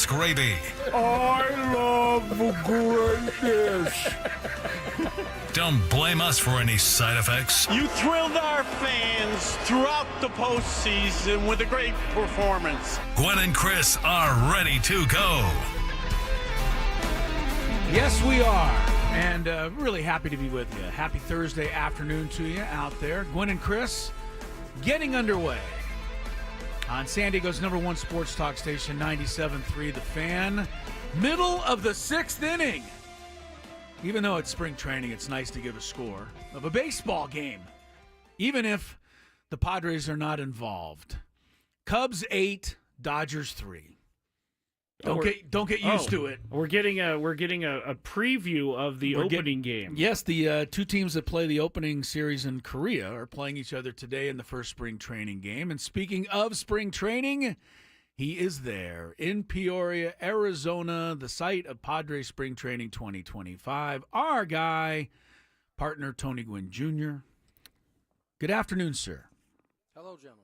Skraby. I love greatness. Don't blame us for any side effects. You thrilled our fans throughout the postseason with a great performance. Gwynn and Chris are ready to go. Yes, we are. And really happy to be with you. Happy Thursday afternoon to you out there. Gwynn and Chris getting underway on San Diego's #1 sports talk station, 97.3 The Fan. Middle of the 6th inning. Even though it's spring training, it's nice to give a score of a baseball game, even if the Padres are not involved. Cubs 8, Dodgers 3. Don't get used to it. We're getting a preview of the opening game. Yes, the two teams that play the opening series in Korea are playing each other today in the first spring training game. And speaking of spring training, he is there in Peoria, Arizona, the site of Padres Spring Training 2025. Our guy, partner Tony Gwynn Jr. Good afternoon, sir. Hello, gentlemen.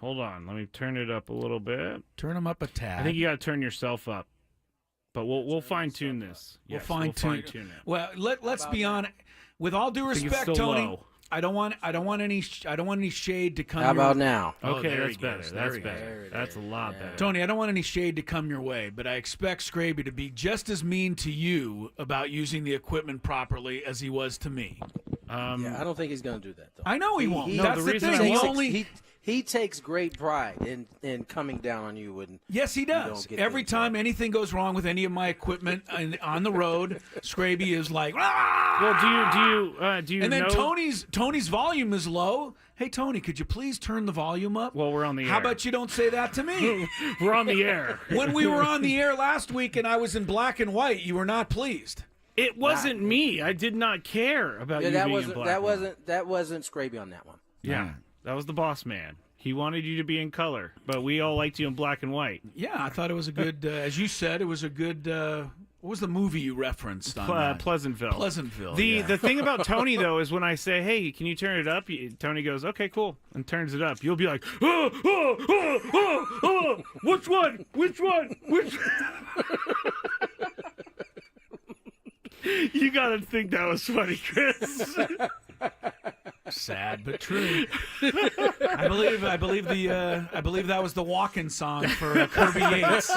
Hold on, let me turn it up a little bit. Turn him up a tad. I think you got to turn yourself up, but we'll fine tune this. We'll Yes, fine tune it. Well, let's be honest. With all due I think it's respect, still Tony, low. I don't want any shade to come. How about now? Okay, there that's he better. goes. That's There he better. goes. That's a lot better. Tony, I don't want any shade to come your way, but I expect Skraby to be just as mean to you about using the equipment properly as he was to me. Yeah, I don't think he's going to do that, though. I know he won't. He- That's the the reason thing. I He won't- only. He takes great pride in coming down on you when Yes, he does. don't get Every things time right. anything goes wrong with any of my equipment on the road, Skraby is like, "Ah!" Well, do you And then know? Tony's volume is low. Hey, Tony, could you please turn the volume up? Well, we're on the air. How about you don't say that to me? We're on the air. When we were on the air last week and I was in black and white, you were not pleased. It wasn't me. I did not care about Yeah, you that being in wasn't black that and white. wasn't Skraby on that one. Yeah, that was the boss man. He wanted you to be in color, but we all liked you in black and white. Yeah, I thought it was a good, as you said, it was a good, what was the movie you referenced on that? Pleasantville. Pleasantville, The yeah. the thing about Tony though is when I say, "Hey, can you turn it up?" Tony goes, "Okay, cool," and turns it up. You'll be like, "Oh, oh, oh, oh, oh, which one? Which one? Which?" You gotta think that was funny, Chris. Sad but true. I believe that was the walk-in song for Kirby Yates.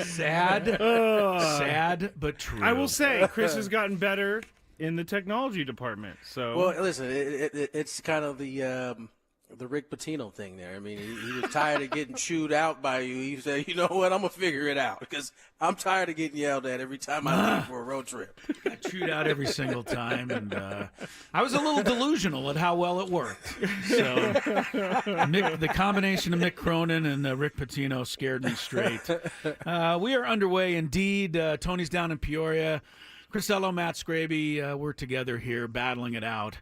Sad but true. I will say, Chris has gotten better in the technology department. So Well, listen, it's kind of the Rick Pitino thing there. I mean, he was tired of getting chewed out by you. He said, "You know what? I'm gonna figure it out because I'm tired of getting yelled at every time I leave for a road trip." I chewed out every single time, and I was a little delusional at how well it worked. So the combination of Mick Cronin and Rick Pitino scared me straight. We are underway indeed. Tony's down in Peoria. Crisello, Matt Skraby, we're together here battling it out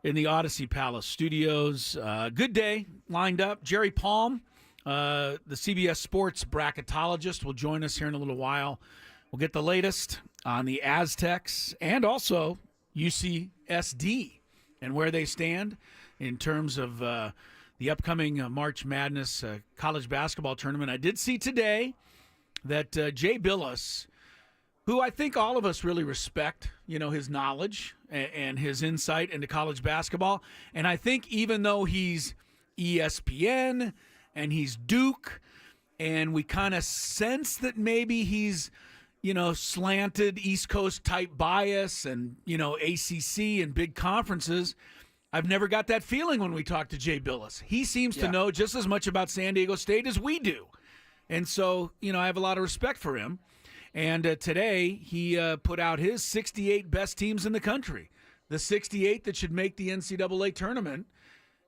in the Odyssey Palace studios. Good day lined up. Jerry Palm, the CBS Sports bracketologist, will join us here in a little while. We'll get the latest on the Aztecs and also UCSD and where they stand in terms of the upcoming March Madness college basketball tournament. I did see today that Jay Billis, who I think all of us really respect, his knowledge and his insight into college basketball. And I think even though he's ESPN and he's Duke, and we kind of sense that maybe he's, slanted East Coast type bias and, ACC and big conferences, I've never got that feeling when we talk to Jay Billis. He seems to know just as much about San Diego State as we do. And so, I have a lot of respect for him. And today he put out his 68 best teams in the country, the 68 that should make the NCAA tournament.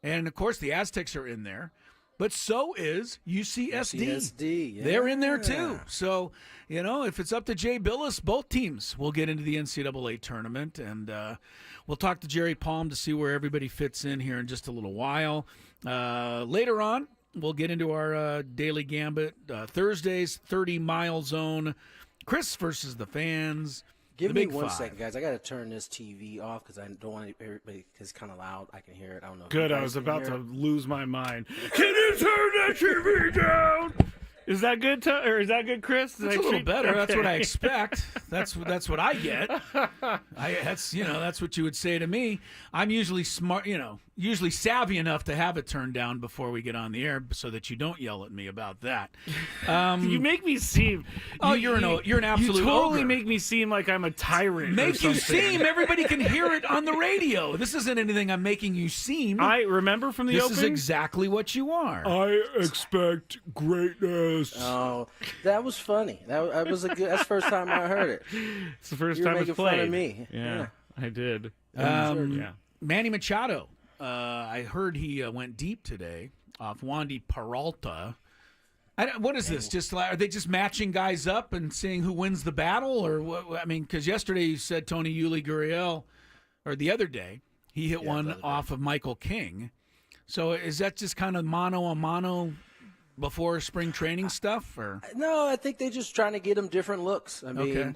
And, of course, the Aztecs are in there. But so is UCSD. UCSD, yeah. They're in there, too. So, if it's up to Jay Billis, both teams will get into the NCAA tournament. And we'll talk to Jerry Palm to see where everybody fits in here in just a little while. Later on, we'll get into our daily Gambit. Thursdays, 30-mile zone. Chris versus the fans. Give the me Big 1 Five. second, guys. I got to turn this TV off because I don't want everybody, because it's kind of loud. I can hear it. I don't know. if good. you I guys was can about hear to it. lose my mind. Can you turn that TV down? Is that good, or is that good, Chris? That's a little better. That's what I expect. That's what I get. That's what you would say to me. I'm usually smart, usually savvy enough to have it turned down before we get on the air, so that you don't yell at me about that. You make me seem. Oh, you're an absolute. You totally ogre. make me seem like I'm a tyrant. Make you seem. Everybody can hear it on the radio. This isn't anything I'm making you seem. I remember from the This open. is exactly what you are. I expect greatness. Oh, that was funny. That was a good. That's the first time I heard it. It's the first You're time making it's played. fun of me. Yeah, I did. Yeah. Manny Machado. I heard he went deep today off Wandy Peralta. What is this? Are they just matching guys up and seeing who wins the battle, or what? I mean, because yesterday you said Tony Yuli Gurriel, or the other day he hit one off of Michael King. So is that just kind of mano a mano before spring training stuff, or No, I think they're just trying to get him different looks. I mean, Okay.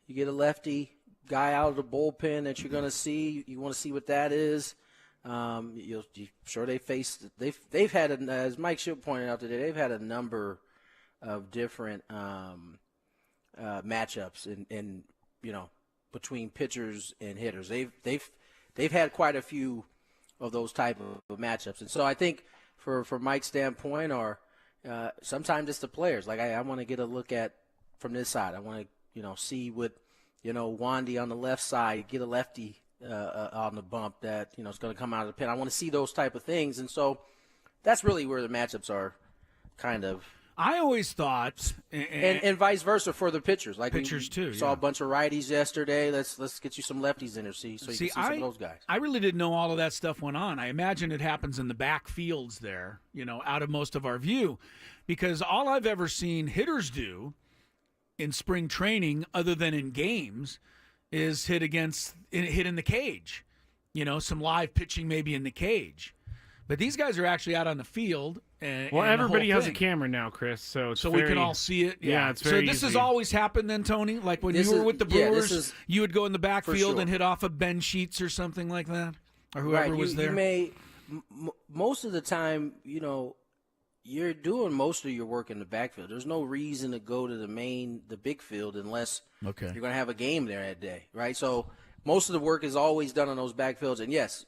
you get a lefty guy out of the bullpen that you're going to see. You want to see what that is. Sure they've had, as Mike Shipp pointed out today, they've had a number of different matchups in between pitchers and hitters. They've had quite a few of those type of matchups, and so I think for Mike's standpoint, or sometimes it's the players. Like I want to get a look at from this side. I want to see what Wandy on the left side, get a lefty on the bump that is going to come out of the pen. I want to see those type of things, and so that's really where the matchups are, kind of. I always thought, And vice versa for the pitchers. Like Pitchers we too, saw yeah. a bunch of righties yesterday. Let's get you some lefties in there, so you can see some of those guys. I really didn't know all of that stuff went on. I imagine it happens in the back fields there, out of most of our view, because all I've ever seen hitters do in spring training, other than in games, is hit in the cage. Some live pitching maybe in the cage. But these guys are actually out on the field. And everybody has a camera now, Chris, so we can all see it. Yeah, it's very So this easy. has always happened then, Tony? Like when This you were is- with the yeah, Brewers, this is- you would go in the backfield sure. and hit off of Ben Sheets or something like that? Or whoever was there? You may most of the time, you're doing most of your work in the backfield. There's no reason to go to the big field unless you're going to have a game there that day, right? So most of the work is always done on those backfields. And yes,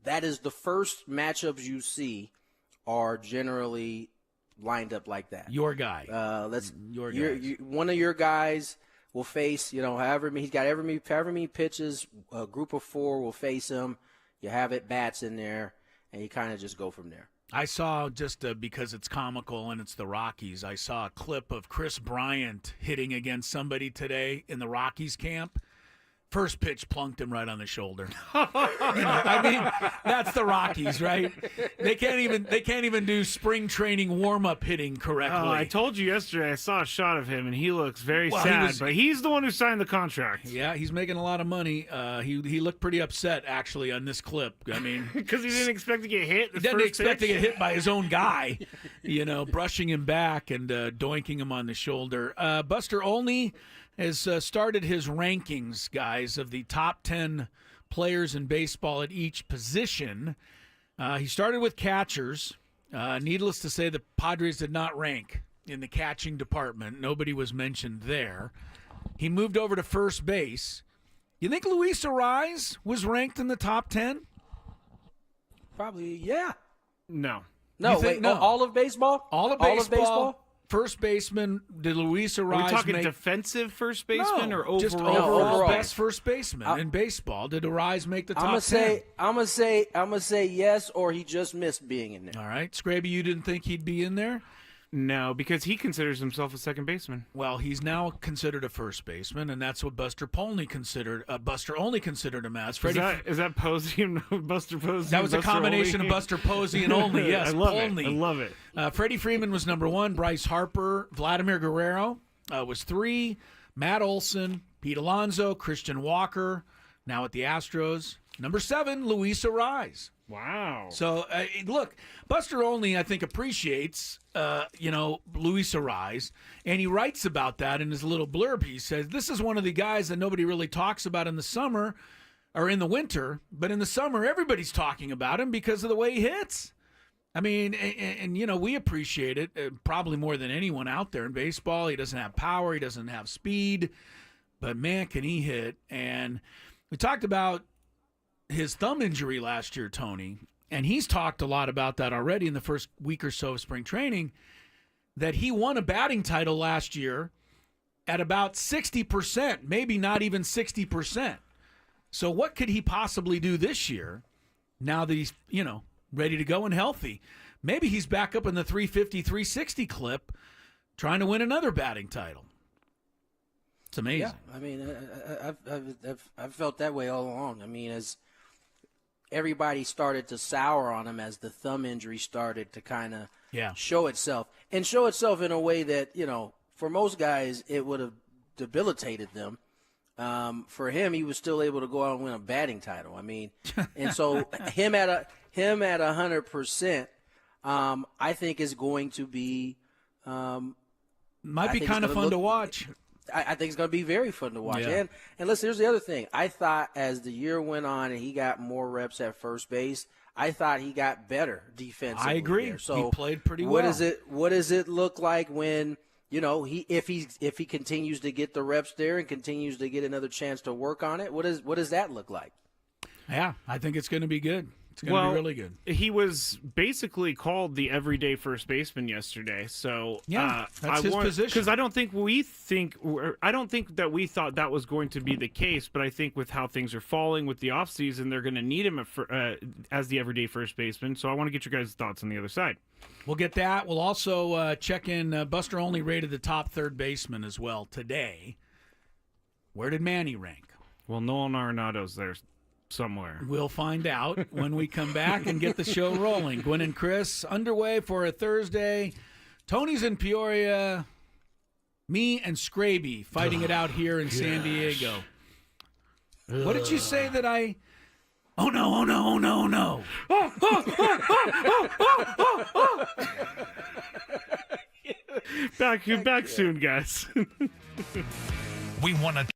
that is the first matchups you see are generally lined up like that. Your guy. Your guys. One of your guys will face, however he's got however many pitches, a group of 4 will face him. You have it bats in there, and you kind of just go from there. I saw, just because it's comical and it's the Rockies, I saw a clip of Chris Bryant hitting against somebody today in the Rockies camp. First pitch plunked him right on the shoulder. I mean, that's the Rockies, right? They can't even do spring training warm-up hitting correctly. Oh, I told you yesterday. I saw a shot of him, and he looks very sad. But he's the one who signed the contract. Yeah, he's making a lot of money. He looked pretty upset actually on this clip. I mean, because he didn't expect to get hit. He didn't expect to get hit by his own guy. Brushing him back and doinking him on the shoulder. Buster Olney has started his rankings, guys, of the top 10 players in baseball at each position. He started with catchers. Needless to say, the Padres did not rank in the catching department. Nobody was mentioned there. He moved over to first base. You think Luis Ariz was ranked in the top 10? Probably, yeah. No. No, think wait, no? all of baseball? All of baseball? First baseman, did Luis Ariz Are we talking make... defensive first baseman or overall? Just overall overall. best first baseman in baseball. Did Ariz make the top 10? I'm gonna say yes, or he just missed being in there. All right. Scraby, you didn't think he'd be in there? No, because he considers himself a second baseman. Well, he's now considered a first baseman, and that's what Buster only considered him as. Is that Posey and Buster Posey? That was a combination of Buster Posey and Olney. Yes, I love Olney. it. I love it. Freddie Freeman was number 1. Bryce Harper, Vladimir Guerrero was 3. Matt Olson, Pete Alonso, Christian Walker, now at the Astros. Number 7, Luis Ariz. Wow. So, look, Buster Olney, I think, appreciates, Luis Ariz, and he writes about that in his little blurb. He says, this is one of the guys that nobody really talks about in the summer or in the winter, but in the summer, everybody's talking about him because of the way he hits. I mean, and you know, we appreciate it probably more than anyone out there in baseball. He doesn't have power. He doesn't have speed. But, man, can he hit. And we talked about his thumb injury last year, Tony, and he's talked a lot about that already in the first week or so of spring training, that he won a batting title last year at about 60%, maybe not even 60%. So what could he possibly do this year now that he's, you know, ready to go and healthy? Maybe he's back up in the 350, 360 clip trying to win another batting title. It's amazing. Yeah, I mean, I've felt that way all along. I mean, as everybody started to sour on him as the thumb injury started to kind of show itself, and show itself in a way that, you know, for most guys it would have debilitated them. For him, he was still able to go out and win a batting title. I mean, and so him at 100%, I think is going to be might be kind of fun to watch. I think it's going to be very fun to watch. Yeah. And listen, here's the other thing. I thought as the year went on and he got more reps at first base, I thought he got better defensively. I agree. There. So he played pretty well. What does it look like when, you know, if he continues to get the reps there and continues to get another chance to work on it? What does that look like? Yeah, I think it's going to be good. It's going to be really good. He was basically called the everyday first baseman yesterday. So that's his position. Because I don't think that we thought that was going to be the case. But I think with how things are falling with the offseason, they're going to need him as the everyday first baseman. So I want to get your guys' thoughts on the other side. We'll get that. We'll also check in. Buster Olney rated the top third baseman as well today. Where did Manny rank? Well, Nolan Arenado's there somewhere. We'll find out when we come back and get the show rolling. Gwynn and Chris underway for a Thursday. Tony's in Peoria. Me and Skraby fighting it out here in San Diego. What did you say that I... Oh, no, oh, no, oh, no, oh, no. Back soon, guys. We want to.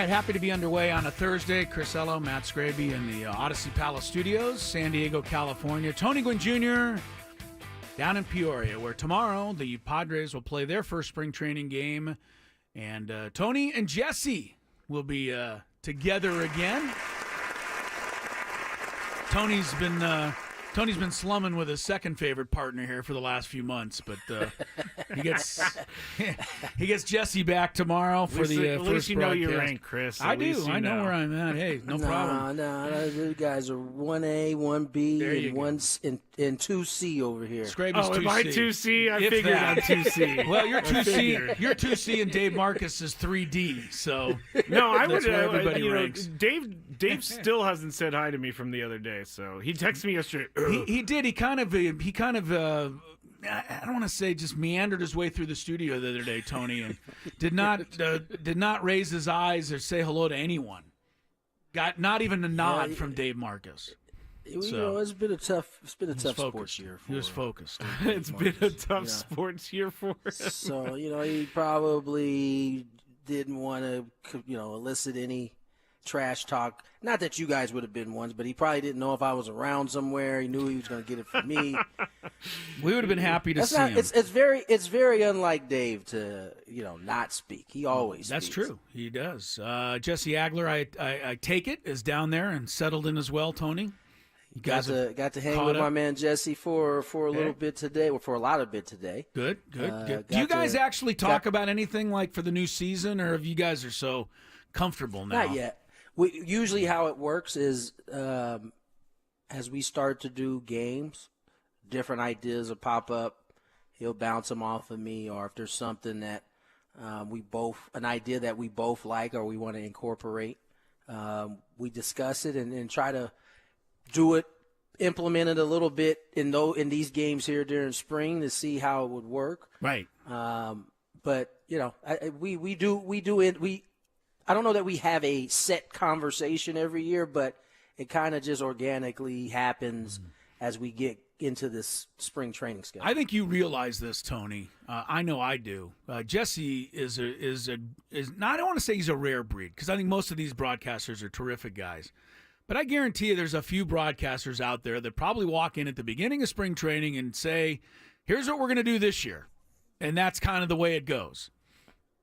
right, happy to be underway on a Thursday. Chris Ello, Matt Skraby in the Odyssey Palace Studios, San Diego, California. Tony Gwynn Jr. down in Peoria, where tomorrow the Padres will play their first spring training game. And Tony and Jesse will be together again. Tony's been slumming with his second favorite partner here for the last few months, but he gets Jesse back tomorrow for the at first least you know broadcast. your rank, Chris. I At do. least you I know know where I'm at. Hey, no problem. No, you guys are 1A, 1B, There you and go. 2C over here. Skraby's Oh, am I 2C? I If figured that. I'm 2C. Well, you're 2C. figured. You're 2C, and Dave Marcus is 3D. So No, I That's would. where everybody ranks. Dave still hasn't said hi to me from the other day. So he texted me yesterday. he did. He kind of. I don't want to say just meandered his way through the studio the other day, Tony, and did not raise his eyes or say hello to anyone. Got not even a nod from Dave Marcus. It's been a tough sports Focused. year. He was focused. It's been a tough sports year for him. So he probably didn't want to elicit any trash talk. Not that you guys would have been ones, but he probably didn't know if I was around somewhere. He knew he was going to get it from me. We would have been happy to see him. It's very unlike Dave to not speak. He always That's speaks. true. He does. Jesse Agler, I take it, is down there and settled in as well, Tony. You Got guys to hang caught with up? my man Jesse for a little bit today, or for a lot of bit today. Good. Do got you guys to- actually talk about anything like for the new season, or if you guys are so comfortable now? Not yet. Usually how it works is as we start to do games, different ideas will pop up. He'll bounce them off of me, or if there's something that an idea that we both like or we want to incorporate, we discuss it and try to do it, implement it a little bit in these games here during spring to see how it would work. Right. But we do it. I don't know that we have a set conversation every year, but it kind of just organically happens as we get into this spring training schedule. I think you realize this, Tony. I know I do. Jesse is not. I don't want to say he's a rare breed, because I think most of these broadcasters are terrific guys. But I guarantee you there's a few broadcasters out there that probably walk in at the beginning of spring training and say, here's what we're going to do this year. And that's kind of the way it goes.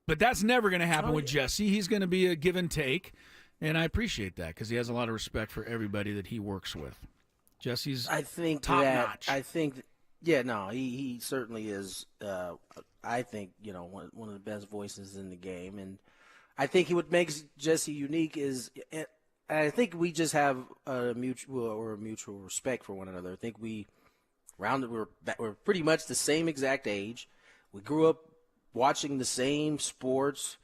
But that's never going to happen with Jesse. He's going to be a give and take. And I appreciate that, because he has a lot of respect for everybody that he works with. Jesse's top notch. He certainly is. I think, one of the best voices in the game. And I think what makes Jesse unique is – I think we just have a mutual respect for one another. I think we're pretty much the same exact age. We grew up watching the same sports,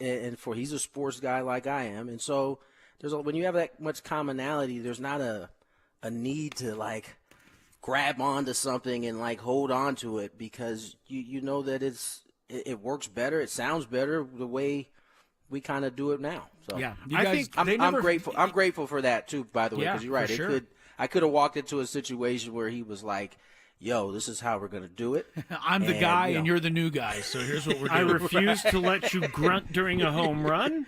he's a sports guy like I am, and so when you have that much commonality, there's not a need to grab onto something and hold on to it, because you know that it works better, it sounds better the way we kind of do it now. So Yeah, I'm grateful. I'm grateful for that too, by the way, because you're right. for sure. I could have walked into a situation where he was like, "Yo, this is how we're gonna do it." I'm the guy, and you're the new guy. So here's what we're doing. I refuse to let you grunt during a home run,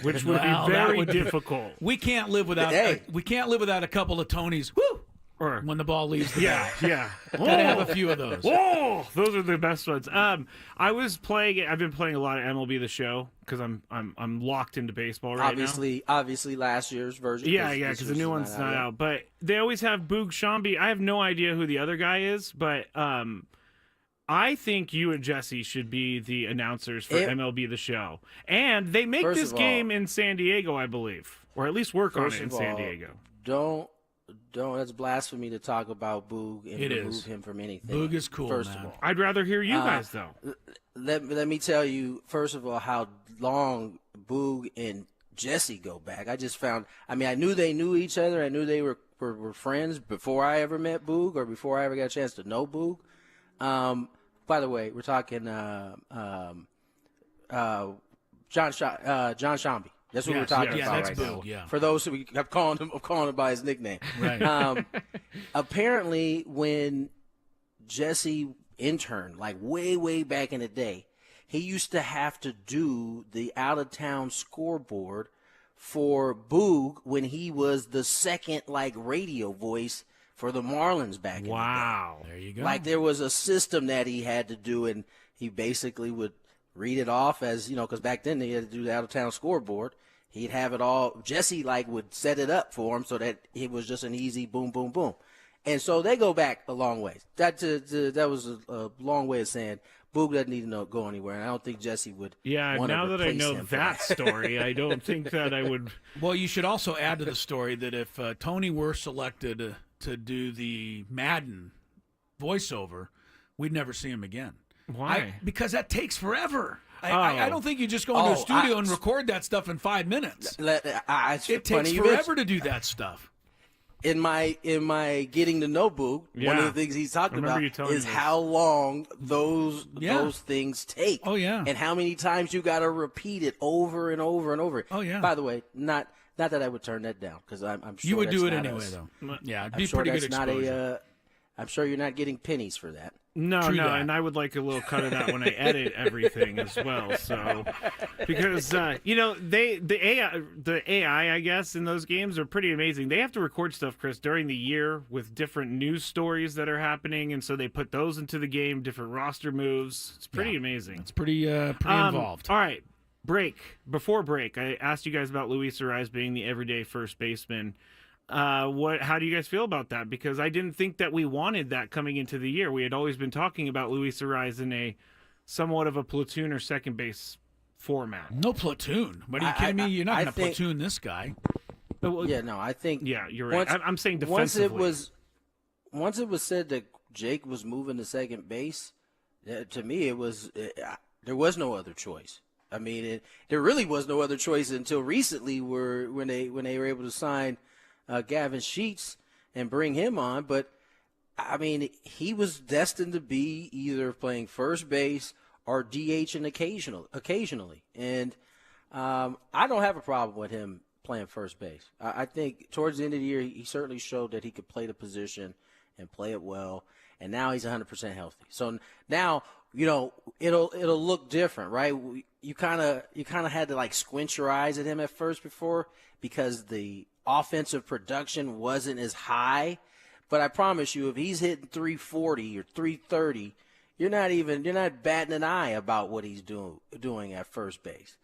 which would Well, be that very would be- difficult. We can't live without. We can't live without a couple of Tonys. Woo! Or When the ball leaves the yeah, bat. yeah. Gotta have a few of those. Whoa, those are the best ones. I've been playing a lot of MLB The Show, because I'm locked into baseball right now. Obviously, last year's version. Yeah, because the new one's not out. But they always have Boog Shambi. I have no idea who the other guy is, but I think you and Jesse should be the announcers for MLB The Show. And they make this game in San Diego, I believe, or at least work on it in San Diego. Don't. That's blasphemy to talk about Boog and remove him from anything. Boog is cool, first man. of all. I'd rather hear you guys, though. Let me tell you, first of all, how long Boog and Jesse go back. I just found, I knew they knew each other. I knew they were friends before I ever met Boog, or before I ever got a chance to know Boog. By the way, we're talking John Shambi. That's what we're talking about right now. Yeah. For those who I'm calling him by his nickname. Right. Apparently, when Jesse interned, way back in the day, he used to have to do the out-of-town scoreboard for Boog when he was the second, radio voice for the Marlins back in the day. Wow. There you go. Like, there was a system that he had to do, and he basically would read it off as, because back then they had to do the out-of-town scoreboard. He'd have it all. Jesse, would set it up for him so that it was just an easy boom, boom, boom. And so they go back a long way. That was a long way of saying Boog doesn't need to go anywhere, and I don't think Jesse would. Yeah, want to now that I replace know him for that story, I don't think that I would. Well, you should also add to the story that if Tony were selected to do the Madden voiceover, we'd never see him again. Why? Because that takes forever. I don't think you just go into a studio and record that stuff in 5 minutes. It takes forever to do that stuff. In my getting to know Boog, one of the things he's talked about is how long those things take. Oh, yeah. And how many times you got to repeat it over and over and over. Oh, yeah. By the way, not that I would turn that down, because I'm sure you would that's do it not anyway, though. Yeah, it'd I'm be sure pretty that's good exposure. not I'm sure you're not getting pennies for that. No, True that. and I would like a little cut of that when I edit everything as well. So, because the AI, I guess, in those games are pretty amazing. They have to record stuff, Chris, during the year with different news stories that are happening, and so they put those into the game, different roster moves. It's pretty amazing. It's pretty involved. All right, before break, I asked you guys about Luis Ariz being the everyday first baseman. How do you guys feel about that? Because I didn't think that we wanted that coming into the year. We had always been talking about Luis Ariz in a somewhat of a platoon or second base format. No platoon. What are you kidding me? You're not going to platoon this guy. Yeah, no, I think. Yeah, you're right. I'm saying defensively. Once it was said that Jake was moving to second base, to me it was there was no other choice. I mean, there really was no other choice until recently, when they were able to sign Gavin Sheets and bring him on. But I mean, he was destined to be either playing first base or DHing occasionally. And I don't have a problem with him playing first base. I think towards the end of the year, he certainly showed that he could play the position and play it well. And now he's 100% healthy. So now, it'll look different, right? You kind of had to squint your eyes at him at first before, because the offensive production wasn't as high. But I promise you, if he's hitting 340 or 330, you're not batting an eye about what he's doing at first base.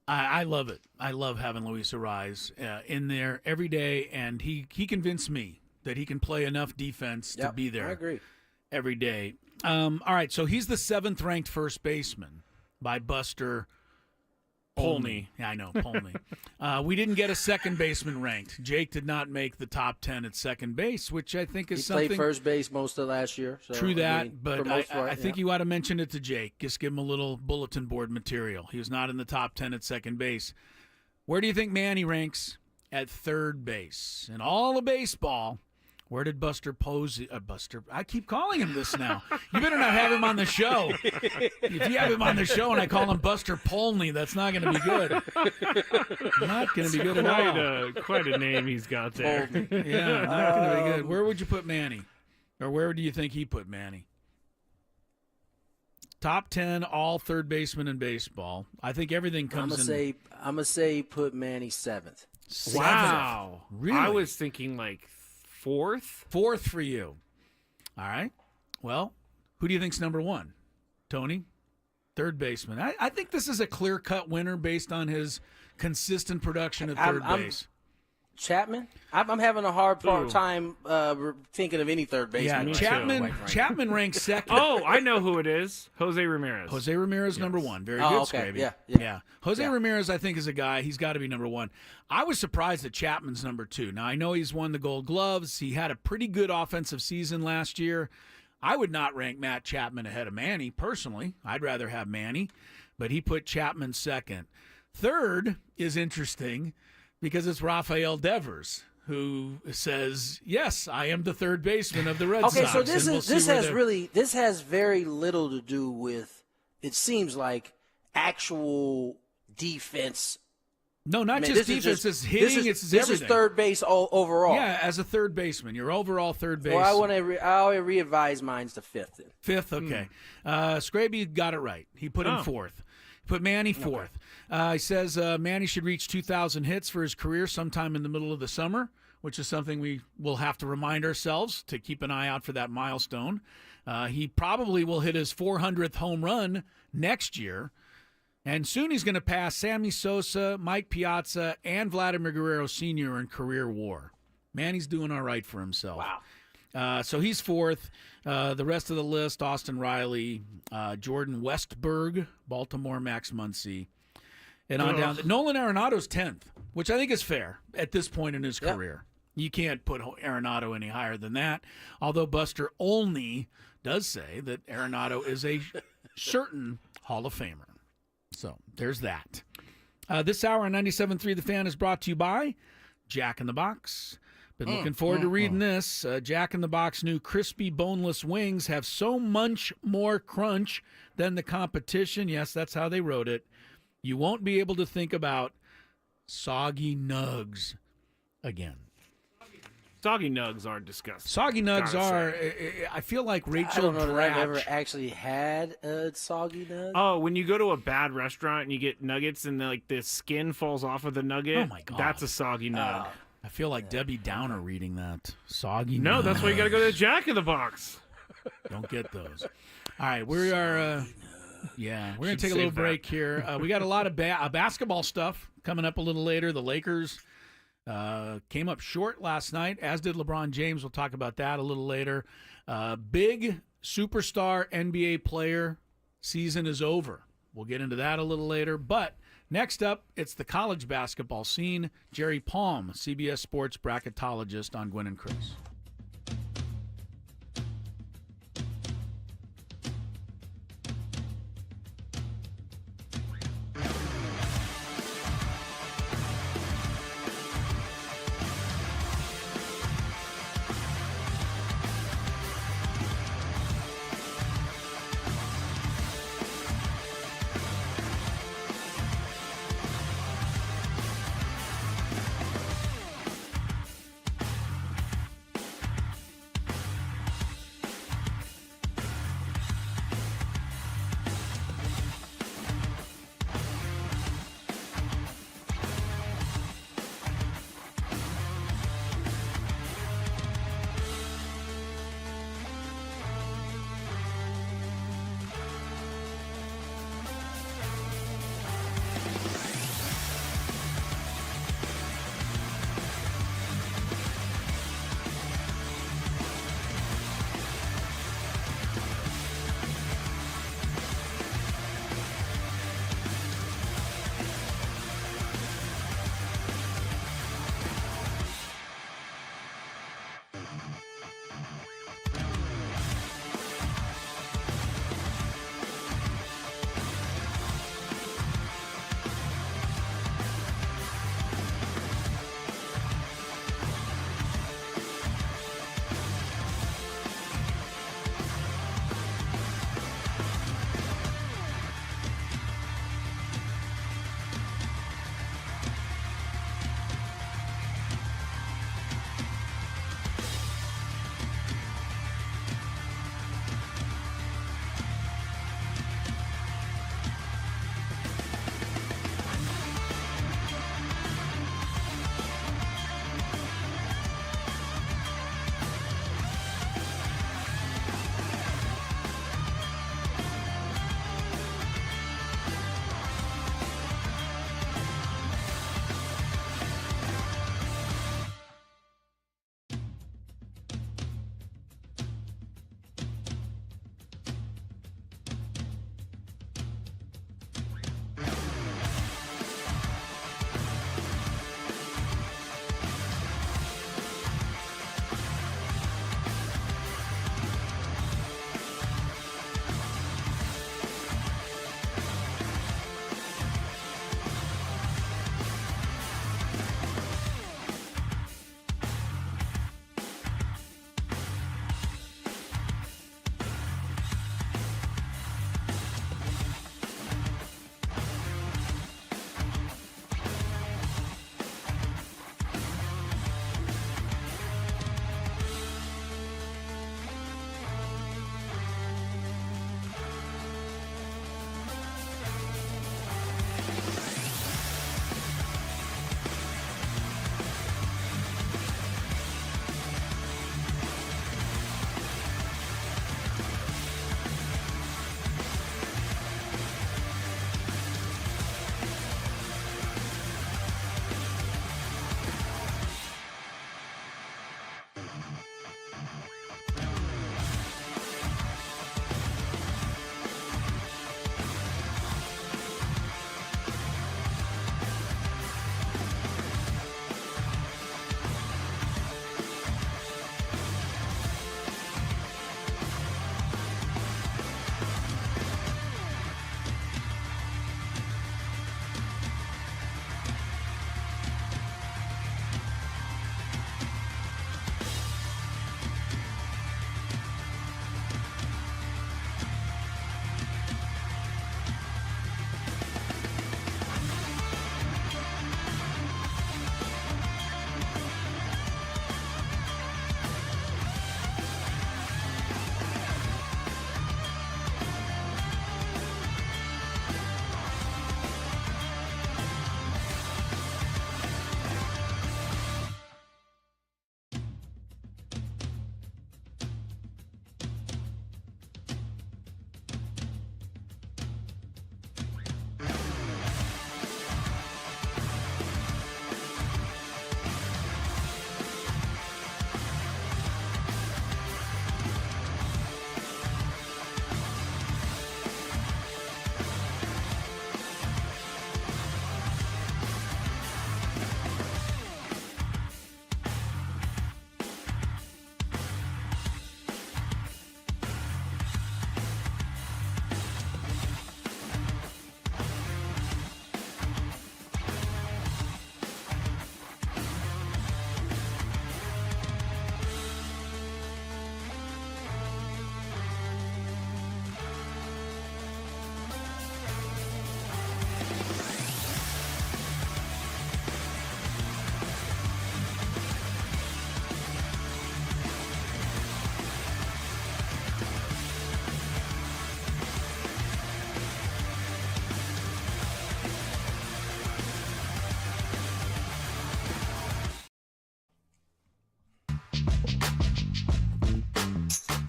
I love it. I love having Luis Ariz in there every day, and he convinced me that he can play enough defense to be there. I agree. Every day. All right, so he's the 7th-ranked first baseman by Buster Polney. Yeah, I know, Polney. We didn't get a second baseman ranked. Jake did not make the top 10 at second base, which I think is something. He played first base most of last year. So, true that, but I think yeah. you ought to mention it to Jake. Just give him a little bulletin board material. He was not in the top 10 at second base. Where do you think Manny ranks at third base? In all of baseball, where did Buster Posey? Buster, I keep calling him this now. You better not have him on the show. If you have him on the show and I call him Buster Polney, that's not going to be good. Not going to be good at all. Quite a name he's got there. Yeah, not going to be good. Where would you put Manny? Or where do you think he put Manny? Top 10 all third basemen in baseball. I think everything comes in. I'm going to say put Manny 7th. Wow. Really? I was thinking fourth? Fourth for you. All right. Well, who do you think's number 1? Tony? Third baseman. I think this is a clear-cut winner based on his consistent production at third base. Chapman? I'm having a hard time thinking of any third baseman. Yeah, Chapman ranks second. Oh, I know who it is. Jose Ramirez. Jose Ramirez, number 1. Very good, okay. Skraby. Yeah. Jose Ramirez, I think, is a guy. He's got to be number 1. I was surprised that Chapman's number 2. Now, I know he's won the Gold Gloves. He had a pretty good offensive season last year. I would not rank Matt Chapman ahead of Manny, personally. I'd rather have Manny, but he put Chapman second. Third is interesting because it's Rafael Devers, who says, yes, I am the third baseman of the Red Sox. Okay, so this has very little to do with, it seems like, actual defense No, not Man, just this is defense. just- It's hitting. This it's is everything. third base overall. Yeah, as a third baseman, your overall third base. Well, I want to. I'll re-advise mine's to fifth. Then. Fifth, okay. Skraby got it right. He put him fourth. He put Manny fourth. He says Manny should reach 2,000 hits for his career sometime in the middle of the summer, which is something we will have to remind ourselves to keep an eye out for that milestone. He probably will hit his 400th home run next year. And soon he's going to pass Sammy Sosa, Mike Piazza, and Vladimir Guerrero Sr. in career WAR. Manny's doing all right for himself. Wow. So he's fourth. The rest of the list, Austin Riley, Jordan Westberg, Baltimore, Max Muncy, and on down. Nolan Arenado's 10th, which I think is fair at this point in his career. You can't put Arenado any higher than that, although Buster Olney does say that Arenado is a certain Hall of Famer. So there's that. This hour on 97.3 The Fan is brought to you by Jack in the Box. Been looking forward to reading this. Jack in the Box new crispy boneless wings have so much more crunch than the competition. Yes, that's how they wrote it. You won't be able to think about soggy nugs again. Soggy nugs are disgusting. Soggy nugs Gotta are. say. I feel like I Rachel don't know that I've Dratch. ever actually had a soggy nug. Oh, when you go to a bad restaurant and you get nuggets and the skin falls off of the nugget, Oh, my God. that's a soggy nug. I feel like Debbie Downer reading that. Soggy No, nugs. that's why you got to go to the Jack in the Box. Don't get those. All right, we are. We're going to take a save little that. break here. We got a lot of basketball stuff coming up a little later. The Lakers came up short last night, as did LeBron James. We'll talk about that a little later. Big superstar NBA player season is over. We'll get into that a little later. But next up, it's the college basketball scene. Jerry Palm, CBS Sports bracketologist on Gwynn and Chris.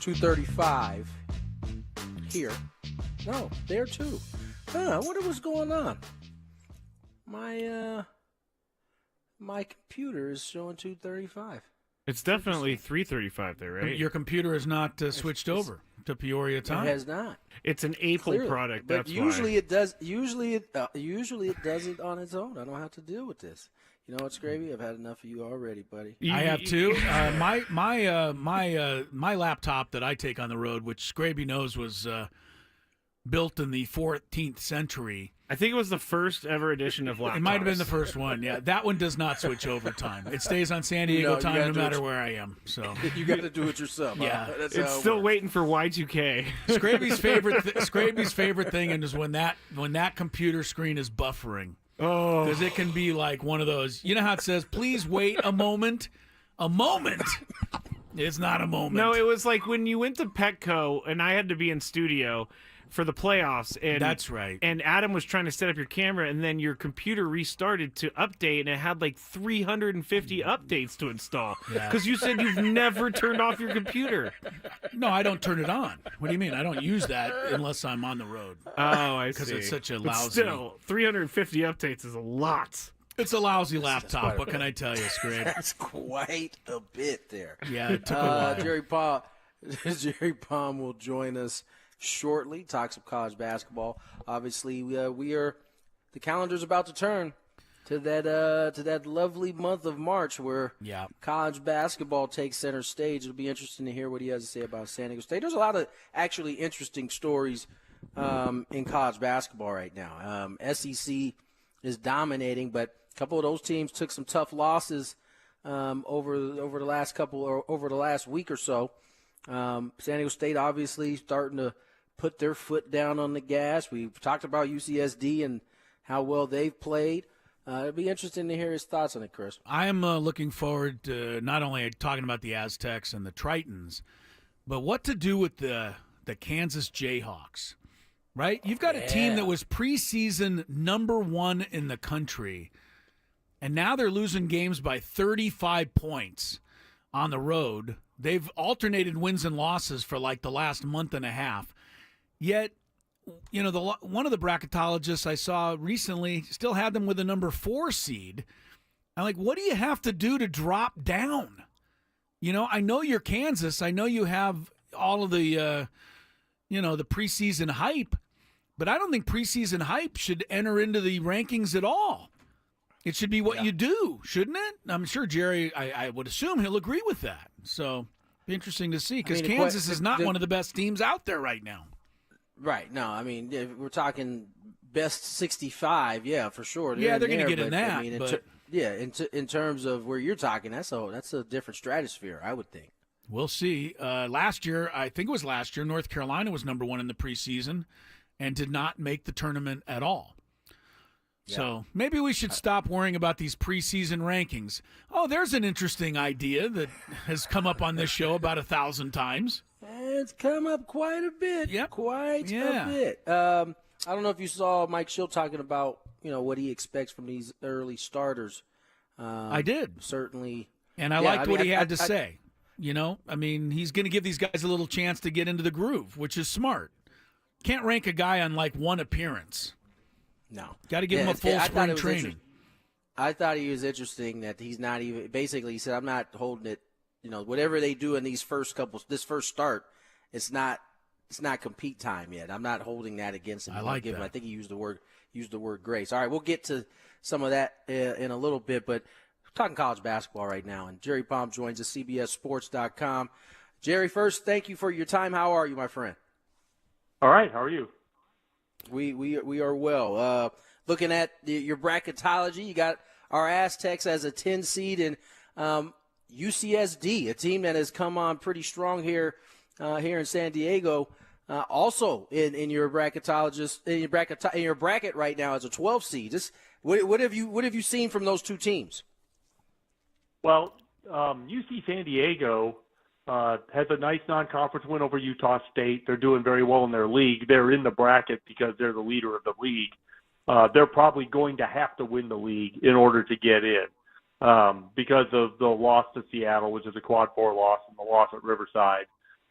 235 here. No, there too. I wonder what's going on. My computer is showing 235. It's definitely 3:35 there, right? Your computer is not switched over to Peoria time. It has not. It's an Apple Clearly. product. But That's usually why. it does. Usually it does it on its own. I don't have to deal with this. You know what, Skraby? I've had enough of you already, buddy. I have too. My laptop that I take on the road, which Skraby knows was built in the 14th century. I think it was the first ever edition of laptops. It might have been the first one. Yeah, that one does not switch over time. It stays on San Diego time no matter where I am. So You got to do it yourself. Yeah. Huh? That's It's how it still works. waiting for Y2K. Skraby's favorite thing is when that computer screen is buffering. Oh, Because it can be like one of those. You know how it says, "Please wait a moment." A moment. It's not a moment. no! It was like when you went to Petco and I had to be in studio for the playoffs, and That's right. And Adam was trying to set up your camera, and then your computer restarted to update, and it had like 350 updates to install. Yeah. Because you said you've never turned off your computer. No, I don't turn it on. What do you mean? I don't use that unless I'm on the road. Oh, I see. Because it's such a But lousy. still, 350 updates is a lot. It's a lousy laptop. quite a What can I tell you, Scrape? That's quite a bit there. Yeah, it took a while. Jerry Palm will join us shortly. Talk some college basketball. Obviously, the calendar's about to turn to that lovely month of March where Yeah. college basketball takes center stage. It'll be interesting to hear what he has to say about San Diego State. There's a lot of actually interesting stories in college basketball right now. SEC is dominating, but a couple of those teams took some tough losses over the last week or so. San Diego State obviously starting to put their foot down on the gas. We've talked about UCSD and how well they've played. It'd be interesting to hear his thoughts on it, Chris. I am looking forward to not only talking about the Aztecs and the Tritons, but what to do with the Kansas Jayhawks, right? You've got a team that was preseason #1 in the country, and now they're losing games by 35 points on the road. They've alternated wins and losses for like the last month and a half. Yet, you know, one of the bracketologists I saw recently still had them with a #4 seed. I'm like, what do you have to do to drop down? You know, I know you're Kansas. I know you have all of the, the preseason hype, but I don't think preseason hype should enter into the rankings at all. It should be what you do, shouldn't it? I'm sure Jerry, I would assume he'll agree with that. So, be interesting to see because Kansas is not one of the best teams out there right now. Right. No, I mean, if we're talking best 65, yeah, for sure. Yeah, they're going to get in but, that. I mean, but in terms of where you're talking, that's a different stratosphere, I would think. we'll see. Last year, North Carolina was #1 in the preseason and did not make the tournament at all. Yeah. So maybe we should stop worrying about these preseason rankings. Oh, there's an interesting idea that has come up on this show about 1,000 times. It's come up quite a bit. Yep. Quite Yeah. a bit. I don't know if you saw Mike Schill talking about, what he expects from these early starters. I did. Certainly. And I liked what he had to say. He's going to give these guys a little chance to get into the groove, which is smart. Can't rank a guy on like one appearance. No. Got to give him a full spring training. I thought he was interesting that he's not even – basically he said, I'm not holding it – whatever they do in this first start, it's not compete time yet. I'm not holding that against him. I like that. I think he used the word grace. All right, we'll get to some of that in a little bit, but we're talking college basketball right now, and Jerry Palm joins us, CBSSports.com. Jerry, first, thank you for your time. How are you, my friend? All right, how are you? We are well. Looking at your bracketology, you got our Aztecs as a 10 seed and UCSD, a team that has come on pretty strong here in San Diego. Also in your bracketologist in your bracket right now as a 12 seed. What have you seen from those two teams? Well, UC San Diego has a nice non-conference win over Utah State. They're doing very well in their league. They're in the bracket because they're the leader of the league. They're probably going to have to win the league in order to get in because of the loss to Seattle, which is a quad 4 loss, and the loss at Riverside.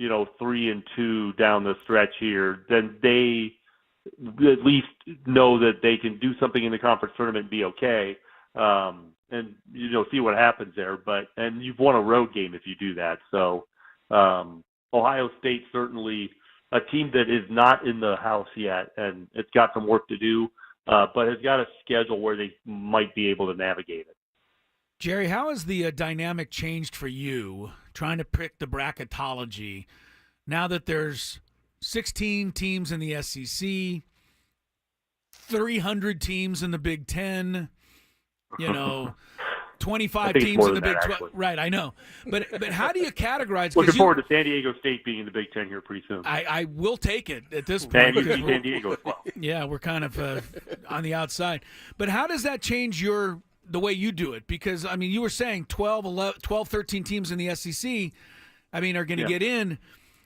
3-2 down the stretch here, then they at least know that they can do something in the conference tournament and be okay. And see what happens there. And you've won a road game if you do that. So Ohio State certainly a team that is not in the house yet, and it's got some work to do, but has got a schedule where they might be able to navigate it. Jerry, how has the dynamic changed for you trying to pick the bracketology now that there's 16 teams in the SEC, 300 teams in the Big Ten, 25 teams in the Big 12? Right, I know. But how do you categorize? Looking forward to San Diego State being in the Big Ten here pretty soon. I will take it at this point. And San Diego as well. Yeah, we're kind of on the outside. But how does that change the way you do it? Because, you were saying 12, 13 teams in the SEC, are going to get in.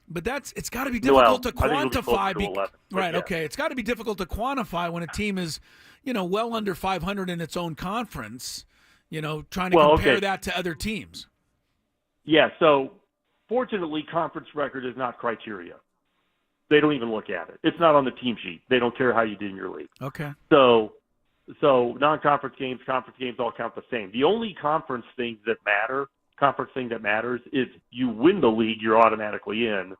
But it's got to be difficult to quantify. Right, okay. It's got to be difficult to quantify when a team is, well under 500 in its own conference, trying to compare that to other teams. Yeah, so fortunately, conference record is not criteria. They don't even look at it. It's not on the team sheet. They don't care how you did in your league. Okay. So non-conference games, conference games all count the same. The only conference thing that matters is you win the league, you're automatically in.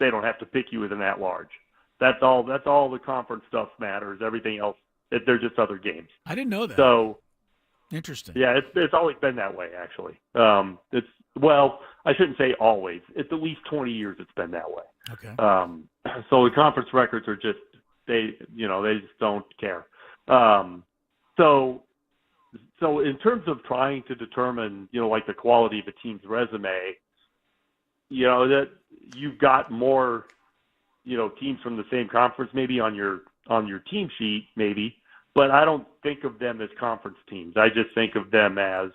They don't have to pick you as an at-large. That's all the conference stuff matters. Everything else, they're just other games. I didn't know that. So interesting. Yeah, it's always been that way, actually. I shouldn't say always. It's at least 20 years it's been that way. Okay. So the conference records are just they just don't care. So in terms of trying to determine, like the quality of a team's resume, that you've got more, teams from the same conference maybe on your team sheet maybe, but I don't think of them as conference teams. I just think of them as,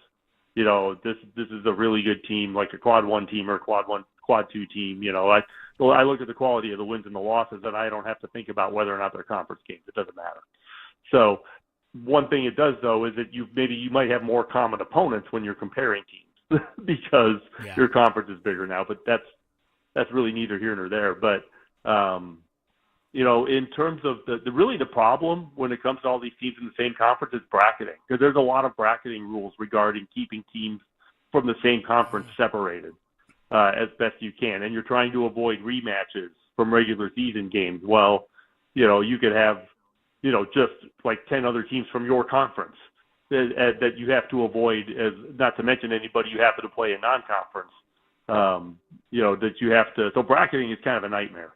this is a really good team, like a quad 1 team or a quad 2 team. I look at the quality of the wins and the losses, and I don't have to think about whether or not they're conference games. It doesn't matter. So one thing it does, though, is that you might have more common opponents when you're comparing teams because your conference is bigger now. But that's really neither here nor there. But in terms of the problem when it comes to all these teams in the same conference is bracketing, because there's a lot of bracketing rules regarding keeping teams from the same conference separated as best you can, and you're trying to avoid rematches from regular season games. Well, you could have just like 10 other teams from your conference that you have to avoid, as not to mention anybody you happen to play in non-conference, that you have to. So bracketing is kind of a nightmare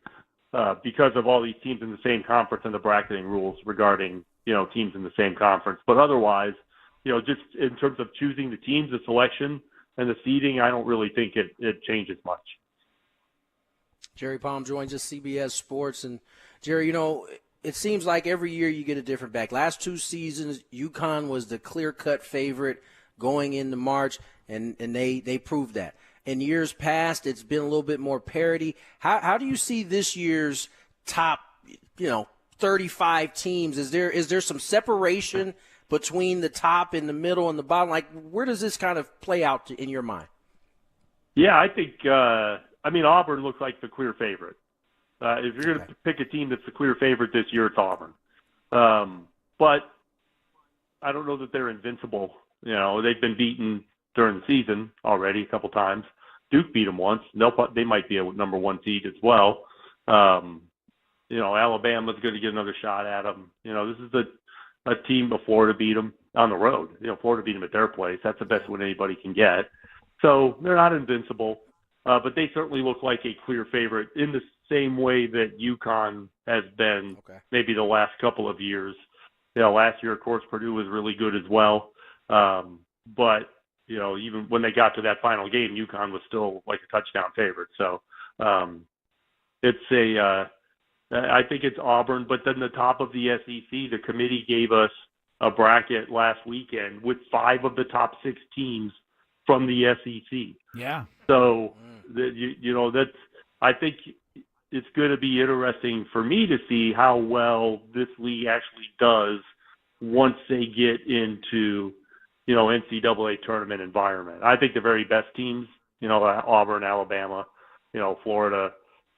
because of all these teams in the same conference and the bracketing rules regarding, teams in the same conference. But otherwise, just in terms of choosing the teams, the selection and the seeding, I don't really think it changes much. Jerry Palm joins us, CBS Sports. And Jerry, it seems like every year you get a different back. Last 2 seasons, UConn was the clear-cut favorite going into March, and they proved that. In years past, it's been a little bit more parity. How do you see this year's top, 35 teams? Is there some separation between the top and the middle and the bottom? Like, where does this kind of play out in your mind? Yeah, I think Auburn looks like the clear favorite. If you're going to pick a team that's the clear favorite this year, it's Auburn. But I don't know that they're invincible. They've been beaten during the season already a couple times. Duke beat them once. They might be a number 1 seed as well. Alabama's going to get another shot at them. This is a team, but Florida beat them on the road. Florida beat them at their place. That's the best win anybody can get. So they're not invincible, but they certainly look like a clear favorite in the same way that UConn has been maybe the last couple of years. Last year, of course, Purdue was really good as well. But, even when they got to that final game, UConn was still like a touchdown favorite. So I think it's Auburn. But then the top of the SEC, the committee gave us a bracket last weekend with 5 of the top 6 teams from the SEC. Yeah. So, I think it's going to be interesting for me to see how well this league actually does once they get into, NCAA tournament environment. I think the very best teams, Auburn, Alabama, Florida,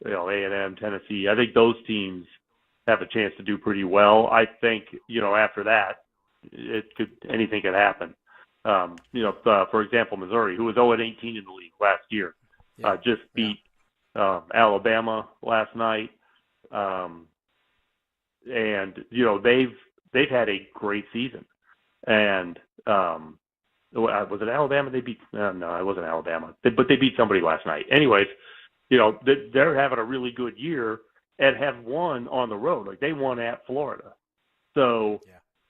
A&M, Tennessee. I think those teams have a chance to do pretty well. I think, after that, anything could happen. For example, Missouri, who was 0-18 in the league last year, just beat Alabama last night. And they've had a great season. And was it Alabama they beat? No, it wasn't Alabama. But they beat somebody last night. Anyways, they're having a really good year and have won on the road. Like, they won at Florida. So,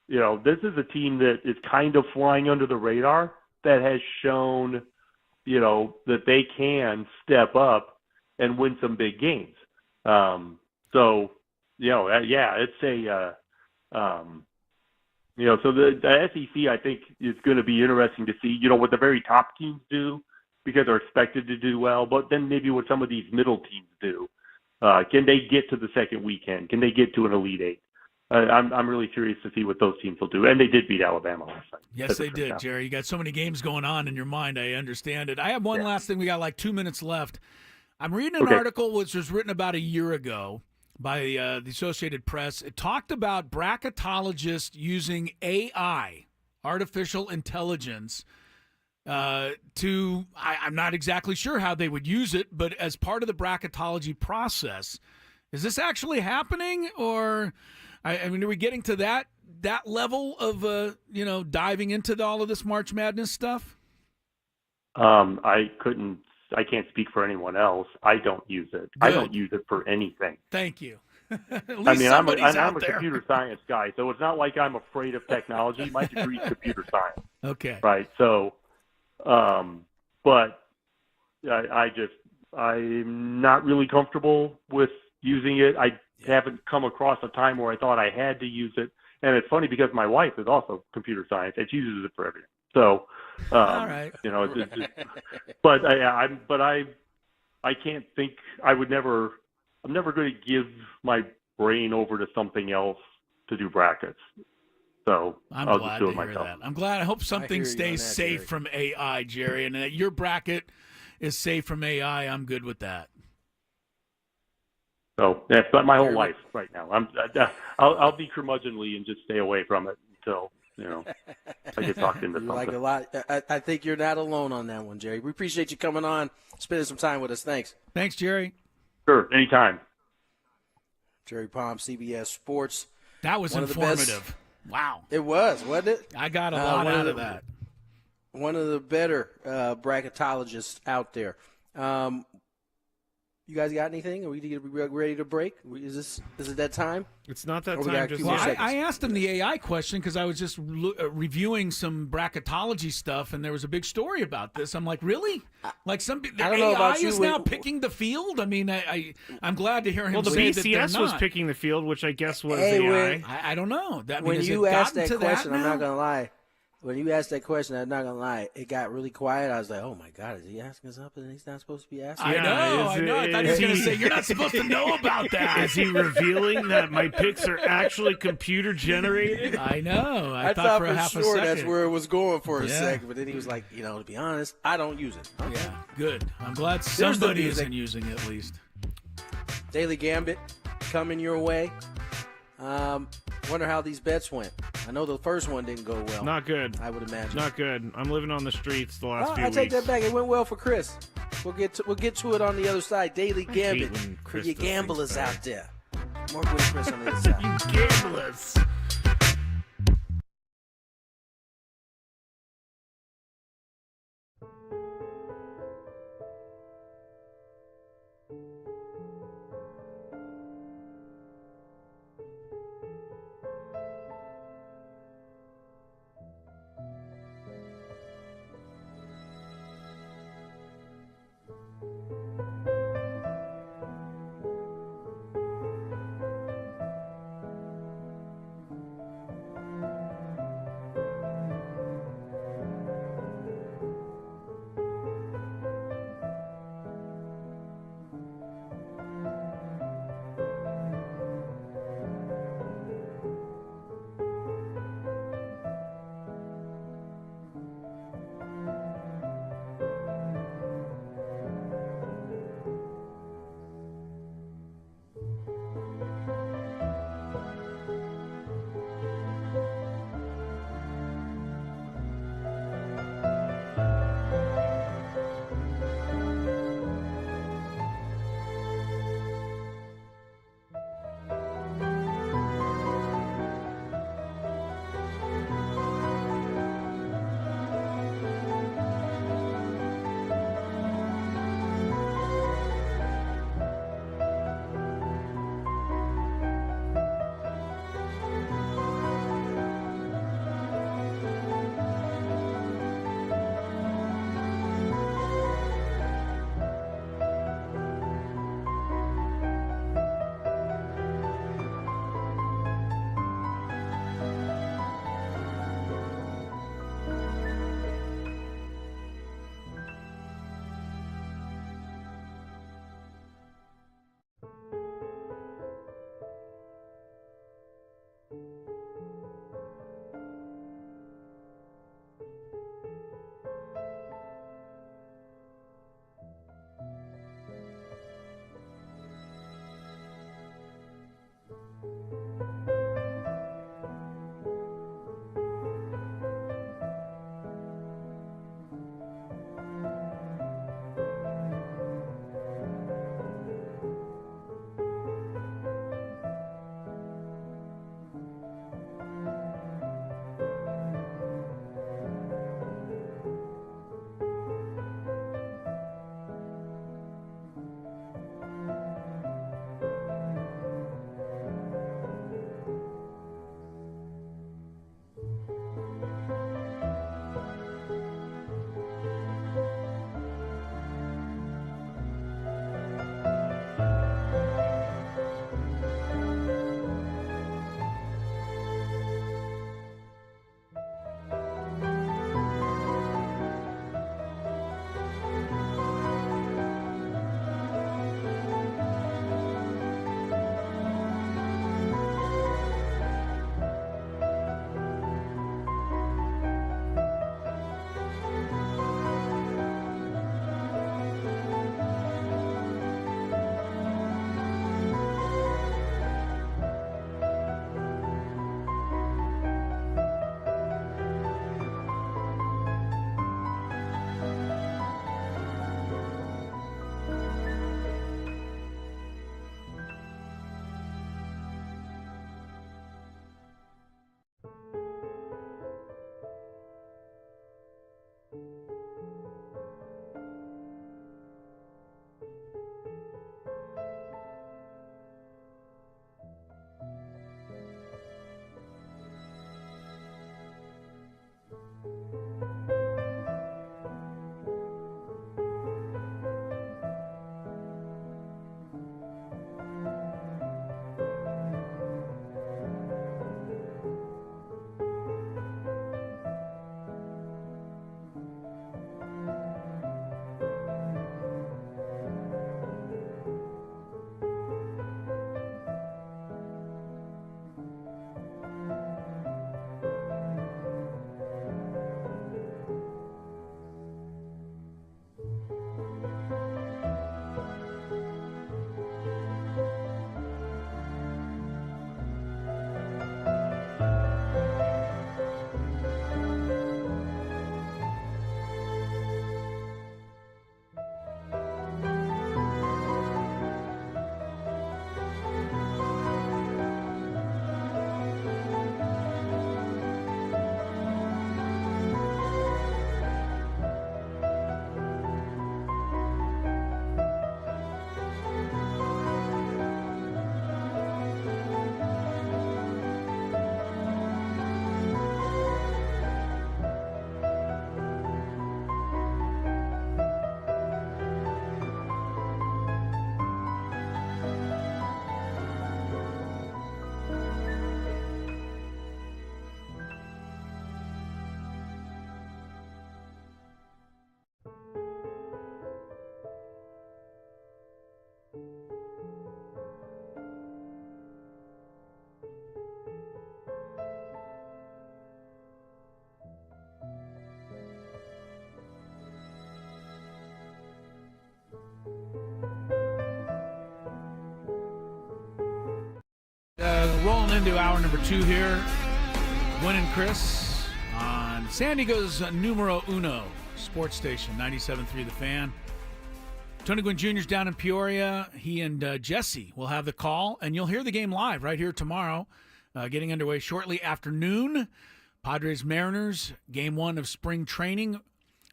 this is a team that is kind of flying under the radar that has shown, that they can step up and win some big games. So the SEC, I think, is going to be interesting to see, what the very top teams do, because they're expected to do well, but then maybe what some of these middle teams do. Can they get to the second weekend? Can they get to an Elite Eight? I'm really curious to see what those teams will do. And they did beat Alabama last night. Yes, they did, Jerry. You got so many games going on in your mind. I understand it. I have one last thing. We got like 2 minutes left. I'm reading an article which was written about a year ago by the Associated Press. It talked about bracketologists using AI, artificial intelligence, I'm not exactly sure how they would use it, but as part of the bracketology process. Is this actually happening, or I mean, are we getting to that level of diving into all of this March Madness stuff? I can't speak for anyone else. I don't use it. Good. I don't use it for anything. Thank you. I'm a computer science guy, so it's not like I'm afraid of technology. My degree is computer science. Okay. Right. So, but I'm not really comfortable with using it. I haven't come across a time where I thought I had to use it. And it's funny because my wife is also computer science and she uses it for everything. So, all right. But I can't think. I'm never going to give my brain over to something else to do brackets. So I'll just do it myself. That. I'm glad. I hope something stays safe Jerry. from AI, Jerry, and that your bracket is safe from AI. I'm good with that. So that's my whole life right now. I'll be curmudgeonly and just stay away from it until I get talked into something. Like a lot. I think you're not alone on that one, Jerry. We appreciate you coming on, spending some time with us. Thanks. Thanks, Jerry. Sure, anytime. Jerry Palm, CBS Sports. That was informative. Wow. It was, wasn't it? I got a lot out of that. One of the better bracketologists out there. You guys got anything? Are we ready to break? Is it that time? It's not that time. Just I asked him the AI question because I was just reviewing some bracketology stuff, and there was a big story about this. I'm like, really? Like the AI is now picking the field? I mean, I'm glad to hear him say that they're not. BCS was picking the field, which I guess was AI. I don't know. When you asked that question, I'm not going to lie. When you asked that question, I'm not going to lie, it got really quiet. I was like, oh, my God, is he asking something he's not supposed to be asking? I know. I thought he was going to say, you're not supposed to know about that. Is he revealing that my picks are actually computer-generated? I know. I thought for half a sure second. That's where it was going for a second. But then he was like, to be honest, I don't use it. Okay. Yeah, good. I'm glad somebody isn't using it at least. Daily Gambit coming your way. Wonder how these bets went. I know the first one didn't go well. Not good. I would imagine. Not good. I'm living on the streets the last few weeks. I take that back. It went well for Chris. We'll get to it on the other side. Daily Gambit for you gamblers out there. More Gwynn Chris on the other side. You gamblers. into hour number 2 here. Gwynn and Chris on San Diego's numero uno sports station, 97.3 The Fan. Tony Gwynn Jr.'s down in Peoria. He and Jesse will have the call, and you'll hear the game live right here tomorrow, getting underway shortly after noon. Padres Mariners, game 1 of spring training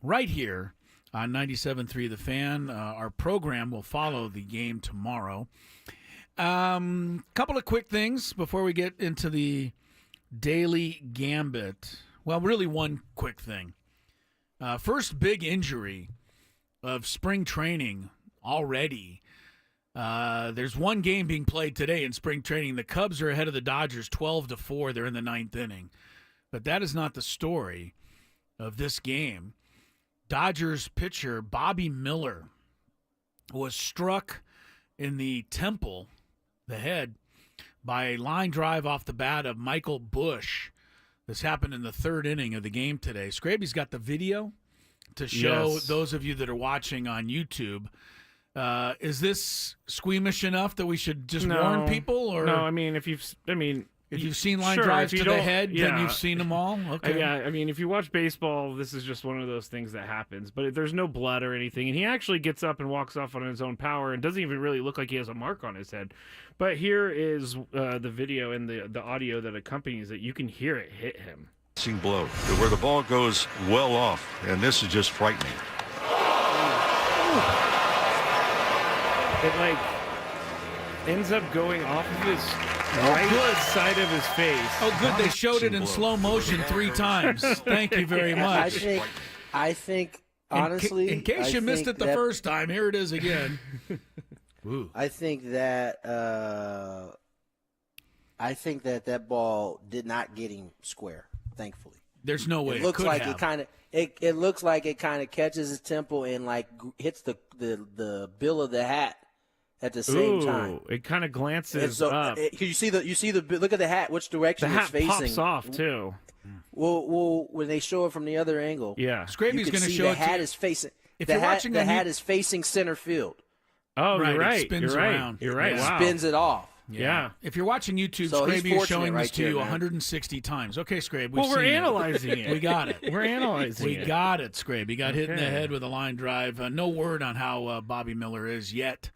right here on 97.3 The Fan. Our program will follow the game tomorrow. Couple of quick things before we get into the daily Gambit. Well, really one quick thing. First big injury of spring training already. There's one game being played today in spring training. The Cubs are ahead of the Dodgers 12-4. They're in the 9th inning. But that is not the story of this game. Dodgers pitcher Bobby Miller was struck in the temple, the head, by a line drive off the bat of Michael Busch. This happened in the 3rd inning of the game today. Skraby's got the video to show those of you that are watching on YouTube. Is this squeamish enough that we should just warn people? Or no, I mean, if you've seen line drives to the head, then you've seen them all? Okay. Yeah, I mean, if you watch baseball, this is just one of those things that happens. But there's no blood or anything. And he actually gets up and walks off on his own power and doesn't even really look like he has a mark on his head. But here is the video and the audio that accompanies it. You can hear it hit him. Blow where the ball goes well off, and this is just frightening. It ends up going off of his right side of his face. Oh, good. They showed it in slow motion 3 times. Thank you very much. I think honestly, in case you missed it the first time, here it is again. I think that that ball did not get him square. Thankfully, there's no way it looks like have. it looks like it kind of catches his temple and hits the bill of the hat at the same time. It kind of glances up. You see the look at the hat, which direction the it's facing. Pops off too. Well, when they show it from the other angle, Skraby's going to show the it. Hat is facing. If you're watching, the hat is facing center field. Oh, right. You're right. It spins you're around. Right. You're right. It wow. spins it off. Yeah. If you're watching YouTube, So Skraby is showing this to here, you man. 160 times. Okay, Skraby. We're analyzing it. We got it. We're analyzing We it. got it, Skraby. Got hit in the head with a line drive. No word on how Bobby Miller is yet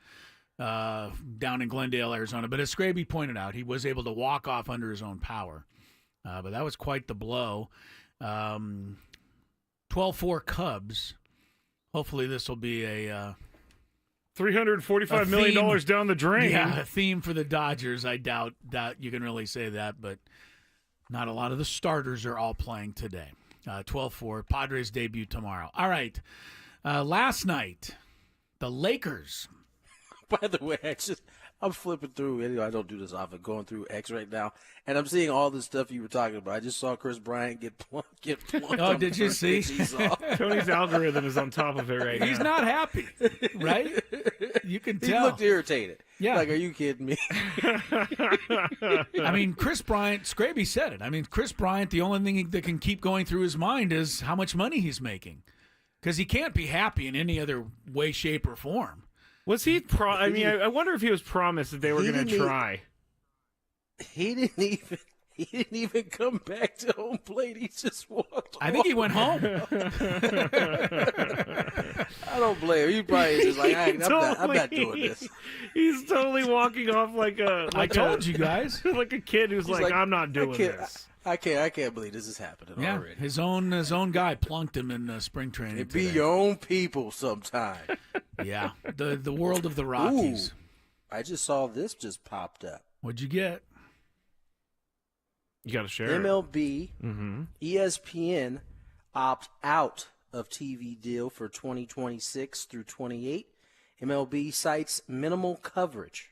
down in Glendale, Arizona. But as Skraby pointed out, he was able to walk off under his own power. But that was quite the blow. 12-4 Cubs. Hopefully this will be a $345 million down the drain. Yeah, a theme for the Dodgers. I doubt that you can really say that, but not a lot of the starters are all playing today. 12-4. Padres debut tomorrow. All right. Last night, the Lakers. By the way, I'm flipping through. I don't do this often. Going through X right now, and I'm seeing all the stuff you were talking about. I just saw Chris Bryant get plunked. Oh, did you see? Tony's algorithm is on top of it right now. He's not happy, right? You can tell. He looked irritated. Yeah. Like, are you kidding me? I mean, Chris Bryant, Skraby said it. I mean, Chris Bryant, the only thing that can keep going through his mind is how much money he's making. Because he can't be happy in any other way, shape, or form. Was he? I wonder if he was promised that they were going to try. He didn't even come back to home plate. He just walked. I think he went home. I don't blame him. He probably is just like, I'm not doing this. He's totally walking off like a. I told you guys, like a kid who's like, I'm not doing this. I can't believe this is happening already. His own guy plunked him in spring training. It be your own people sometime. Yeah, the world of the Rockies. Ooh, I just saw this just popped up. What'd you get? You got to share. MLB, ESPN opts out of TV deal for 2026 through 28. MLB cites minimal coverage.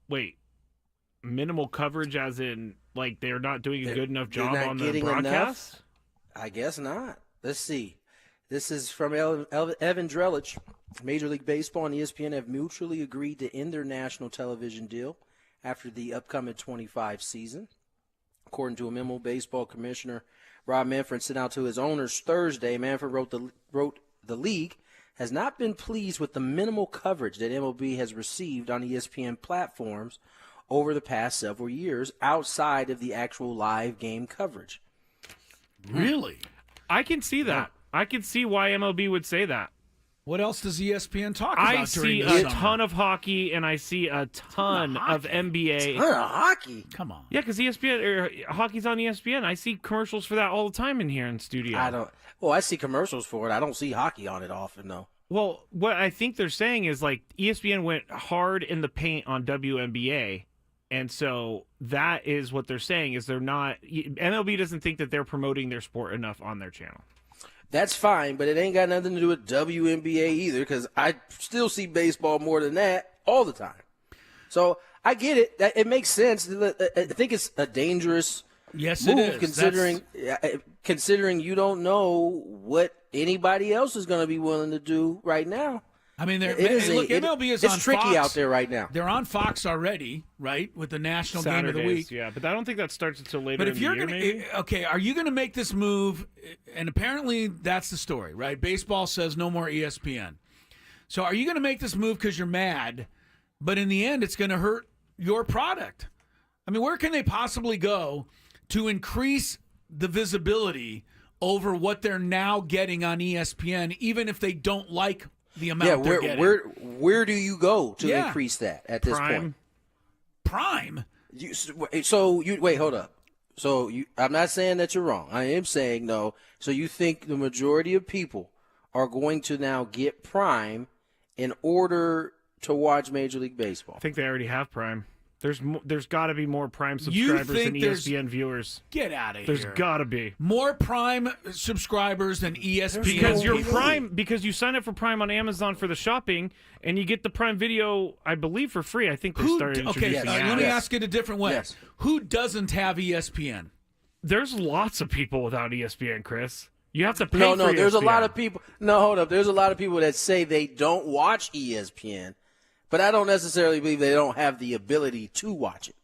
Wait, minimal coverage as in like they're not doing a good enough job on the broadcast? Enough? I guess not. Let's see. This is from Evan Drellich. Major League Baseball and ESPN have mutually agreed to end their national television deal after the upcoming 25 season. According to a memo, baseball commissioner Rob Manfred sent out to his owners Thursday. Manfred wrote the league has not been pleased with the minimal coverage that MLB has received on ESPN platforms over the past several years outside of the actual live game coverage. Really? I can see that. I can see why MLB would say that. What else does ESPN talk about I during see the a summer? ton of hockey, and I see a ton of NBA. Ton of hockey. Come on. Yeah, because ESPN hockey's on ESPN. I see commercials for that all the time in here in studio. I see commercials for it. I don't see hockey on it often though. Well, what I think they're saying is like ESPN went hard in the paint on WNBA, and so that is what they're saying is they're not. MLB doesn't think that they're promoting their sport enough on their channel. That's fine, but it ain't got nothing to do with WNBA either, because I still see baseball more than that all the time. So I get it. It makes sense. I think it's a dangerous Yes, move, it is. considering you don't know what anybody else is going to be willing to do right now. I mean, It is MLB is on it's tricky Fox. out there right now. They're on Fox already, right, with the national game of the week. Yeah, but I don't think that starts until later. But if in you're the year, going maybe? to, okay, are you going to make this move? And apparently that's the story, right? Baseball says no more ESPN. So are you going to make this move because you're mad, but in the end it's going to hurt your product? I mean, where can they possibly go to increase the visibility over what they're now getting on ESPN, even if they don't like the amount they're getting? Where do you go to increase that at this point? Prime? Wait, hold up. I'm not saying that you're wrong. I am saying no. So you think the majority of people are going to now get Prime in order to watch Major League Baseball? I think they already have Prime. There's got to be more Prime subscribers than ESPN viewers. Get out of here. There's got to be more Prime subscribers than ESPN. Because you're Prime, because you sign up for Prime on Amazon for the shopping, and you get the Prime Video, I believe, for free. I think they started introducing let me ask it a different way. Yes. Who doesn't have ESPN? There's lots of people without ESPN, Chris. You have to pay No, for there's a ESPN. lot of people. No, hold up. There's a lot of people that say they don't watch ESPN, but I don't necessarily believe they don't have the ability to watch it.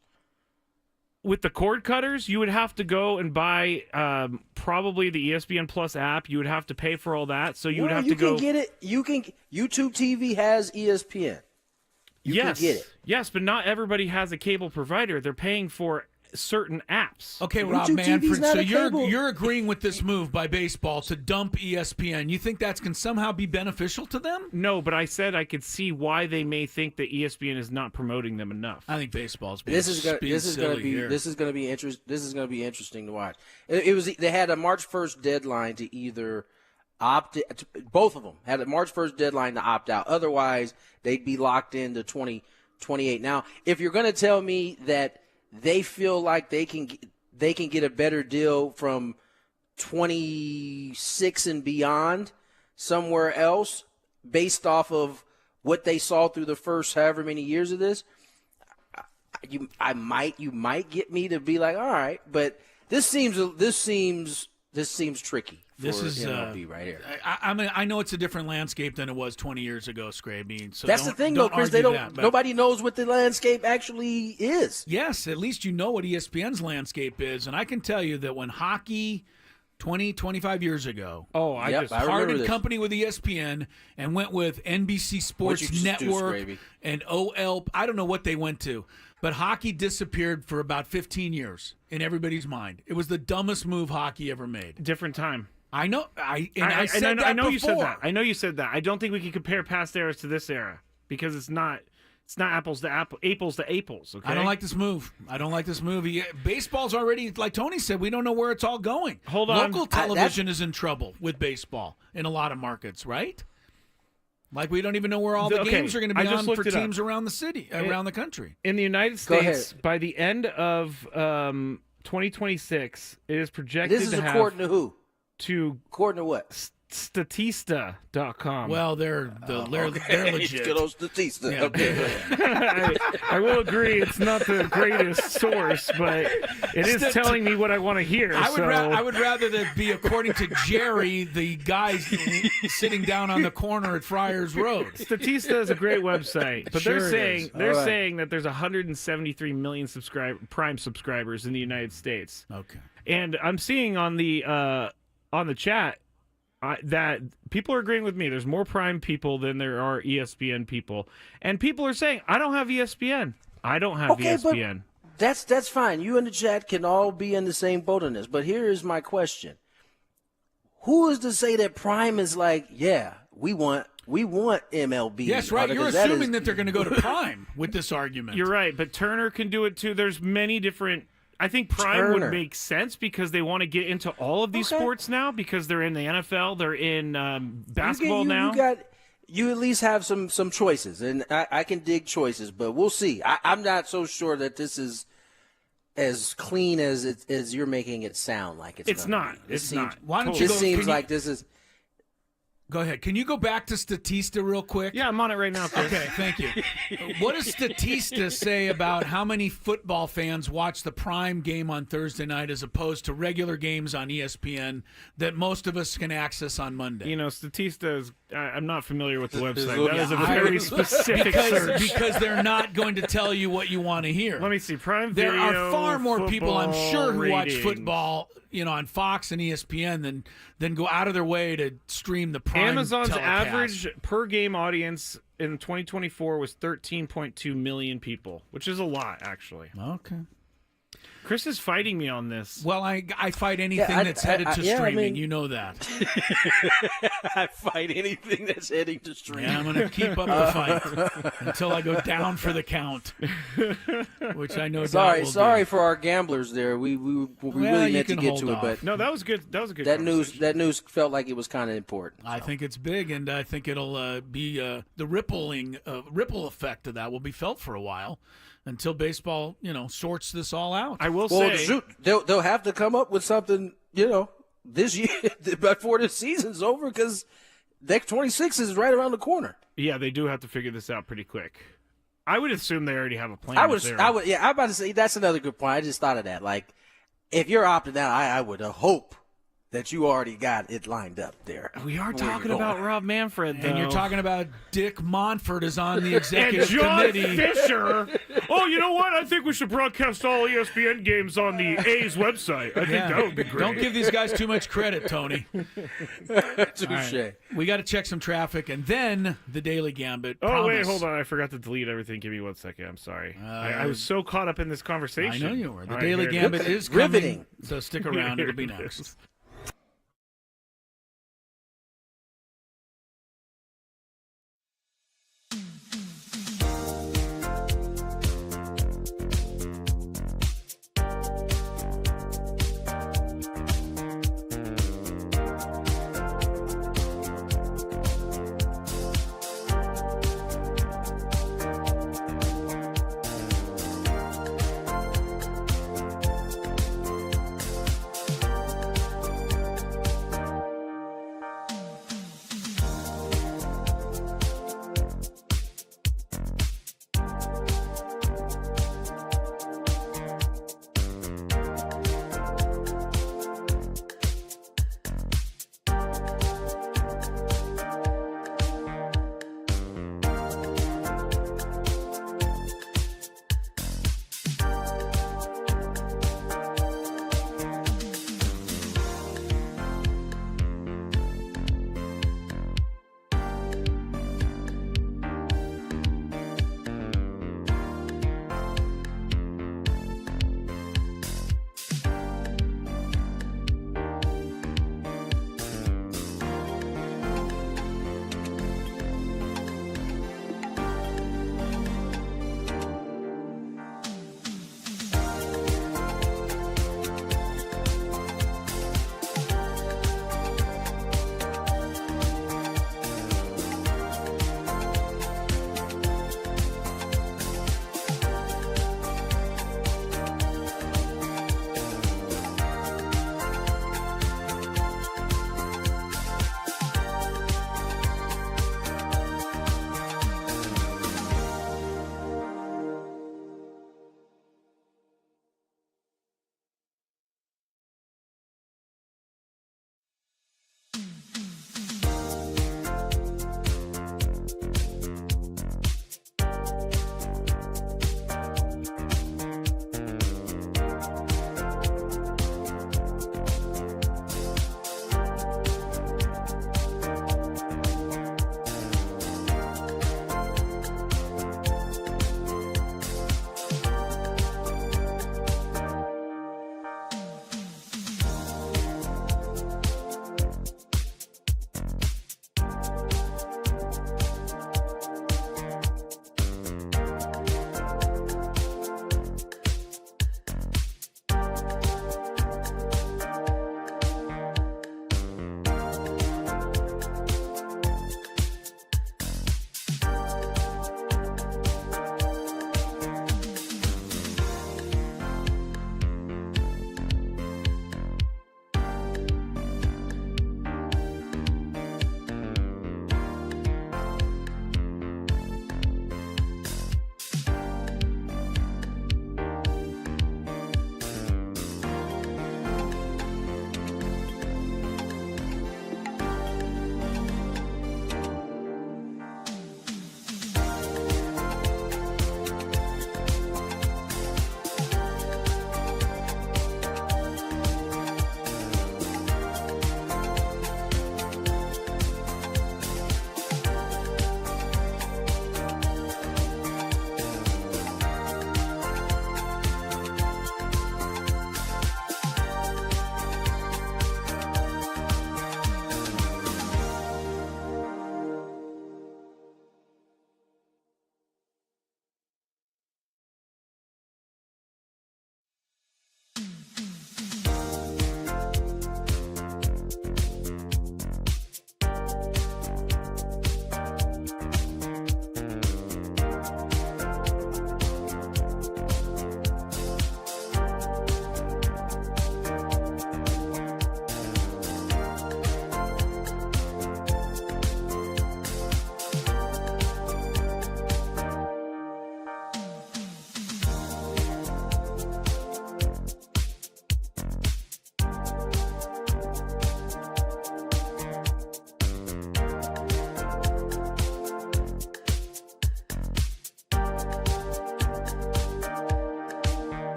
With the cord cutters, you would have to go and buy probably the ESPN Plus app. You would have to pay for all that, so you would have to go. You can get it. YouTube TV has ESPN. You yes, can get it. yes, but not everybody has a cable provider. They're paying for certain apps. Okay, Rob YouTube TV's Manfred. not So a cable. you're agreeing with this move by baseball to dump ESPN. You think that can somehow be beneficial to them? No, but I said I could see why they may think that ESPN is not promoting them enough. I think baseball's being This is going to be interesting to watch. They had a March 1st deadline to either opt. Both of them had a March 1st deadline to opt out. Otherwise, they'd be locked into 2028. Now, if you're going to tell me that they feel like they can get a better deal from 26 and beyond somewhere else based off of what they saw through the first however many years of this, you might get me to be like, all right, but this seems tricky. This is MLB right here. I mean, I know it's a different landscape than it was 20 years ago, Skraby. So That's the thing, though, Chris. Nobody knows what the landscape actually is. Yes, at least you know what ESPN's landscape is, and I can tell you that when hockey 20, 25 years ago, I parted company with ESPN and went with NBC Sports Network and OL. I don't know what they went to, but hockey disappeared for about 15 years in everybody's mind. It was the dumbest move hockey ever made. Different time. I know. I know you said that. I know you said that. I don't think we can compare past eras to this era because it's not apples to apples to apples. Okay. I don't like this move. Baseball's already, like Tony said, we don't know where it's all going. Hold on. Local television is in trouble with baseball in a lot of markets, right? Like we don't even know where all the games are going to be on for teams around the city, around the country. In the United States, by the end of 2026, it is projected This is according to who? According to what? Statista.com. Well, they're legit. Good old Statista. Yeah. Okay. I will agree it's not the greatest source, but it is telling me what I want to hear. I would rather that be according to Jerry, the guy sitting down on the corner at Friars Road. Statista is a great website, but Sure they're saying that there's 173 million Prime subscribers in the United States. Okay. And I'm seeing on the chat that people are agreeing with me. There's more Prime people than there are ESPN people. And people are saying, I don't have ESPN. I don't have Okay, but ESPN. that's fine. You and the chat can all be in the same boat on this. But here is my question: who is to say that Prime is like, yeah, we want MLB? Yes, right. You're assuming that they're going to go to Prime with this argument. You're right, but Turner can do it too. There's many different. I think Prime would make sense because they want to get into all of these sports now because they're in the NFL, they're in basketball now. You at least have some choices, and I can dig choices, but we'll see. I'm not so sure that this is as clean as you're making it sound like it's. It's not. It's not. Why don't you? It seems like this is. Go ahead. Can you go back to Statista real quick? Yeah, I'm on it right now, Chris. Okay, thank you. What does Statista say about how many football fans watch the Prime game on Thursday night as opposed to regular games on ESPN that most of us can access on Monday? You know, Statista is. I'm not familiar with the website. That is a very specific search. Because they're not going to tell you what you want to hear. Let me see. Prime There Video, are far more people, I'm sure, who watch ratings. football, on Fox and ESPN than go out of their way to stream the Prime Amazon's telecast. average per game audience in 2024 was 13.2 million people, which is a lot, actually. Okay. Chris is fighting me on this. Well, I fight anything that's headed to streaming. You know that. I fight anything that's heading to streaming. And I'm going to keep up the fight until I go down for the count, which I know. Sorry for our gamblers there. We really meant to get to it, but no, that was good. That was a good. That news felt like it was kind of important. I think it's big, and I think it'll be the ripple effect of that will be felt for a while. Until baseball, sorts this all out. I will say they'll have to come up with something, this year before the season's over because Deck 26 is right around the corner. Yeah, they do have to figure this out pretty quick. I would assume they already have a plan. I'm about to say that's another good point. I just thought of that. Like, if you're opting out, I would hope that you already got it lined up there. We are talking about Rob Manfred, though. And you're talking about Dick Monfort is on the executive and John committee. Fisher. Oh, you know what? I think we should broadcast all ESPN games on the A's website. I think that would be great. Don't give these guys too much credit, Tony. Touche. Right. We got to check some traffic, and then the Daily Gambit. Oh, wait, hold on. I forgot to delete everything. Give me 1 second. I'm sorry. I was so caught up in this conversation. I know you were. The Daily Gambit is coming, riveting. So stick around. It'll be next.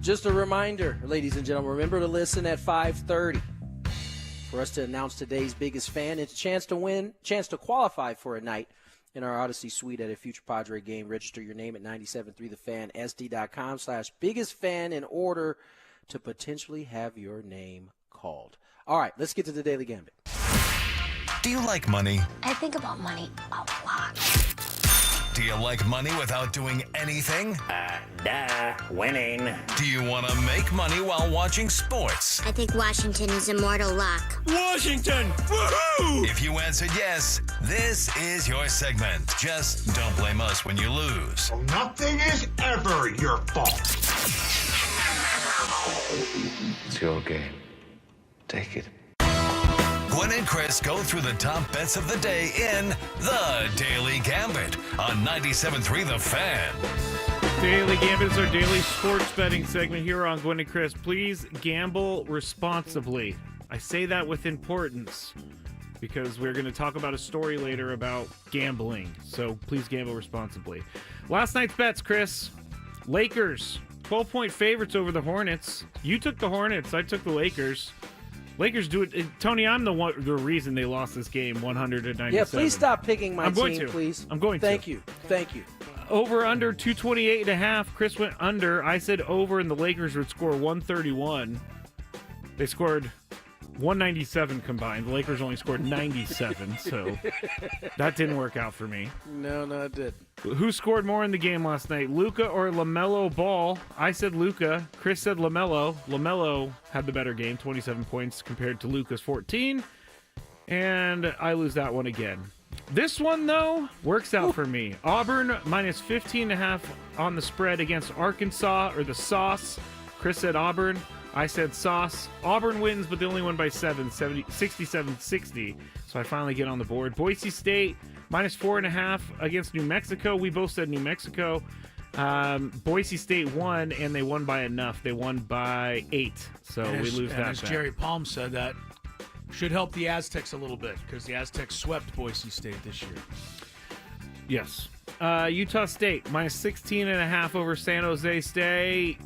Just a reminder, ladies and gentlemen, remember to listen at 5:30 for us to announce today's biggest fan. It's a chance to qualify for a night in our Odyssey Suite at a future Padre game. Register your name at 973thefansd.com/biggest fan in order to potentially have your name called. All right, let's get to the Daily Gambit. Do you like money? I think about money a lot. Do you like money without doing anything? Winning. Do you want to make money while watching sports? I think Washington is immortal luck. Washington! Woohoo! If you answered yes, this is your segment. Just don't blame us when you lose. Nothing is ever your fault. It's your game. Take it. Gwynn and Chris go through the top bets of the day in The Daily Gambit on 97.3 The Fan. Daily Gambit is our daily sports betting segment here on Gwynn and Chris. Please gamble responsibly. I say that with importance because we're going to talk about a story later about gambling. So please gamble responsibly. Last night's bets, Chris. Lakers, 12-point favorites over the Hornets. You took the Hornets. I took the Lakers. Lakers do it. Tony, I'm the reason they lost this game 100-97. Yeah, please stop picking my team, please. I'm going to. Thank you. Over under 228.5. Chris went under. I said over, and the Lakers would score 131. They scored 197 combined. The Lakers only scored 97, so that didn't work out for me. No, it didn't. Who scored more in the game last night, Luka or LaMelo Ball? I said Luka. Chris said LaMelo. LaMelo had the better game, 27 points compared to Luka's 14. And I lose that one again. This one, though, works out for me. Auburn minus 15.5 on the spread against Arkansas, or the Sauce. Chris said Auburn. I said Sauce. Auburn wins, but they only won by 67-60. So I finally get on the board. Boise State minus 4.5 against New Mexico. We both said New Mexico. Boise State won, and they won by enough. They won by 8. So we lose that. As Jerry Palm said, that should help the Aztecs a little bit because the Aztecs swept Boise State this year. Yes. Utah State minus 16.5 over San Jose State.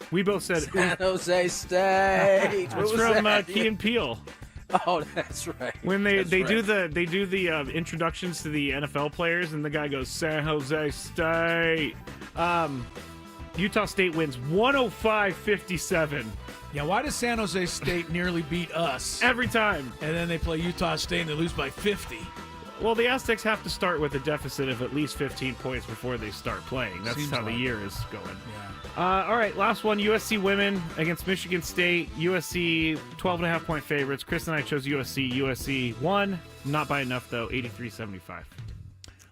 We both said San Jose State. It's from Key and Peele. Oh, that's right. When they do the introductions to the NFL players, and the guy goes San Jose State. Utah State wins 105-57. Yeah, why does San Jose State nearly beat us every time? And then they play Utah State and they lose by 50. Well, the Aztecs have to start with a deficit of at least 15 points before they start playing. That's Seems how like the year is going. Yeah. All right, last one. USC women against Michigan State. USC 12.5-point favorites. Chris and I chose USC. USC won. Not by enough, though. 83-75.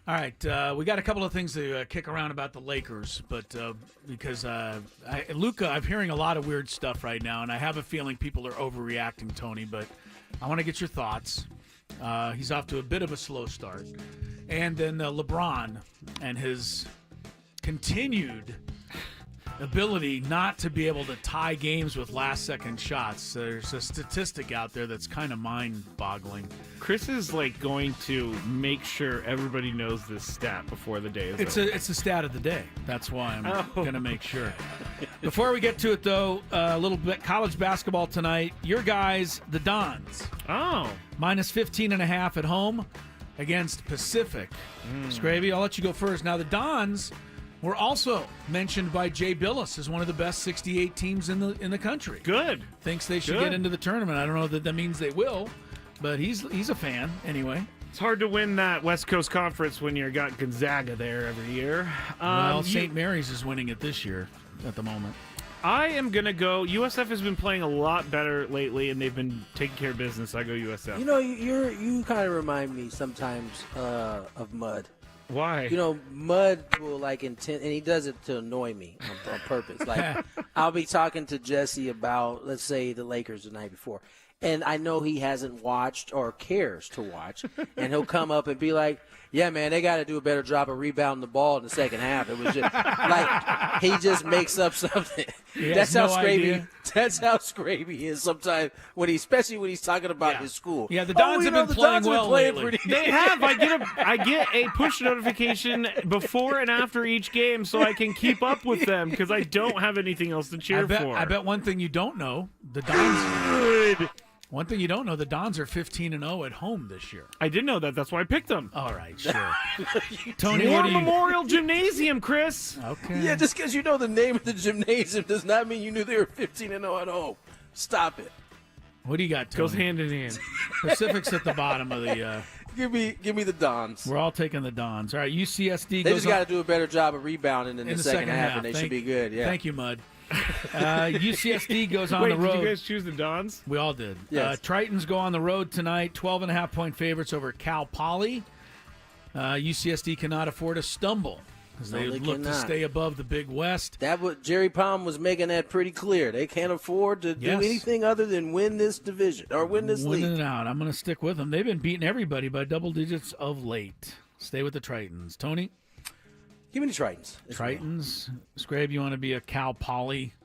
All right, we got a couple of things to kick around about the Lakers, but because Luka, I'm hearing a lot of weird stuff right now, and I have a feeling people are overreacting, Tony, but I want to get your thoughts. He's off to a bit of a slow start. And then LeBron and his continued ability not to be able to tie games with last-second shots. There's a statistic out there that's kind of mind-boggling. Chris is going to make sure everybody knows this stat before the day is over. It's a stat of the day. That's why I'm going to make sure. Before we get to it, though, a little bit college basketball tonight. Your guys, the Dons. Oh. Minus 15.5 at home against Pacific. Skraby, I'll let you go first. Now, the Dons were also mentioned by Jay Billis as one of the best 68 teams in the country. Good. Thinks they should get into the tournament. I don't know that means they will, but he's a fan anyway. It's hard to win that West Coast Conference when you got Gonzaga there every year. Well, St. Mary's is winning it this year at the moment. I am going to go. USF has been playing a lot better lately, and they've been taking care of business. I go USF. You know, you kind of remind me sometimes of Mud. Why? You know, Mud will intent, and he does it to annoy me on purpose. I'll be talking to Jesse about, let's say, the Lakers the night before, And I know he hasn't watched or cares to watch. And he'll come up and be like, yeah, man, they got to do a better job of rebounding the ball in the second half. It was just like he just makes up something. That's how Skraby is sometimes, especially when he's talking about his school. Yeah, the Dons have been playing well lately. They have. I get a push notification before and after each game so I can keep up with them because I don't have anything else to cheer for. I bet one thing you don't know, the Dons. One thing you don't know, the Dons are 15-0 at home this year. I did know that. That's why I picked them. All right, sure. Tony, War Memorial Gymnasium, Chris. Okay. Yeah, just because you know the name of the gymnasium does not mean you knew they were 15-0 at home. Stop it. What do you got, Tony? Goes hand in hand. Pacific's at the bottom of the. Give me the Dons. We're all taking the Dons. All right, UCSD. They just got to do a better job of rebounding in the second half, and they should be good. Yeah. Thank you, Mud. UCSD goes on the road. Did you guys choose the Dons? We all did. Yes. Tritons go on the road tonight, 12.5-point favorites over Cal Poly. UCSD cannot afford a stumble because they look to stay above the Big West. Jerry Palm was making that pretty clear. They can't afford to do anything other than win this division or win this league. Winning it out. I'm going to stick with them. They've been beating everybody by double digits of late. Stay with the Tritons. Tony? Give me the Tritons. Tritons. Skrabe, you want to be a Cal Poly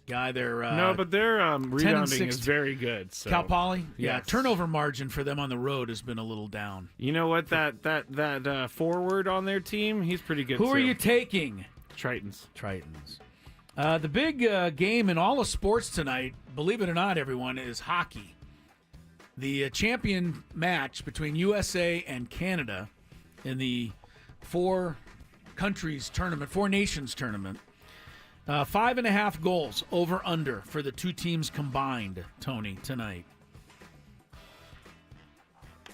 guy? No, but their rebounding is very good. So. Cal Poly? Yeah, Yes. turnover margin for them on the road has been a little down. You know what? That forward on their team, he's pretty good. Who are you taking? Tritons. The big game in all of sports tonight, believe it or not, everyone, is hockey. The champion match between USA and Canada in the Four Nations tournament. 5.5 goals over under for the two teams combined, Tony, tonight.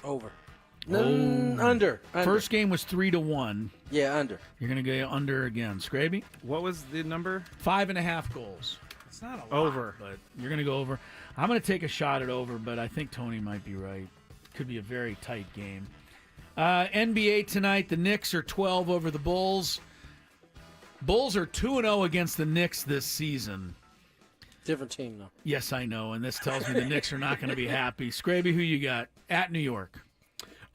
Over. Under. First game was 3-1. Yeah, under. You're going to go under again. Skraby? What was the number? 5.5 goals. It's not a lot, over, but you're going to go over. I'm going to take a shot at over, but I think Tony might be right. Could be a very tight game. NBA tonight, the Knicks are 12 over the Bulls. Bulls are 2-0 against the Knicks this season. Different team, though. Yes, I know, and this tells me the Knicks are not going to be happy. Skraby, who you got? At New York.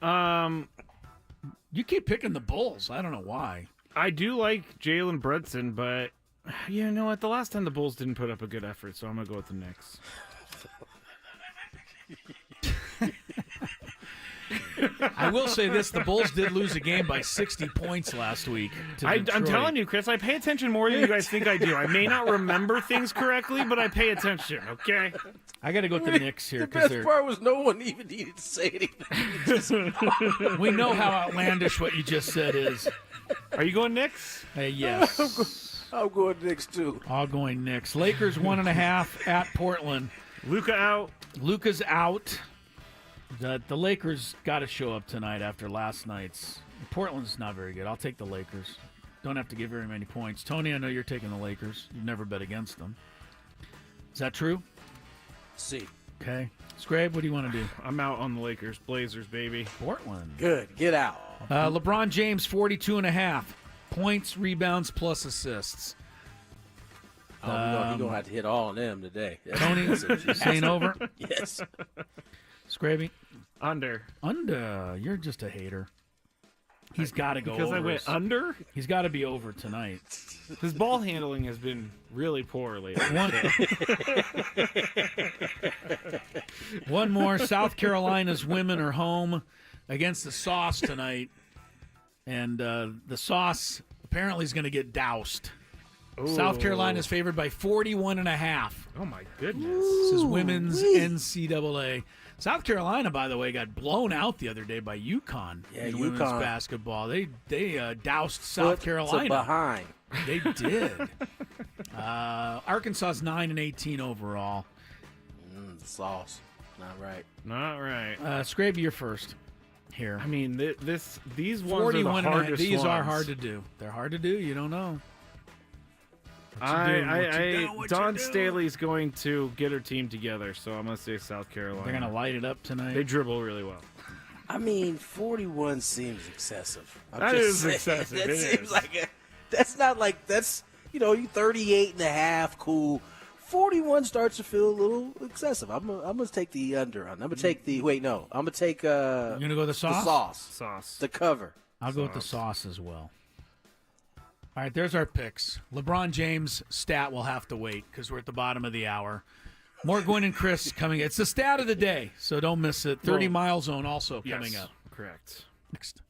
You keep picking the Bulls. I don't know why. I do like Jalen Brunson, but you know what? The last time the Bulls didn't put up a good effort, so I'm going to go with the Knicks. I will say this, the Bulls did lose a game by 60 points last week to Detroit. I'm telling you, Chris, I pay attention more than you guys think I do. I may not remember things correctly, but I pay attention, okay? I got to go with the Knicks here. The best part was no one even needed to say anything. We know how outlandish what you just said is. Are you going Knicks? Yes. I'm going Knicks, too. All going Knicks. Lakers 1.5 at Portland. Luka out. Luka's out. The Lakers got to show up tonight after last night's. Portland's not very good. I'll take the Lakers. Don't have to give very many points. Tony, I know you're taking the Lakers. You've never bet against them. Is that true? See. Okay. Skrabe, what do you want to do? I'm out on the Lakers. Blazers, baby. Portland. Good. Get out. LeBron James, 42.5 points, rebounds, plus assists. He's going to have to hit all of them today. Tony, saying over? Yes. Scraby? Under. You're just a hater. He's got to go because over. Because I went under? He's got to be over tonight. His ball handling has been really poor lately. One more. South Carolina's women are home against the Sauce tonight. And the Sauce apparently is going to get doused. Ooh. South Carolina is favored by 41.5. Oh, my goodness. This is women's NCAA. South Carolina, by the way, got blown out the other day by UConn in women's basketball. They doused South Carolina. Behind. They did. Arkansas's 9-18 overall. The Sauce. Not right. Not right. Scraby, you're first here. I mean, these ones are the hardest These ones. are hard to do. They're hard to do. You don't know. Dawn Staley's going to get her team together, so I'm going to say South Carolina. They're going to light it up tonight. They dribble really well. I mean, 41 seems excessive. That is excessive. That seems like that's not like that's you 38.5, cool. 41 starts to feel a little excessive. I'm gonna take the under on. I'm gonna take the I'm gonna take You're gonna go the sauce. Sauce. The cover. I'll go with the sauce as well. All right, there's our picks. LeBron James stat will have to wait because we're at the bottom of the hour. More Gwynn and Chris coming. It's the stat of the day, so don't miss it. 30-mile zone also coming up. Correct. Next.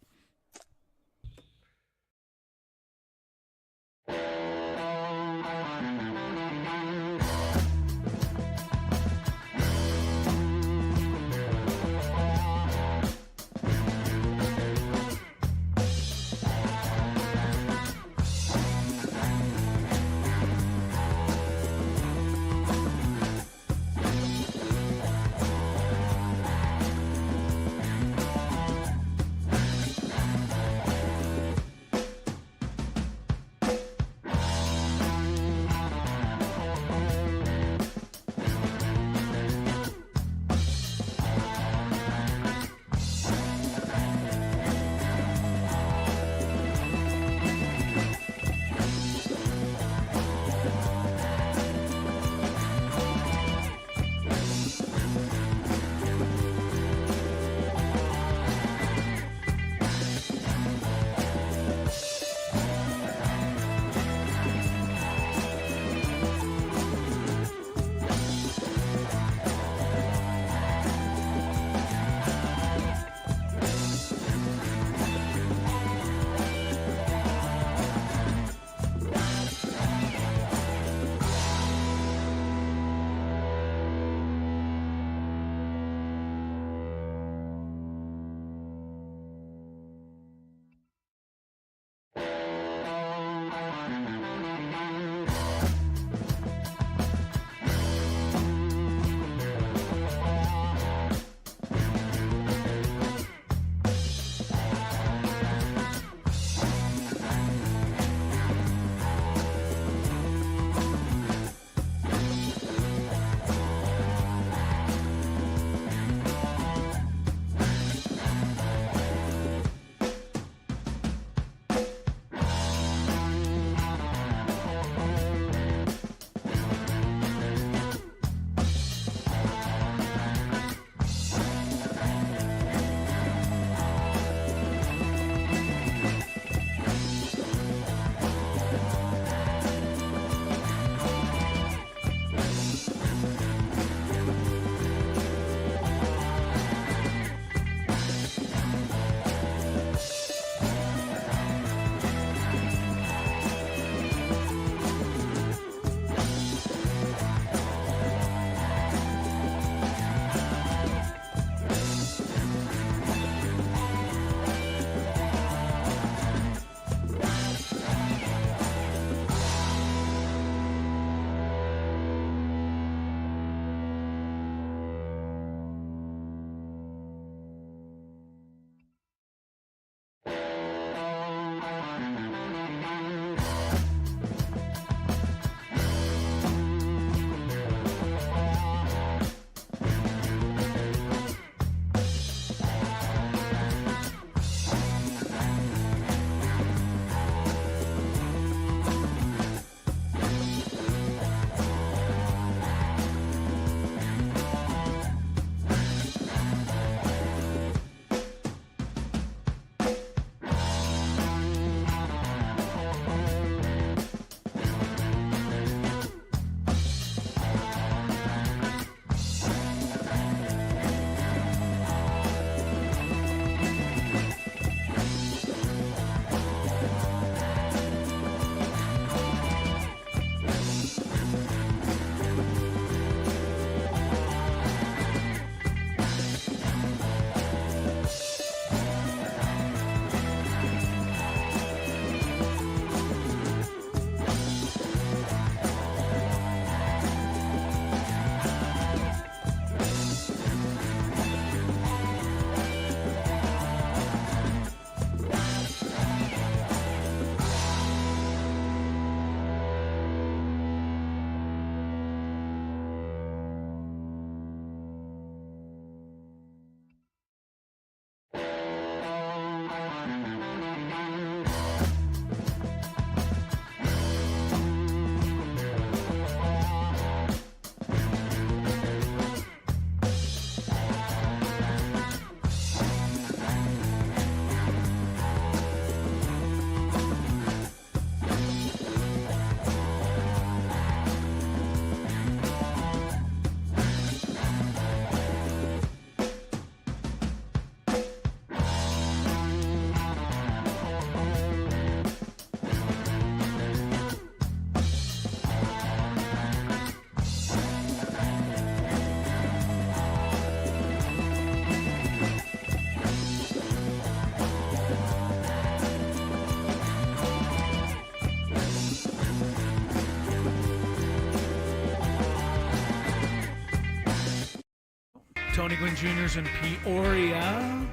Tony Gwynn Jr.'s in Peoria.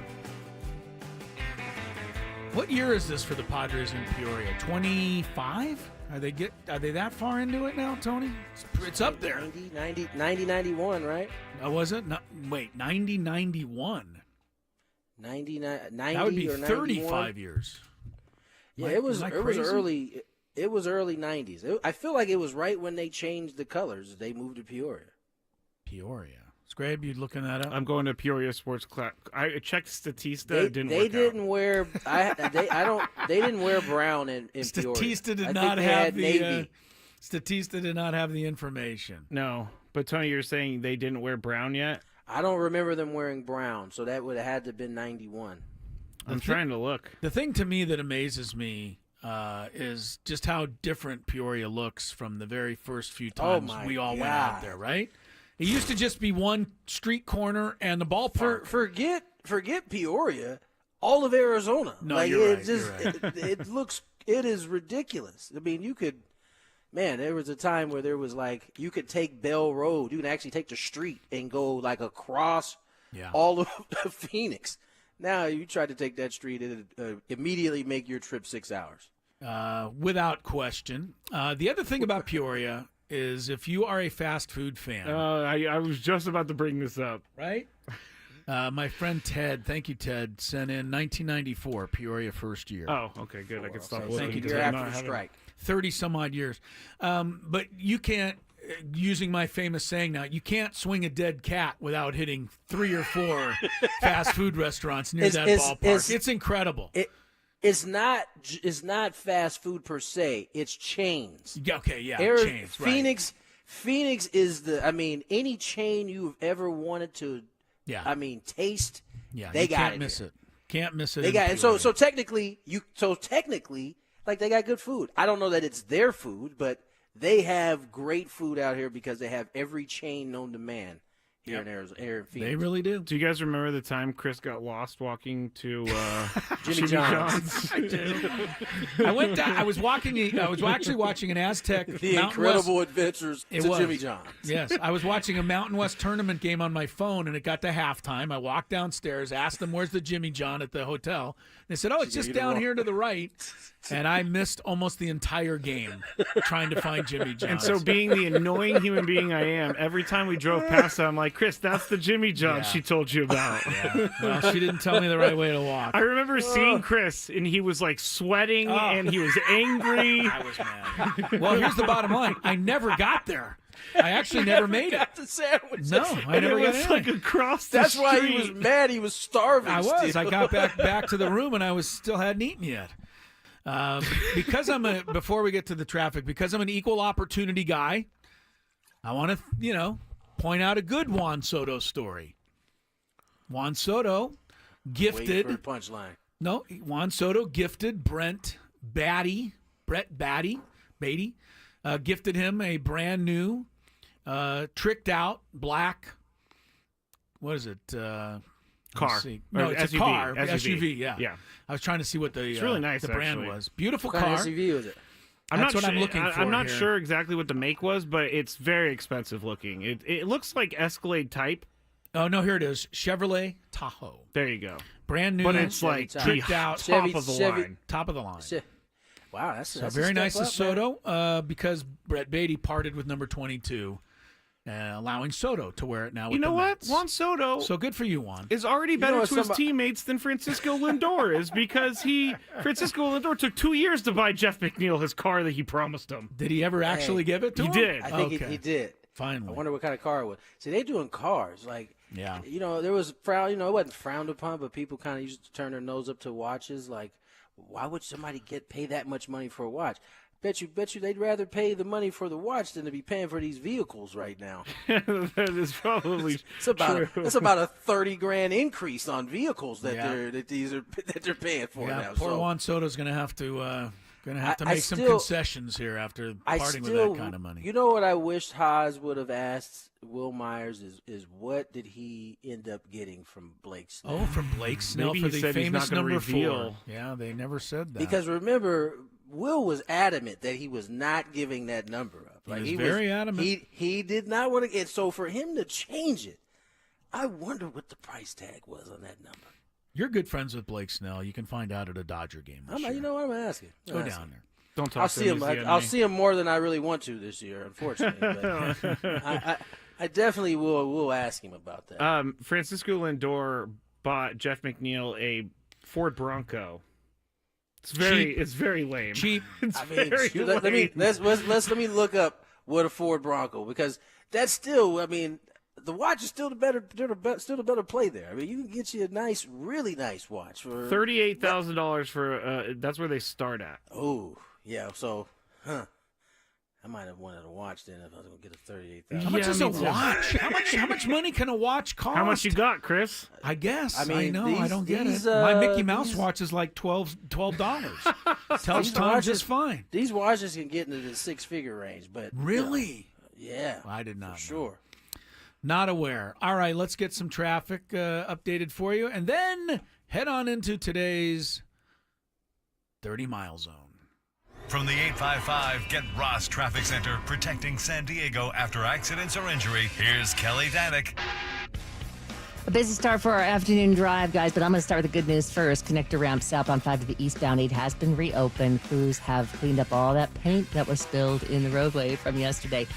What year is this for the Padres in Peoria? 25? Are they that far into it now, Tony? It's up there. 90, 91, right? Was it? No, wait, 90, 91. 90 that would be or 35 years. Yeah, it was early. It was early 90s. I feel like it was right when they changed the colors. They moved to Peoria. Peoria. Skrabe, you looking that up? I'm going to Peoria Sports Club. I checked Statista. They didn't wear. They didn't wear brown in Peoria. Statista did not have the. Statista did not have the information. No, but Tony, you're saying they didn't wear brown yet? I don't remember them wearing brown, so that would have had to have been 91. I'm trying to look. The thing to me that amazes me is just how different Peoria looks from the very first few times we all went out there, right? It used to just be one street corner and the ballpark. Forget Peoria, all of Arizona. No, like, you're right. It is ridiculous. I mean, there was a time where there was like, you could take Bell Road. You can actually take the street and go like across all of Phoenix. Now you try to take that street, it'll immediately make your trip 6 hours. Without question. The other thing about Peoria is if you are a fast food fan. I was just about to bring this up. Right? My friend Ted, thank you, Ted, sent in 1994, Peoria first year. Oh, okay, good. I can stop so looking. Thank you. You're after the strike. 30-some-odd years. But you can't, using my famous saying now, you can't swing a dead cat without hitting 3 or 4 fast food restaurants near that ballpark. It's incredible. It's not fast food per se. It's chains. Okay, yeah, chains. Phoenix, right. Phoenix is any chain you've ever wanted to. Yeah. Taste. Yeah, they got can't miss it. Can't miss it. They got it. So technically, like they got good food. I don't know that it's their food, but they have great food out here because they have every chain known to man. Here in Arizona, here in Phoenix. They really do. Do you guys remember the time Chris got lost walking to Jimmy John's? I do. I went down. I was actually watching an Aztec. The Incredible Adventures to Jimmy John's. Yes, I was watching a Mountain West tournament game on my phone, and it got to halftime. I walked downstairs, asked them where's the Jimmy John at the hotel. They said, "Oh, it's just down here to the right." And I missed almost the entire game trying to find Jimmy John's. And so, being the annoying human being I am, every time we drove past that, I'm like, Chris, that's the Jimmy John she told you about. Yeah. Well, she didn't tell me the right way to walk. I remember seeing Chris, and he was like sweating, and he was angry. I was mad. Well, here's the bottom line. I never got there. I actually never made it. The sandwich. No, I never got in. Like across the That's street. why he was mad. He was starving. I was. Still. I got back to the room, and I still hadn't eaten yet. Because before we get to the traffic, because I'm an equal opportunity guy, I want to, point out a good Juan Soto story. Juan Soto gifted. Wait for a punchline. No, Juan Soto gifted Brett Beatty, gifted him a brand new, tricked out black. What is it? Car. No, it's SUV. a car. SUV. Yeah. I was trying to see what it's really nice, the brand actually. was. Beautiful What kind car. of SUV was it? I'm That's not what I'm looking for. I'm not here. sure exactly what the make was, but it's very expensive looking. It looks like Escalade type. Oh, no, here it is. Chevrolet Tahoe. There you go. Brand new. But it's like tricked out. top of the line. Top of the line. Wow, that's very nice of step up, Soto because Brett Beatty parted with number 22, allowing Soto to wear it now. You know what? Juan Soto. So good for you, Juan. Is already better to his teammates than Francisco Lindor is because Francisco Lindor took 2 years to buy Jeff McNeil his car that he promised him. Did he ever actually give it to him? He did. I think he did. Finally. I wonder what kind of car it was. See, they're doing cars. Like, yeah. There was it wasn't frowned upon, but people kind of used to turn their nose up to watches. Like, why would somebody pay that much money for a watch? Bet you they'd rather pay the money for the watch than to be paying for these vehicles right now. That is probably it's about true. It's about a $30,000 increase on vehicles that they're paying for now. Poor Juan Soto's going to have to make some concessions here after parting with that kind of money. You know what I wish Haas would have asked Will Myers is what did he end up getting from Blake Snell? Oh, from Blake Snell Maybe for he the said he's famous not gonna number reveal. 4. Yeah, they never said that. Because remember, Will was adamant that he was not giving that number up. He was very adamant. He did not want to get. So for him to change it, I wonder what the price tag was on that number. You're good friends with Blake Snell. You can find out at a Dodger game this year. You know what? I'm asking. Go down there. Don't talk I'll to see him. him. I'll see him more than I really want to this year, unfortunately. But I definitely will ask him about that. Francisco Lindor bought Jeff McNeil a Ford Bronco. It's very lame. Cheap. Let me look up what a Ford Bronco, because that's still. I mean, the watch is still the better play there. I mean, you can get you a nice, really nice watch for $38,000 for. That's where they start at. Oh yeah, so I might have wanted a watch then if I was gonna get a $38,000. How much is a watch? How much money can a watch cost? How much you got, Chris? I guess. I mean, I don't get it. My Mickey Mouse watch is like $12. Tells time just fine. These watches can get into the six-figure range, but really, yeah, I did not know. Sure. Not aware. All right, let's get some traffic updated for you, and then head on into today's 30-mile zone. From the 855 Get Ross Traffic Center, protecting San Diego after accidents or injury, here's Kelly Danick. A busy start for our afternoon drive, guys, but I'm going to start with the good news first. Connector ramp southbound 5 to the eastbound 8 has been reopened. Crews have cleaned up all that paint that was spilled in the roadway from yesterday.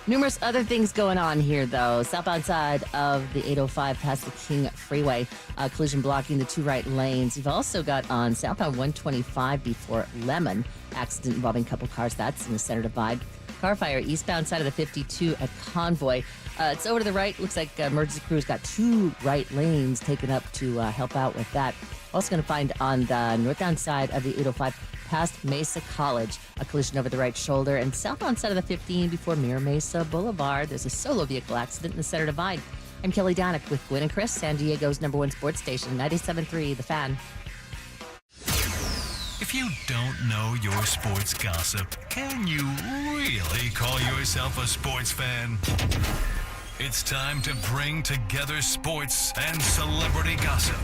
Numerous other things going on here, though. Southbound side of the 805 past the King Freeway. Collision blocking the two right lanes. You've also got on southbound 125 before Lemon. Accident involving a couple cars. That's in the center divide. Car fire eastbound side of the 52 at Convoy. It's over to the right. Looks like emergency crews got two right lanes taken up to help out with that. Also going to find on the northbound side of the 805 past Mesa College, a collision over the right shoulder, and southbound side of the 15 before Mira Mesa Boulevard. There's a solo vehicle accident in the center divide. I'm Kelly Danick with Gwynn and Chris, San Diego's #1 sports station, 97.3 The Fan. If you don't know your sports gossip, can you really call yourself a sports fan? It's time to bring together sports and celebrity gossip.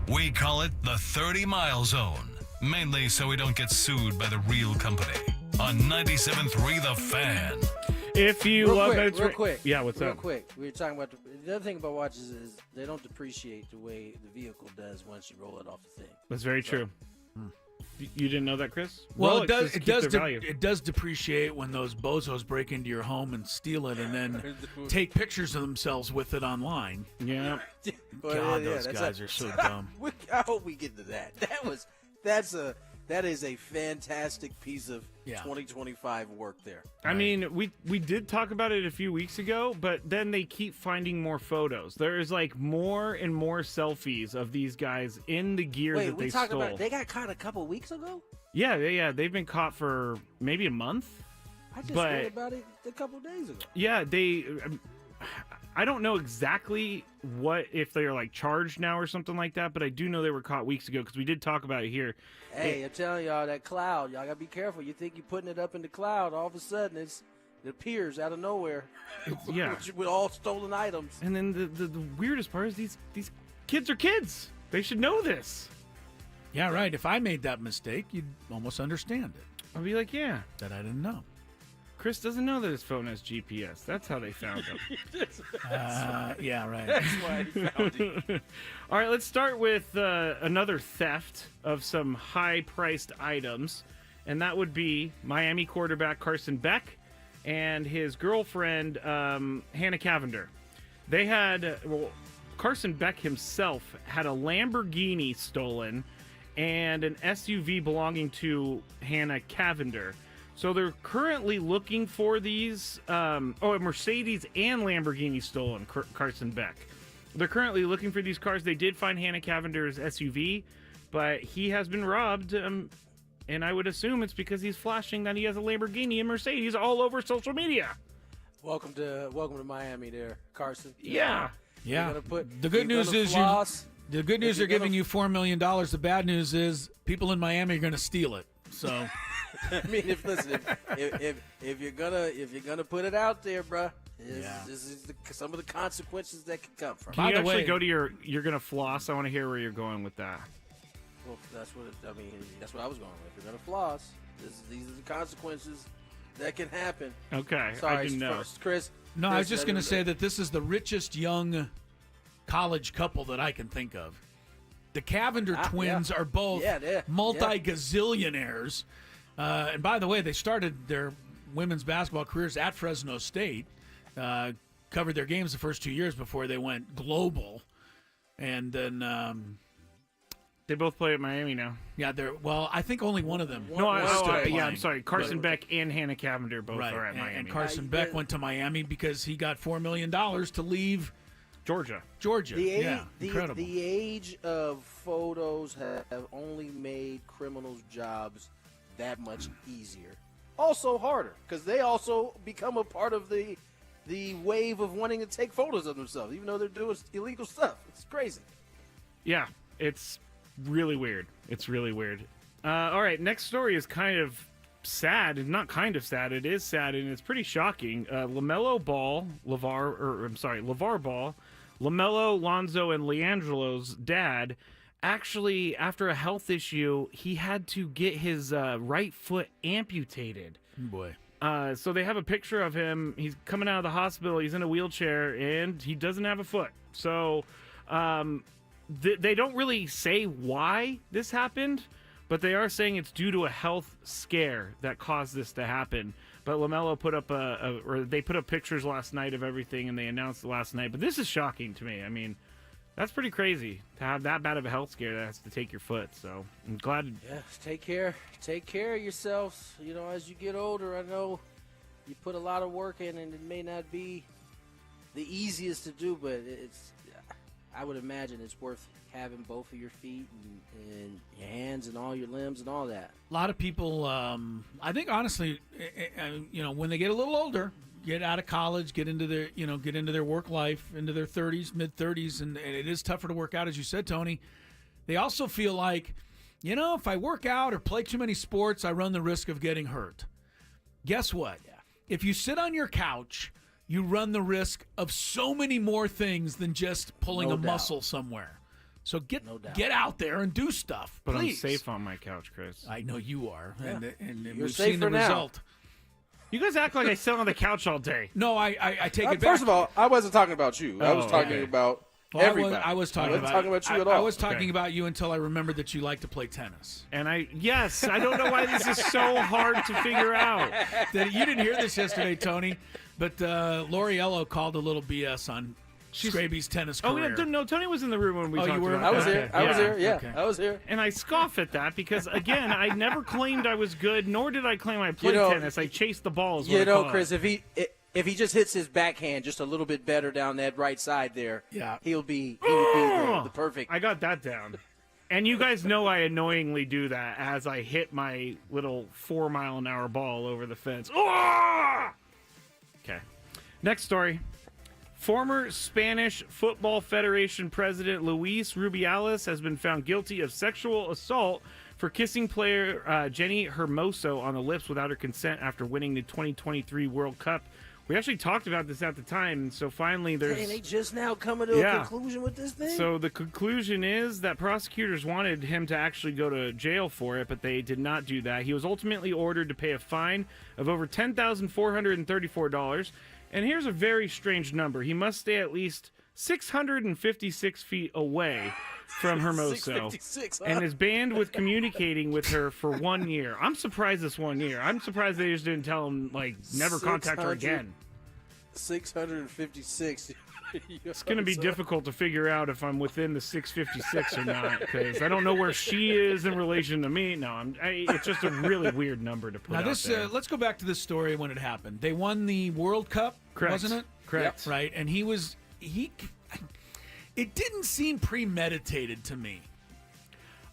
We call it the 30-mile zone, mainly so we don't get sued by the real company. On 97.3 The Fan. If you love it, real quick. Yeah, what's real up? Real quick. We were talking about the other thing about watches is they don't depreciate the way the vehicle does once you roll it off the thing. That's very true. You didn't know that, Chris? Well, Rolex it does depreciate when those bozos break into your home and steal it and then take pictures of themselves with it online. Yeah. God, those guys are so dumb. I hope we get to that. That is a fantastic piece of 2025 work there. I mean, we did talk about it a few weeks ago, but then they keep finding more photos. There is like more and more selfies of these guys in the gear that they stole. About they got caught a couple weeks ago? Yeah. They've been caught for maybe a month. I just read about it a couple days ago. Yeah, I don't know exactly if they're like charged now or something like that, but I do know they were caught weeks ago because we did talk about it here. Hey, I'm telling y'all, that cloud, y'all gotta be careful. You think you're putting it up in the cloud, all of a sudden it appears out of nowhere. With all stolen items. And then the weirdest part is these kids are kids. They should know this. Yeah, right. If I made that mistake, you'd almost understand it. I'd be like, yeah. That I didn't know. Chris doesn't know that his phone has GPS. That's how they found him. Yeah, right. That's why he found him. All right, let's start with another theft of some high-priced items, and that would be Miami quarterback Carson Beck and his girlfriend Hannah Cavender. They had, Carson Beck himself had a Lamborghini stolen and an SUV belonging to Hannah Cavender. So they're currently looking for these, a Mercedes and Lamborghini stolen, Carson Beck. They're currently looking for these cars. They did find Hannah Cavender's SUV, but he has been robbed, and I would assume it's because he's flashing that he has a Lamborghini and Mercedes all over social media. Welcome to Miami there, Carson. Yeah. The good news is they're giving you $4 million. The bad news is people in Miami are going to steal it. So I mean, if you're gonna put it out there, bruh, this is some of the consequences that could come from. Can you actually go to you're gonna floss? I want to hear where you're going with that. Well, that's what I was going with. If you're gonna floss, these are the consequences that can happen. Okay, sorry, I didn't know. Chris. No, I was just gonna say that this is the richest young college couple that I can think of. The Cavender twins are both multi-gazillionaires. And by the way, they started their women's basketball careers at Fresno State, covered their games the first 2 years before they went global. And then they both play at Miami now. Yeah, I think only one of them. I'm sorry. Carson Beck and Hannah Cavender both are at Miami. And Carson Beck went to Miami because he got $4 million to leave Georgia. Incredible. The age of photos have only made criminals' jobs that much easier. Also harder, because they also become a part of the wave of wanting to take photos of themselves, even though they're doing illegal stuff. It's crazy. Yeah, it's really weird. All right, next story is kind of sad. Not kind of sad. It is sad, and it's pretty shocking. LaVar Ball, LaMelo, Lonzo, and Leandro's dad, actually, after a health issue, he had to get his right foot amputated. Boy. So they have a picture of him. He's coming out of the hospital. He's in a wheelchair, and he doesn't have a foot. So they don't really say why this happened, but they are saying it's due to a health scare that caused this to happen. But LaMelo put up they put up pictures last night of everything, and they announced it last night. But this is shocking to me. I mean, that's pretty crazy to have that bad of a health scare that has to take your foot. So I'm glad. Yeah, take care of yourselves. You know, as you get older, I know you put a lot of work in, and it may not be the easiest to do, but I would imagine it's worth having both of your feet and your hands and all your limbs and all that. A lot of people, I think, honestly, when they get a little older, get out of college, get into their work life, into their 30s, mid-30s, and it is tougher to work out, as you said, Tony. They also feel like, if I work out or play too many sports, I run the risk of getting hurt. Guess what? Yeah. If you sit on your couch, you run the risk of so many more things than just pulling muscle somewhere. So get out there and do stuff, but please. I'm safe on my couch, Chris. I know you are, and You're we've safe seen the for now. result. You guys act like I sit on the couch all day. No, I take it back. First of all, I wasn't talking about you. I was talking about everybody. I was talking about you at all. I was talking about you until I remembered that you like to play tennis. And I don't know why this is so hard to figure out. You didn't hear this yesterday, Tony, but Loriello called a little BS on Skraby's tennis career. Oh, no, Tony was in the room when we talked you were? about that. I was here. I was here. And I scoff at that because, again, I never claimed I was good, nor did I claim I played tennis. I chased the balls. Chris, if he just hits his backhand just a little bit better down that right side there, he would be the perfect. I got that down. And you guys know I annoyingly do that as I hit my little 4-mile-an-hour ball over the fence. Oh! Okay. Next story. Former Spanish Football Federation President Luis Rubiales has been found guilty of sexual assault for kissing player Jenny Hermoso on the lips without her consent after winning the 2023 World Cup. We actually talked about this at the time, and so finally there's... And they just now coming to a conclusion with this thing? So the conclusion is that prosecutors wanted him to actually go to jail for it, but they did not do that. He was ultimately ordered to pay a fine of over $10,434. And here's a very strange number. He must stay at least 656 feet away from Hermoso and is banned with communicating with her for 1 year. I'm surprised this 1 year. I'm surprised they just didn't tell him, never contact her again. 656. It's going to be difficult to figure out if I'm within the 656 or not, because I don't know where she is in relation to me. No, it's just a really weird number to put out there. Let's go back to this story when it happened. They won the World Cup, wasn't it? Correct. Yep. Right, and it didn't seem premeditated to me.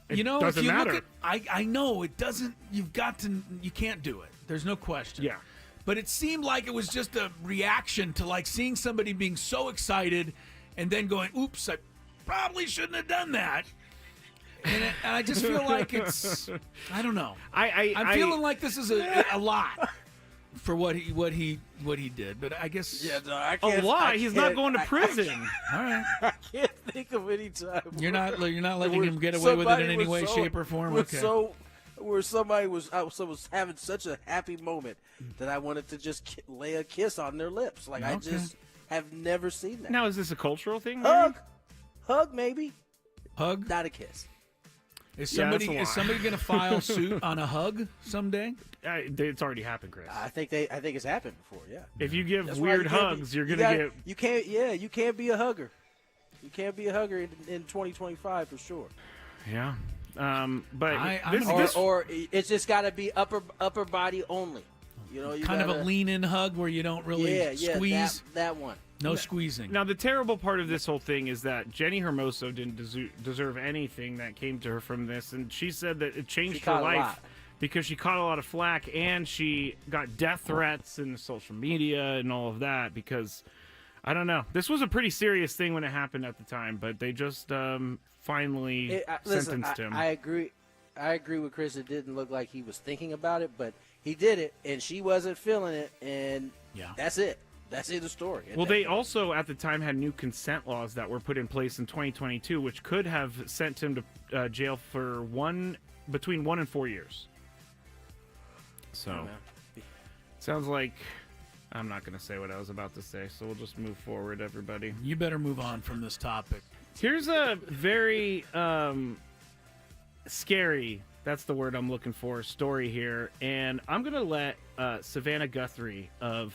It doesn't matter. Look at, I know it doesn't. You can't do it. There's no question. Yeah. But it seemed like it was just a reaction to seeing somebody being so excited and then going, oops, I probably shouldn't have done that. And I just feel like it's, I don't know. I'm feeling like this is a lot for what he did. But I guess I can't, a lot. He's not going to prison. All right. I can't think of any time. You're not letting him get away with it in any way, shape, or form. Okay. Where somebody was having such a happy moment that I wanted to just lay a kiss on their lips. I just have never seen that. Now, is this a cultural thing? Hug. Hug, maybe. Hug? Not a kiss. Is Yeah, that's somebody a lot. is somebody going to file suit on a hug someday? It's already happened, Chris. I think it's happened before. Yeah. If you give That's why weird you can't hugs, be- you're you gonna gotta- get. You can't. Yeah, you can't be a hugger. You can't be a hugger in 2025 for sure. Yeah. But I'm this, gonna this, Or it's just got to be upper body only. You know, you Kind of gotta- a lean-in hug where you don't really squeeze. that one. No squeezing. now the terrible part of this whole thing is that Jenny Hermoso didn't deserve anything that came to her from this, and she said that it changed her caught a life lot. because she caught a lot of flack and she got death threats in social media and all of that because I don't know. This was a pretty serious thing when it happened at the time, but they just finally sentenced him. I agree. I agree with Chris. It didn't look like he was thinking about it, but he did it, and she wasn't feeling it, and that's it. That's the story. Well, they also at the time had new consent laws that were put in place in 2022, which could have sent him to jail for between 1 and 4 years. So, sounds like I'm not going to say what I was about to say, so we'll just move forward, everybody. You better move on from this topic. Here's a very scary, that's the word I'm looking for, story here, and I'm going to let Savannah Guthrie of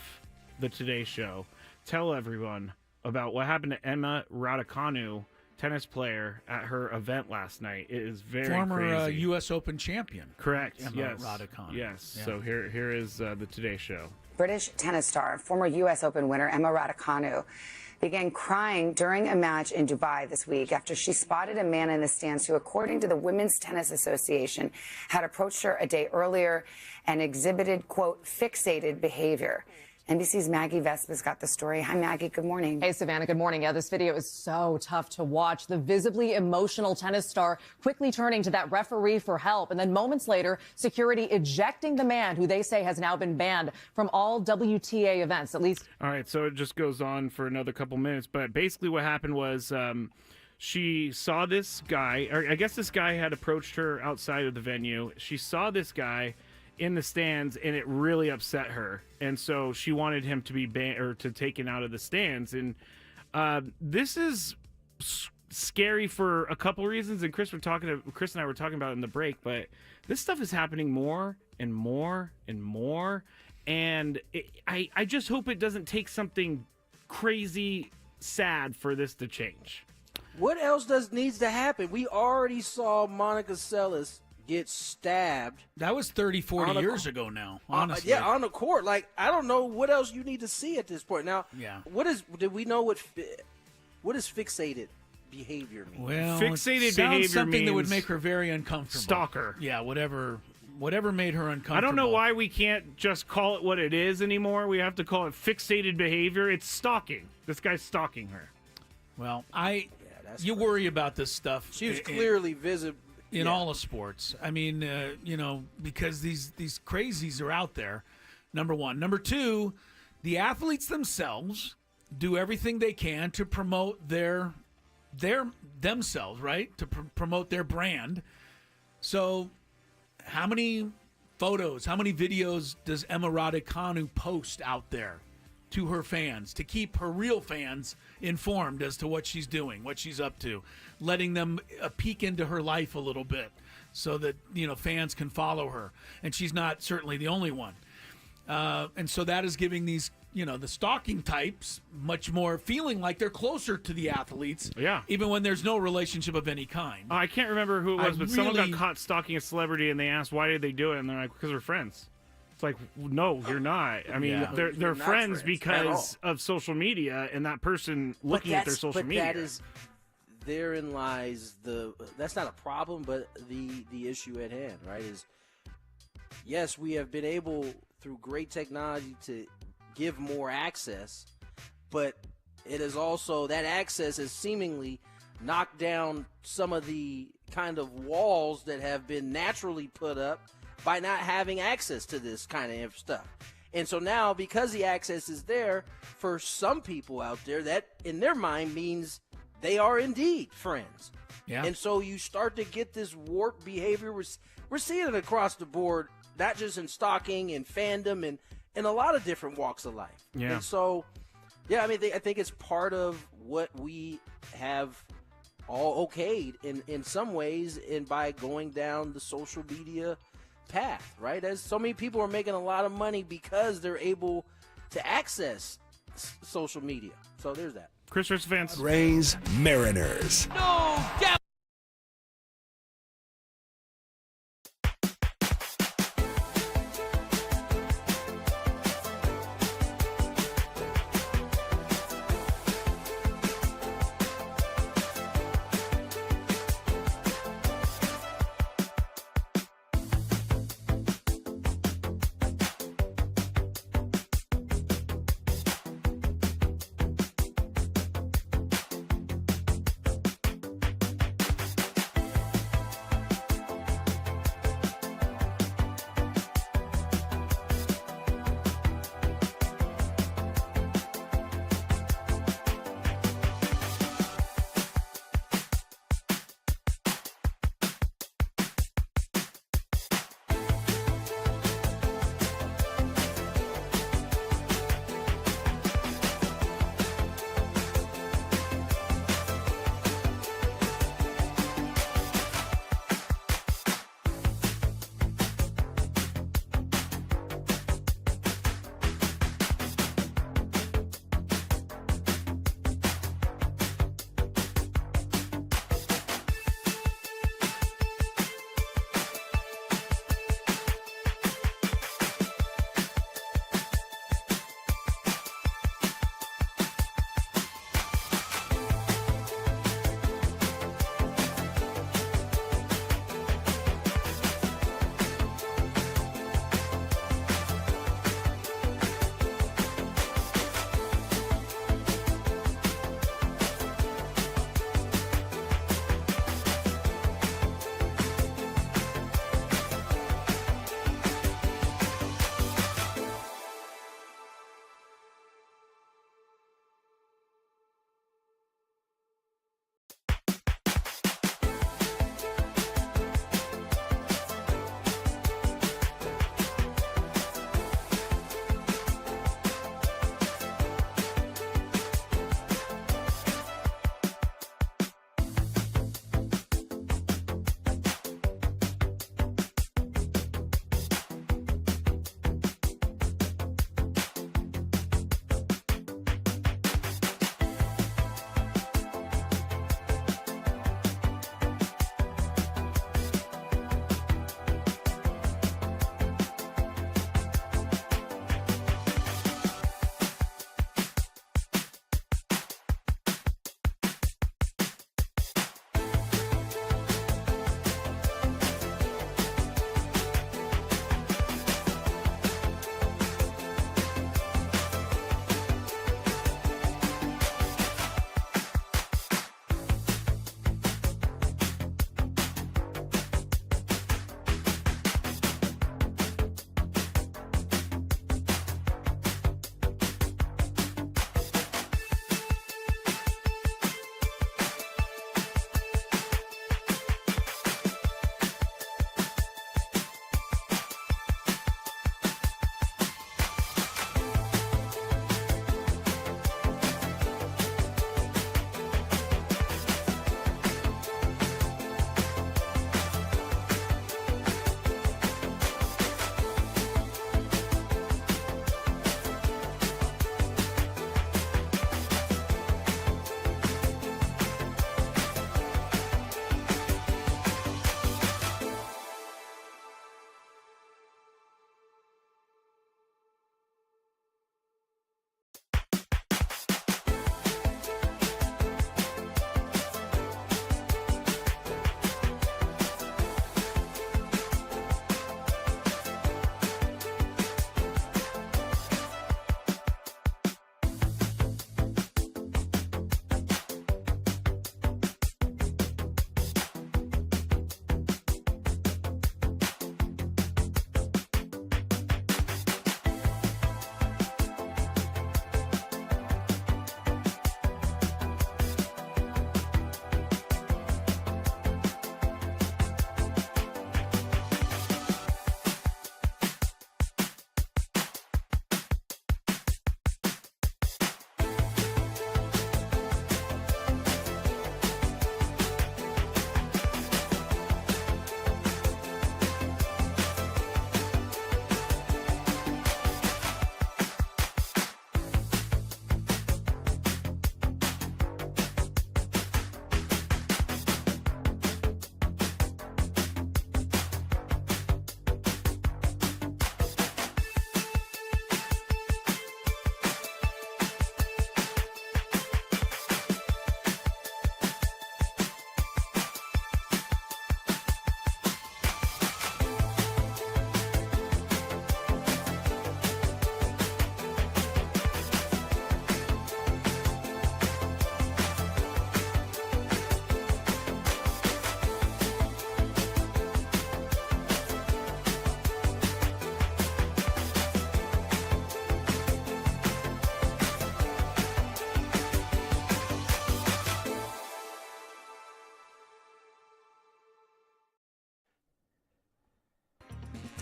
the Today Show tell everyone about what happened to Emma Raducanu, tennis player, at her event last night. It is very Former crazy. U.S. Open champion. Correct. Emma Yes. Raducanu. Yes. Yeah. So here is the Today Show. British tennis star, former U.S. Open winner Emma Raducanu, began crying during a match in Dubai this week after she spotted a man in the stands who, according to the Women's Tennis Association, had approached her a day earlier and exhibited, quote, fixated behavior. NBC's Maggie Vespa's got the story. Hi, Maggie. Good morning. Hey, Savannah. Good morning. Yeah, this video is so tough to watch. The visibly emotional tennis star quickly turning to that referee for help. And then moments later, security ejecting the man who they say has now been banned from all WTA events, at least. All right, so it just goes on for another couple minutes. But basically what happened was she saw this guy, or I guess this guy had approached her outside of the venue. She saw this guy in the stands, and it really upset her. And so she wanted him to be banned or to taken out of the stands. And this is scary for a couple reasons. And Chris and I were talking about it in the break, but this stuff is happening more and more and more. And I just hope it doesn't take something crazy sad for this to change. What else needs to happen? We already saw Monica Seles get stabbed. That was 30, 40 years ago now, honestly. Yeah, on the court. Like, I don't know what else you need to see at this point. Now, did we know what is fixated behavior mean? Well, fixated sounds behavior something that would means make her very uncomfortable. Stalker. Yeah, whatever made her uncomfortable. I don't know why we can't just call it what it is anymore. We have to call it fixated behavior. It's stalking. This guy's stalking her. Well, you worry about this stuff. She was clearly visible. In all of sports. I mean, because these crazies are out there, number one. Number two, the athletes themselves do everything they can to promote their themselves, right? To promote their brand. So how many photos, how many videos does Emma Raducanu post out there to her fans to keep her real fans informed as to what she's doing, what she's up to, letting them peek into her life a little bit so that, fans can follow her. And she's not certainly the only one. And so that is giving these, the stalking types much more feeling like they're closer to the athletes. Yeah. Even when there's no relationship of any kind. I can't remember who it was, but someone got caught stalking a celebrity and they asked, why did they do it? And they're like, because we're friends. It's like, no, you're not. I mean, they're friends because of social media and that person looking at their social media. Therein lies that's not a problem, but the issue at hand, right? Is yes, we have been able through great technology to give more access, but it is also that access has seemingly knocked down some of the kind of walls that have been naturally put up by not having access to this kind of stuff. And so now, because the access is there, for some people out there, that in their mind means they are indeed friends. Yeah. And so you start to get this warped behavior. We're seeing it across the board, not just in stalking and fandom and in a lot of different walks of life. Yeah. And so, I think it's part of what we have all okayed in some ways and by going down the social media path, right? As so many people are making a lot of money because they're able to access social media. So there's that. Chris versus Vance. Rays Mariners. No,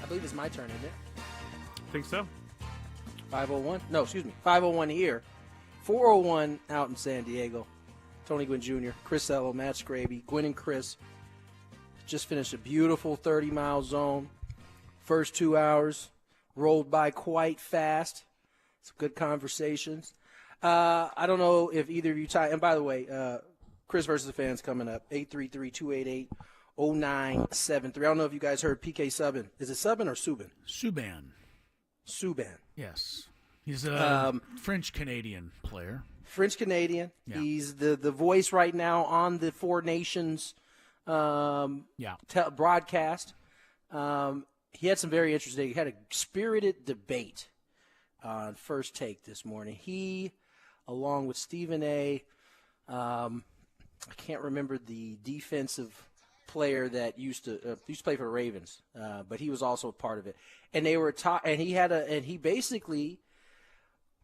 believe it's my turn, isn't it? Think so? 501? No, excuse me. 501 here. 401 out in San Diego. Tony Gwynn Jr., Chris Ello, Matt Skraby, Gwynn and Chris just finished a beautiful 30-mile zone. First 2 hours rolled by quite fast. Some good conversations. I don't know if either of you and by the way, Chris versus the Fans coming up, 833-288-0973. I don't know if you guys heard PK Subban. Is it Subban or Subban? Subban. Yes. He's a French-Canadian player. French-Canadian. Yeah. He's the voice right now on the Four Nations broadcast. He had some very interesting. He had a spirited debate on First Take this morning. He, along with Stephen A., I can't remember the defensive player that used to play for the Ravens, but he was also a part of it. And they were and he basically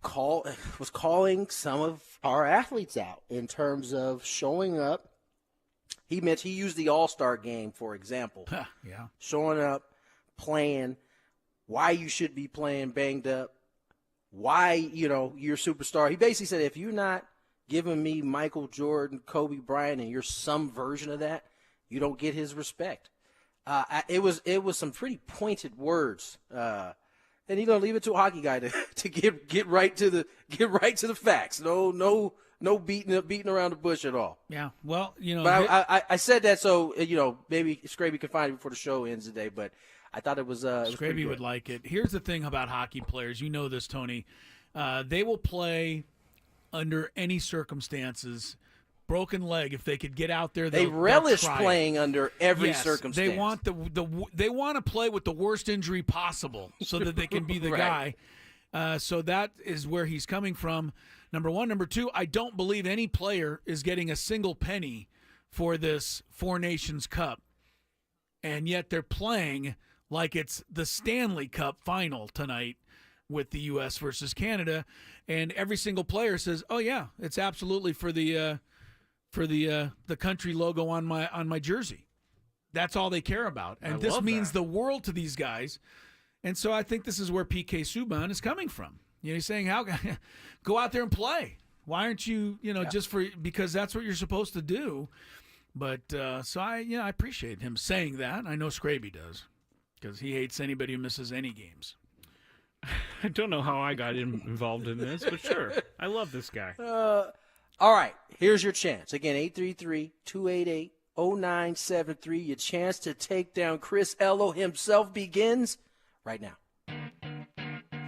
was calling some of our athletes out in terms of showing up. He used the All-Star game, for example. Yeah. Showing up, playing, why you should be playing banged up, why, you're a superstar. He basically said, if you're not giving me Michael Jordan, Kobe Bryant, and you're some version of that, you don't get his respect. It was some pretty pointed words. And leave it to a hockey guy to get right to the facts. No beating around the bush at all. Yeah. Well, But I said that so maybe Skraby can find it before the show ends today. But I thought it was. Skraby would like it. Here's the thing about hockey players. You know this, Tony. They will play under any circumstances. Broken leg. If they could get out there, they relish playing under every circumstance. They want they want to play with the worst injury possible so that they can be the right. guy. So that is where he's coming from. Number one. Number two, I don't believe any player is getting a single penny for this Four Nations Cup, and yet they're playing like it's the Stanley Cup final tonight with the U.S. versus Canada, and every single player says, "Oh yeah, it's absolutely for the country logo on my jersey." That's all they care about, and this means the world to these guys. And so I think this is where PK Subban is coming from. He's saying, "How go out there and play? Why aren't you just because that's what you're supposed to do?" But so I appreciate him saying that. I know Skraby does because he hates anybody who misses any games. I don't know how I got involved in this, but sure, I love this guy. All right, here's your chance. Again, 833-288-0973. Your chance to take down Chris Ello himself begins right now.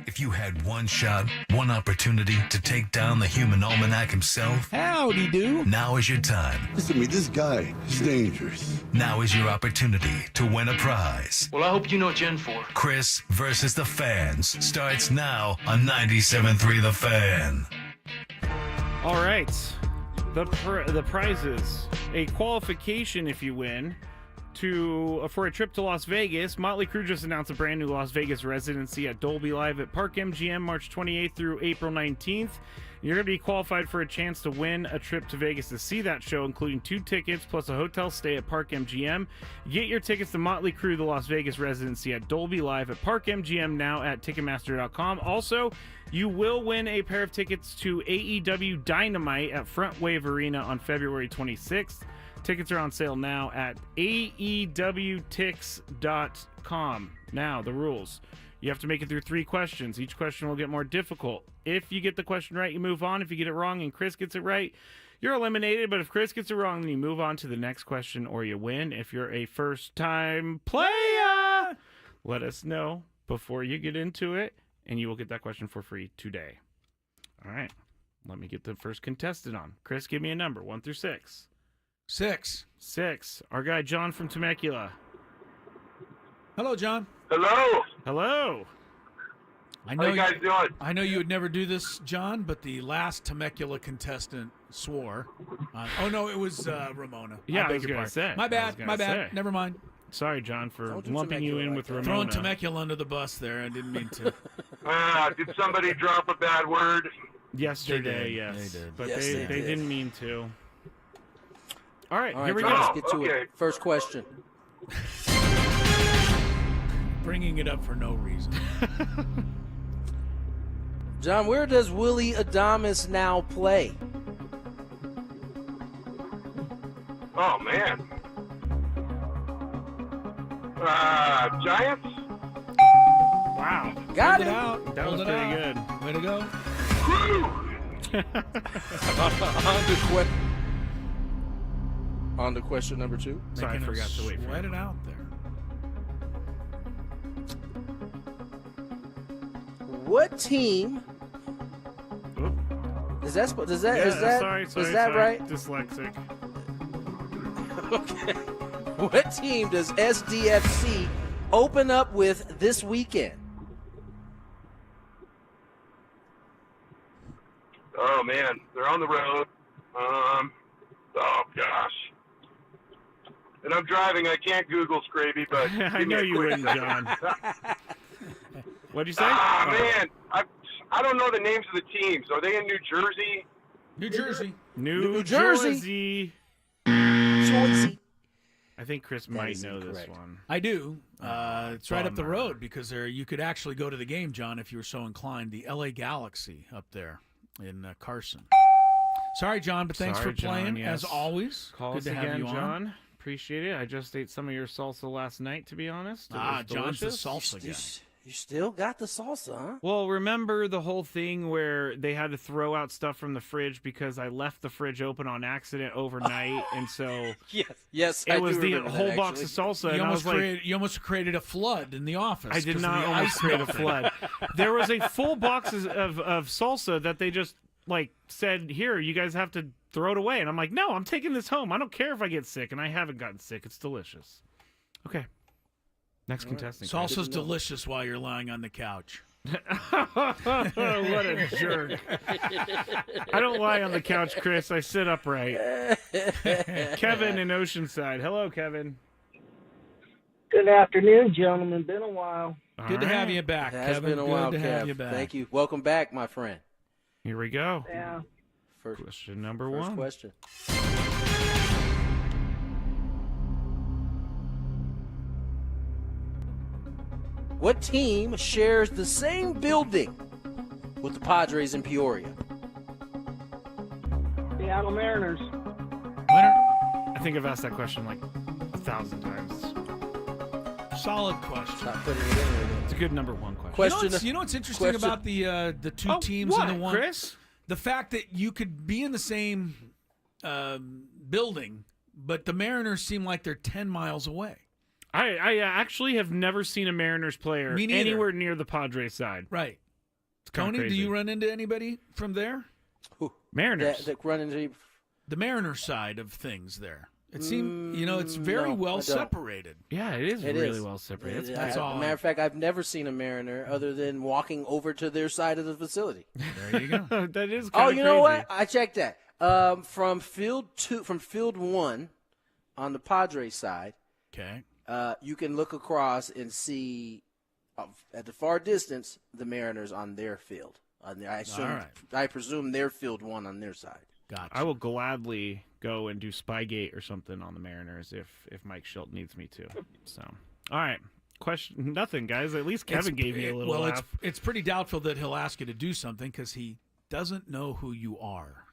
If you had one shot, one opportunity to take down the human almanac himself, howdy do. Now is your time. Listen to me, this guy is dangerous. Now is your opportunity to win a prize. Well, I hope you know Gen 4. Chris versus the Fans starts now on 97.3 The Fan. All right, the prizes: a qualification if you win for a trip to Las Vegas. Motley Crue just announced a brand new Las Vegas residency at Dolby Live at Park MGM March 28th through April 19th. You're going to be qualified for a chance to win a trip to Vegas to see that show, including 2 tickets plus a hotel stay at Park MGM. Get your tickets to Motley Crue, the Las Vegas residency at Dolby Live at Park MGM now at Ticketmaster.com. Also, you will win a pair of tickets to AEW Dynamite at Front Wave Arena on February 26th. Tickets are on sale now at AEWTix.com. Now, the rules. You have to make it through 3 questions. Each question will get more difficult. If you get the question right, you move on. If you get it wrong and Chris gets it right, you're eliminated. But if Chris gets it wrong, then you move on to the next question or you win. If you're a first-time player, let us know before you get into it, and you will get that question for free today. All right. Let me get the first contestant on. Chris, give me a number, 1 through 6. 6. Our guy John from Temecula. Hello, John. Hello. How you guys doing? I know you would never do this, John, but the last Temecula contestant swore. Oh no, it was Ramona. Yeah, I was going to say. My bad. Never mind. Sorry, John, for lumping you in with Ramona. Throwing Temecula under the bus there. I didn't mean to. Did somebody drop a bad word? Yesterday, yes. They did. But they didn't mean to. All right, here we John, go. Let's get to it. First question. bringing it up for no reason. John, where does Willie Adames now play? Oh, man. Giants? Wow. Got Pulled it. it out. That was Pulled it pretty out. Way to go. On to question number 2. Sorry, I Making forgot us to wait for sweat you. it out there. What team? Is that Sorry, right? Dyslexic. Okay. What team does SDFC open up with this weekend? Oh, man. They're on the road. Oh, gosh. And I'm driving. I can't Google Skraby, but I know you wouldn't, John. What'd you say? Man. I don't know the names of the teams. Are they in New Jersey? New Jersey. New Jersey. Jersey. I think Chris might is know incorrect. this one. I do. It's right up the bummer. road because you could actually go to the game, John, if you were so inclined. The LA Galaxy up there in Carson. Sorry, John, but thanks Sorry, for playing, John, yes. as always. Call Good us to have again, you on. John. Appreciate it. I just ate some of your salsa last night, to be honest. It was John's the delicious. salsa guy. You still got the salsa, huh? Well, remember the whole thing where they had to throw out stuff from the fridge because I left the fridge open on accident overnight, and so yes, it I was do the remember whole that, box actually. of salsa. You And I almost, was like, you almost created a flood in the office. I did 'cause not of the almost ice create a melting. flood. There was a full box of salsa that they just said, "Here, you guys have to throw it away." And I'm like, "No, I'm taking this home. I don't care if I get sick." And I haven't gotten sick. It's delicious. Okay. Next contestant. Salsa's delicious while you're lying on the couch. What a jerk. I don't lie on the couch, Chris. I sit upright. Kevin in Oceanside. Hello, Kevin. Good afternoon, gentlemen. Been a while. Good to have you back, It has Kevin. been a while, Good to have Kev. you back. Thank you. Welcome back, my friend. Here we go. Yeah. Question number First 1. question. What team shares the same building with the Padres in Peoria? Seattle Mariners. Winner. I think I've asked that question like 1,000 times. Solid question. Not putting it in there. It's a good number 1 question. You know what's interesting question- about the two Oh, teams what, in the one? Chris? The fact that you could be in the same building, but the Mariners seem like they're 10 miles away. I actually have never seen a Mariners player Me neither. anywhere near the Padres side. Right. It's kinda Tony, do crazy. you run into anybody from there? Mariners? That run into The Mariners side of things there. It seems, it's very no, well I don't. separated. Yeah, it is It really is. well separated. That's all. Matter of fact, I've never seen a Mariner other than walking over to their side of the facility. There you go. That is Oh, you know what? I checked that. From field 1 on the Padres side, Okay. you can look across and see at the far distance the Mariners on their field. I presume their field 1 on their side. Gotcha. I will gladly go and do Spygate or something on the Mariners if Mike Schilt needs me to. So, all right. Question nothing, guys. At least Kevin gave me a little laugh. It's pretty doubtful that he'll ask you to do something because he doesn't know who you are.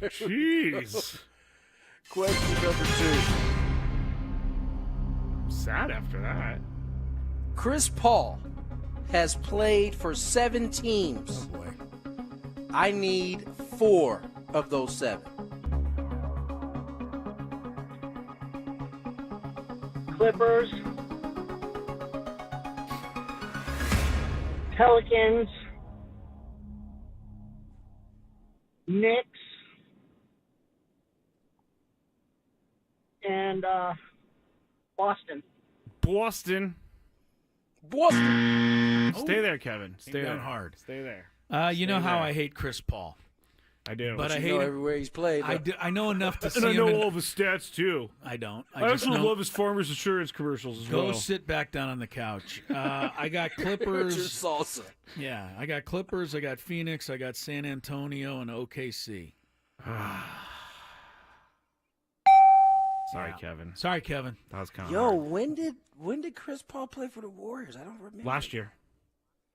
Jeez. Question number 2. Sad after that. Chris Paul has played for 7 teams. Oh boy. I need 4 of those 7. Clippers. Pelicans. Knicks. And Boston. Boston. Stay there, Kevin. Stay Came there. down hard. Stay there. You know Stay how there. I hate Chris Paul. I do. But I You hate know him. everywhere he's played. I know enough to see And I him. know in- all of his stats, too. I don't. I just also know- love his Farmers Insurance commercials as Go well. sit back down on the couch. I got Your Clippers. salsa. Yeah, I got Clippers. I got Phoenix. I got San Antonio and OKC. Sorry, Kevin. Sorry, Kevin. That was kind of Yo, hard. when did Chris Paul play for the Warriors? I don't remember. Last year.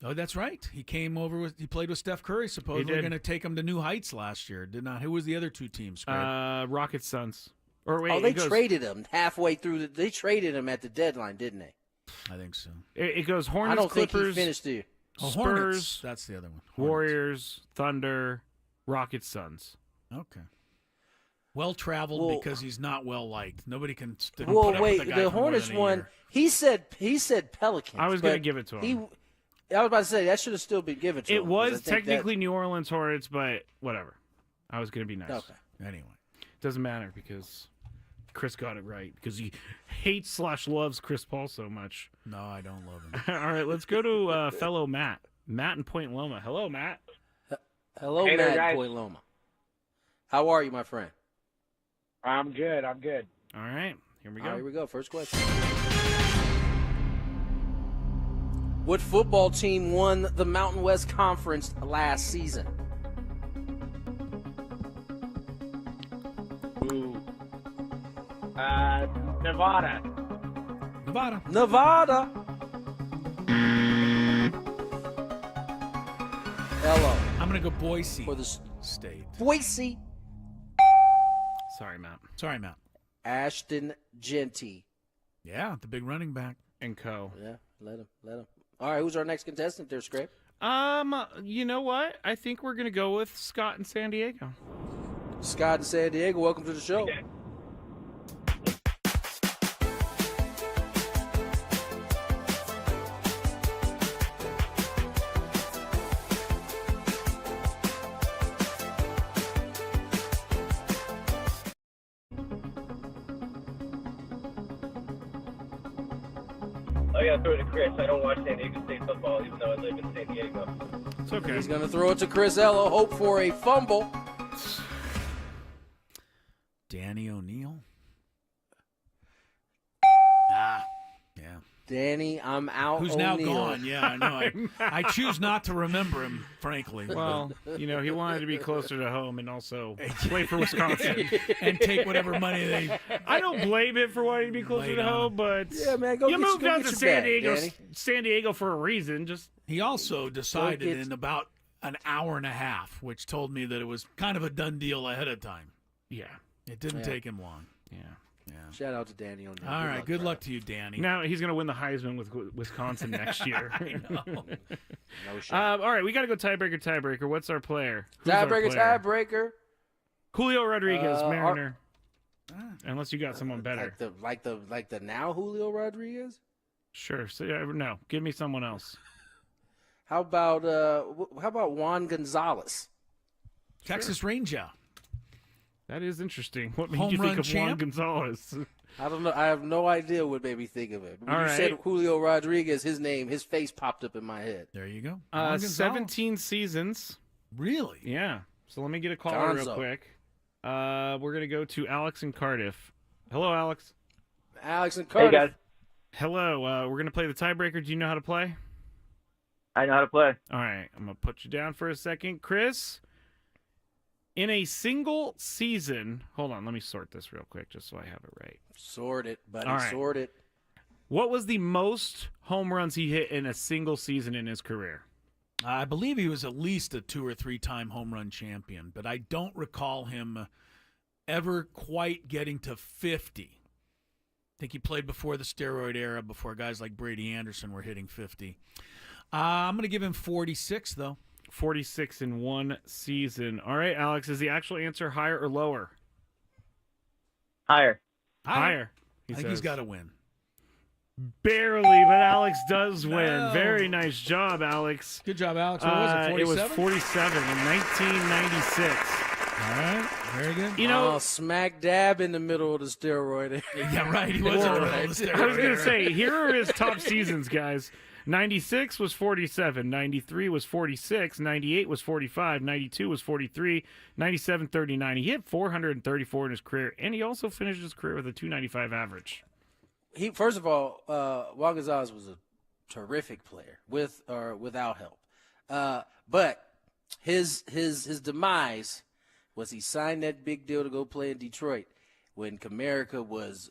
Oh, that's right. He came over he played with Steph Curry. Supposedly going to take him to new heights last year. Did not. Who was the other two teams? Rockets, Suns. Or wait, they traded him halfway through. They traded him at the deadline, didn't they? I think so. It goes Hornets, I don't Clippers, think he finished there. Spurs. Hornets. That's the other one. Hornets. Warriors, Thunder, Rockets, Suns. Okay. Well traveled because he's not well liked. Nobody can. Well, put up wait. with the guy The for more Hornets than a won. year. He said Pelicans. I was going to give it to him. I was about to say that should have still been given to him. It was 'cause I think technically New Orleans Hornets, but whatever. I was going to be nice. Okay. Anyway, doesn't matter because Chris got it right because he hates / loves Chris Paul so much. No, I don't love him. All right, let's go to fellow Matt. Matt in Point Loma. Hello, Matt. Hello, Hey there, Matt guys. Point Loma. How are you, my friend? I'm good. I'm good. All right, here we go. All right, here we go. First question. What football team won the Mountain West Conference last season? Ooh. Nevada. Nevada. Hello. I'm going to go Boise for the State. Boise. Sorry, Matt. Sorry, Matt. Ashton Genty. Yeah, the big running back. And co. Yeah, let him. All right, who's our next contestant there, Scrape? You know what? I think we're gonna go with Scott in San Diego. Scott in San Diego, welcome to the show. Okay. I gotta throw it to Chris. I don't watch San Diego State football, even though I live in San Diego. It's okay. He's going to throw it to Chris Ello. Hope for a fumble. Danny O'Neal. Yeah. Danny, I'm out. Who's O'Neal. now gone? Yeah, I know. I choose not to remember him, frankly. Well, he wanted to be closer to home and also play for Wisconsin and take whatever money they. I don't blame him for wanting to be closer to home, but yeah, man, you moved out to San Diego for a reason. He also decided in about an hour and a half, which told me that it was kind of a done deal ahead of time. Yeah, it didn't take him long. Yeah. Shout out to Danny O'Neal. All right, good luck to you, Danny. Now he's going to win the Heisman with Wisconsin next year. I know. No shot. All right, we got to go tiebreaker. What's our player? Who's our player? Tiebreaker. Julio Rodriguez, Mariner. Unless you got someone better. Like the now Julio Rodriguez? Sure. So, no, give me someone else. How about Juan Gonzalez? Texas Ranger. That is interesting. What made Home you think run of Juan champ? Gonzalez? I don't know. I have no idea what made me think of it. When All you right. said Julio Rodriguez, his face popped up in my head. There you go. Juan Gonzalez. 17 seasons. Really? Yeah. So let me get a caller real Gonzo. quick. We're going to go to Alex in Cardiff. Hello, Alex. Alex in Cardiff. Hey, guys. Hello. We're going to play the tiebreaker. Do you know how to play? I know how to play. All right. I'm going to put you down for a second. Chris, in a single season, hold on, let me sort this real quick just so I have it right. Sort it, buddy. All right. Sort it. What was the most home runs he hit in a single season in his career? I believe he was at least a 2 or 3 time home run champion, but I don't recall him ever quite getting to 50. I think he played before the steroid era, before guys like Brady Anderson were hitting 50. I'm going to give him 46, though. 46 in one season. All right, Alex, is the actual answer higher or lower? Higher. Higher. I think he's got to win. Barely, but Alex does win. No. Very nice job, Alex. Good job, Alex. What was it, 47? It was 47 in 1996. All right, very good. You know, smack dab in the middle of the steroid. Yeah, right. He was in the middle of the steroid I was going era. to say, here are his top seasons, guys. 96 was 47, 93 was 46, 98 was 45, 92 was 43, 97, 39. He hit 434 in his career, and he also finished his career with a 295 average. First of all, Juan Gonzalez was a terrific player, with or without help. But his demise was he signed that big deal to go play in Detroit. when Comerica was,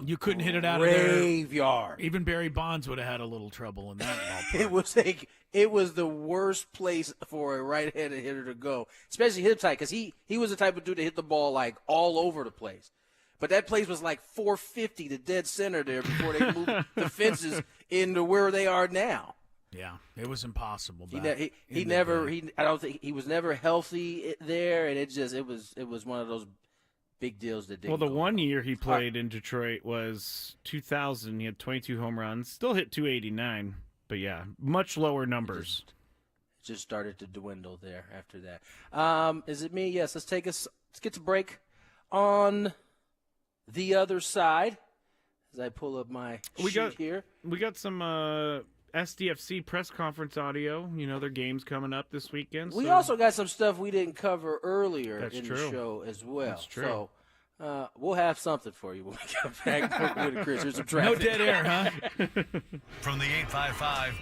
you couldn't hit it out of there. Graveyard. Even Barry Bonds would have had a little trouble in that ballpark. It was the worst place for a right-handed hitter to go, especially hip tight, because he was the type of dude to hit the ball like all over the place. But that place was like 450 to dead center there before they moved the fences into where they are now. Yeah, it was impossible. I don't think he was never healthy there, and it was one of those big deals that didn't. Well, the go one well. year he played in Detroit was 2000. He had 22 home runs, still hit 289, but yeah, much lower numbers. Just started to dwindle there after that. Is it me? Yes. Let's get to break on the other side as I pull up my sheet here. We got some SDFC press conference audio. You know, their game's coming up this weekend. We also got some stuff we didn't cover earlier the show as well. That's true. So we'll have something for you when we come back with Chris. Here's some traffic. No dead air, huh? From the 855.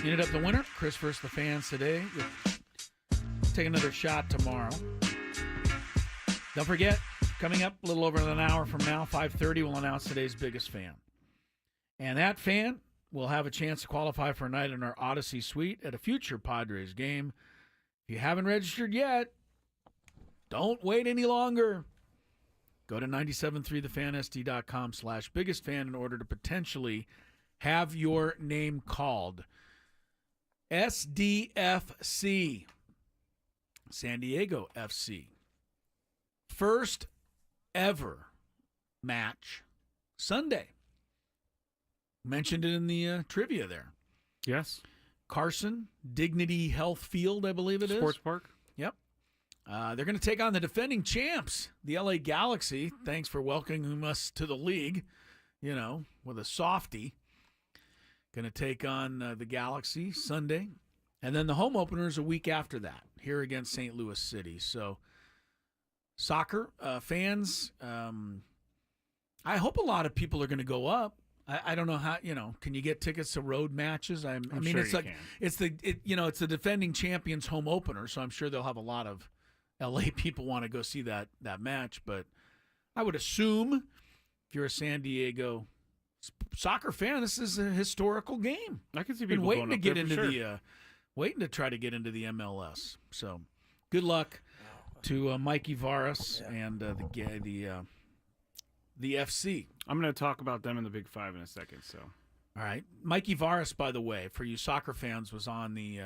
Ended up the winner. Chris versus the fans today. We'll take another shot tomorrow. Don't forget, coming up a little over an hour from now, 5:30, we'll announce today's biggest fan. And that fan will have a chance to qualify for a night in our Odyssey Suite at a future Padres game. If you haven't registered yet, don't wait any longer. Go to 973thefansd.com/biggest-fan in order to potentially have your name called. SDFC, San Diego FC. First ever match Sunday. Mentioned it in the trivia there. Yes. Carson, Dignity Health Field, I believe it is. Sports Park. Yep. They're going to take on the defending champs, the LA Galaxy. Thanks for welcoming us to the league, with a softie. Going to take on the Galaxy Sunday. And then the home opener is a week after that, here against St. Louis City. So, soccer fans, I hope a lot of people are going to go up. I don't know how, can you get tickets to road matches? I mean, sure it's you like, can. it's the defending champions home opener. So I'm sure they'll have a lot of LA people want to go see that match. But I would assume if you're a San Diego soccer fan, this is a historical game. I can see Been people waiting going to up get there for into sure. waiting to try to get into the MLS. So good luck to Mikey Varas and the FC. I'm going to talk about them in the Big Five in a second. So, all right, Mikey Varas, by the way, for you soccer fans, was on the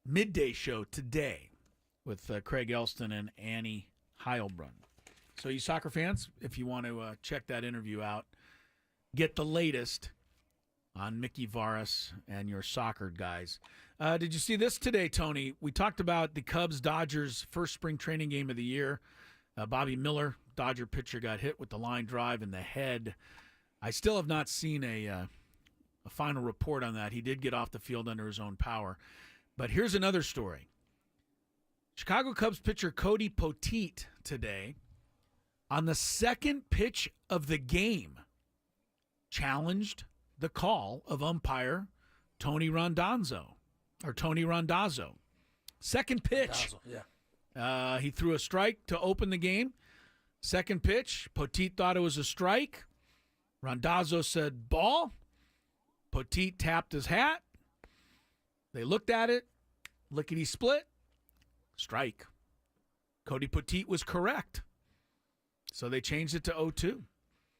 midday show today with Craig Elston and Annie Heilbrunn. So, you soccer fans, if you want to check that interview out, get the latest on Mickey Varas and your soccer guys. Did you see this today, Tony? We talked about the Cubs-Dodgers first spring training game of the year. Bobby Miller, Dodger pitcher, got hit with the line drive in the head. I still have not seen a final report on that. He did get off the field under his own power. But here's another story. Chicago Cubs pitcher Cody Poteet today, on the second pitch of the game, challenged the call of umpire Tony Randazzo. Second pitch. Yeah. He threw a strike to open the game. Second pitch, Poteet thought it was a strike. Randazzo said ball. Poteet tapped his hat. They looked at it. Lickety-split. Strike. Cody Poteet was correct. So they changed it to 0-2.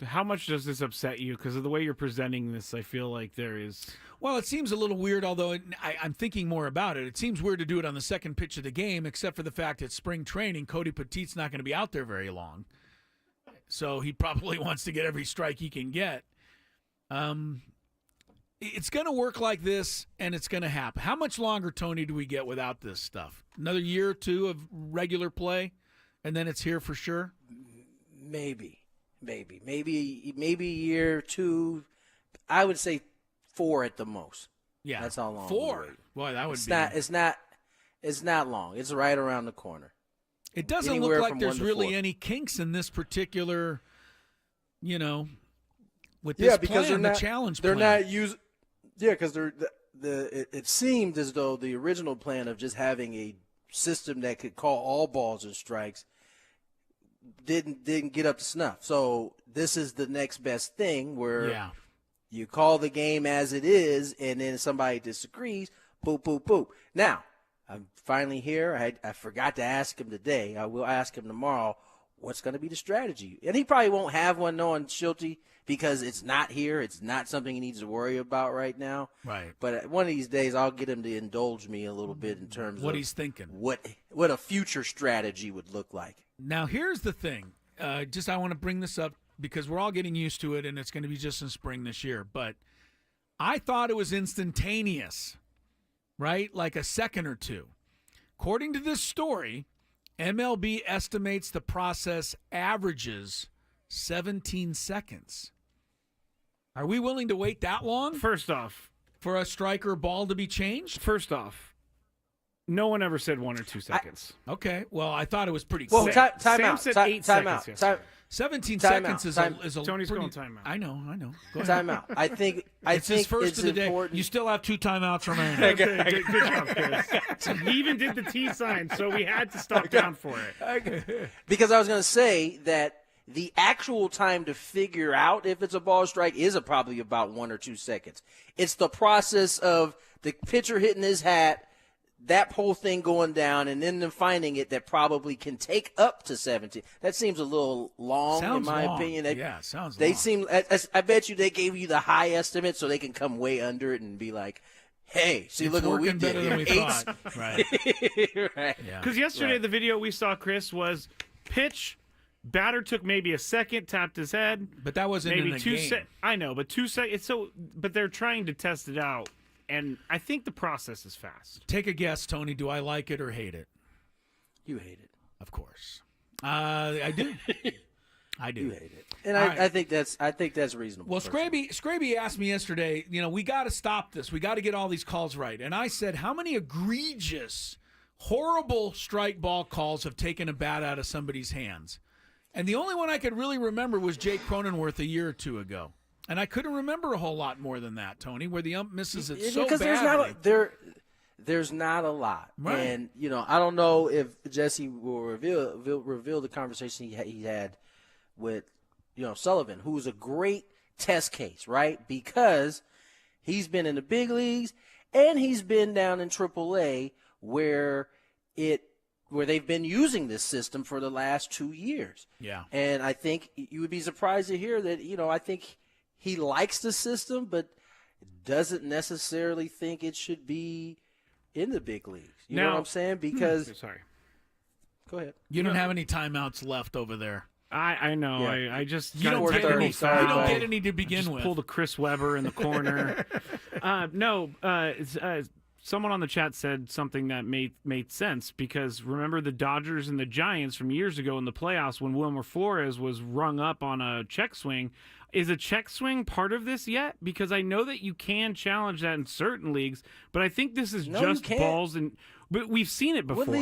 How much does this upset you? Because of the way you're presenting this, I feel like there is... Well, it seems a little weird, although I'm thinking more about it. It seems weird to do it on the second pitch of the game, except for the fact it's spring training. Cody Poteet's not going to be out there very long. So he probably wants to get every strike he can get. It's going to work like this, and it's going to happen. How much longer, Tony, do we get without this stuff? Another year or two of regular play, and then it's here for sure? Maybe a year or two. I would say 4 at the most. Yeah, that's how long. 4. Boy, that would be. It's not long. It's right around the corner. It doesn't Anywhere look like from there's 1 to really 4. any kinks in this particular, with Yeah, this because plan, they're the challenge They're plan. not using. Yeah, because it seemed as though the original plan of just having a system that could call all balls and strikes didn't get up to snuff. So this is the next best thing where you call the game as it is, and then somebody disagrees, boop, boop, boop. Now, I'm finally here. I forgot to ask him today. I will ask him tomorrow what's going to be the strategy. And he probably won't have one knowing Schulte because it's not here. It's not something he needs to worry about right now. Right. But one of these days I'll get him to indulge me a little bit in terms What of he's thinking. What a future strategy would look like. Now, here's the thing. I want to bring this up because we're all getting used to it, and it's going to be just in spring this year. But I thought it was instantaneous, right? Like a second or two. According to this story, MLB estimates the process averages 17 seconds. Are we willing to wait that long? First off, for a strike or ball to be changed? First off, No one ever said 1 or 2 seconds. Okay. Well, I thought it was pretty Well, quick. time Sam out. said Time 8 seconds. out. 17 Time seconds out. is a Tony's pretty, going timeout. I know. Go ahead. Time out. I think It's his first it's of the day. important. You still have 2 timeouts remaining. Okay, good job, Chris. He even did the T sign, so we had to stop down for it. Because I was going to say that the actual time to figure out if it's a ball strike is probably about 1 or 2 seconds. It's the process of the pitcher hitting his hat, that whole thing going down, and then them finding it that probably can take up to 17. That seems a little long, Sounds in my long. opinion. Sounds They long. seem. I bet you they gave you the high estimate so they can come way under it and be like, "Hey, see, It's look what we working did." better than we thought. Right. Right. Yeah. Because yesterday Right. the video we saw, Chris, was pitch. Batter took maybe a second, tapped his head. But that wasn't maybe in a 2 game. I know, but 2 seconds. But they're trying to test it out, and I think the process is fast. Take a guess, Tony. Do I like it or hate it? You hate it. Of course. I do. I do. You hate it, and All I right. think that's reasonable. Well, personally. Scraby asked me yesterday, we got to stop this. We got to get all these calls right. And I said, how many egregious, horrible strike ball calls have taken a bat out of somebody's hands? And the only one I could really remember was Jake Cronenworth a year or 2 ago. And I couldn't remember a whole lot more than that, Tony, where the ump misses it so because badly. there's not a lot, Right. and I don't know if Jesse will reveal the conversation he had with Sullivan, who's a great test case, right? Because he's been in the big leagues and he's been down in AAA where they've been using this system for the last 2 years. Yeah. And I think you would be surprised to hear that, I think he likes the system, but doesn't necessarily think it should be in the big leagues. You know what I'm saying? Because sorry. Go ahead. You don't have any timeouts left over there. I know. Yeah. I just You don't got get any. You technical don't foul. get any to begin Just with. pulled a Chris Webber in the corner. Someone on the chat said something that made sense, because remember the Dodgers and the Giants from years ago in the playoffs when Wilmer Flores was rung up on a check swing. Is a check swing part of this yet? Because I know that you can challenge that in certain leagues, but I think this is No, you just can't. balls, and but we've seen it before. What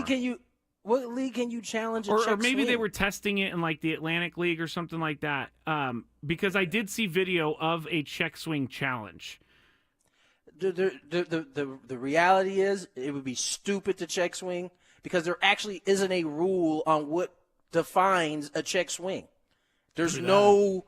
league can you challenge a Or check maybe they swing? were testing it in like the Atlantic League or something like that. Because I did see video of a check swing challenge. The reality is it would be stupid to check swing because there actually isn't a rule on what defines a check swing. There's no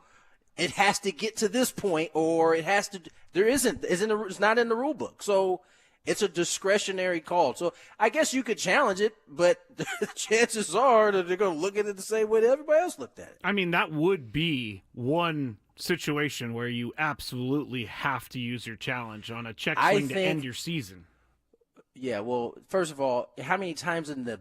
it has to get to this point or it has to it's not in the rule book. So it's a discretionary call. So I guess you could challenge it, but the chances are that they're going to look at it the same way that everybody else looked at it. I mean, that would be one situation where you absolutely have to use your challenge on a check swing to end your season. Yeah, well, first of all, how many times in the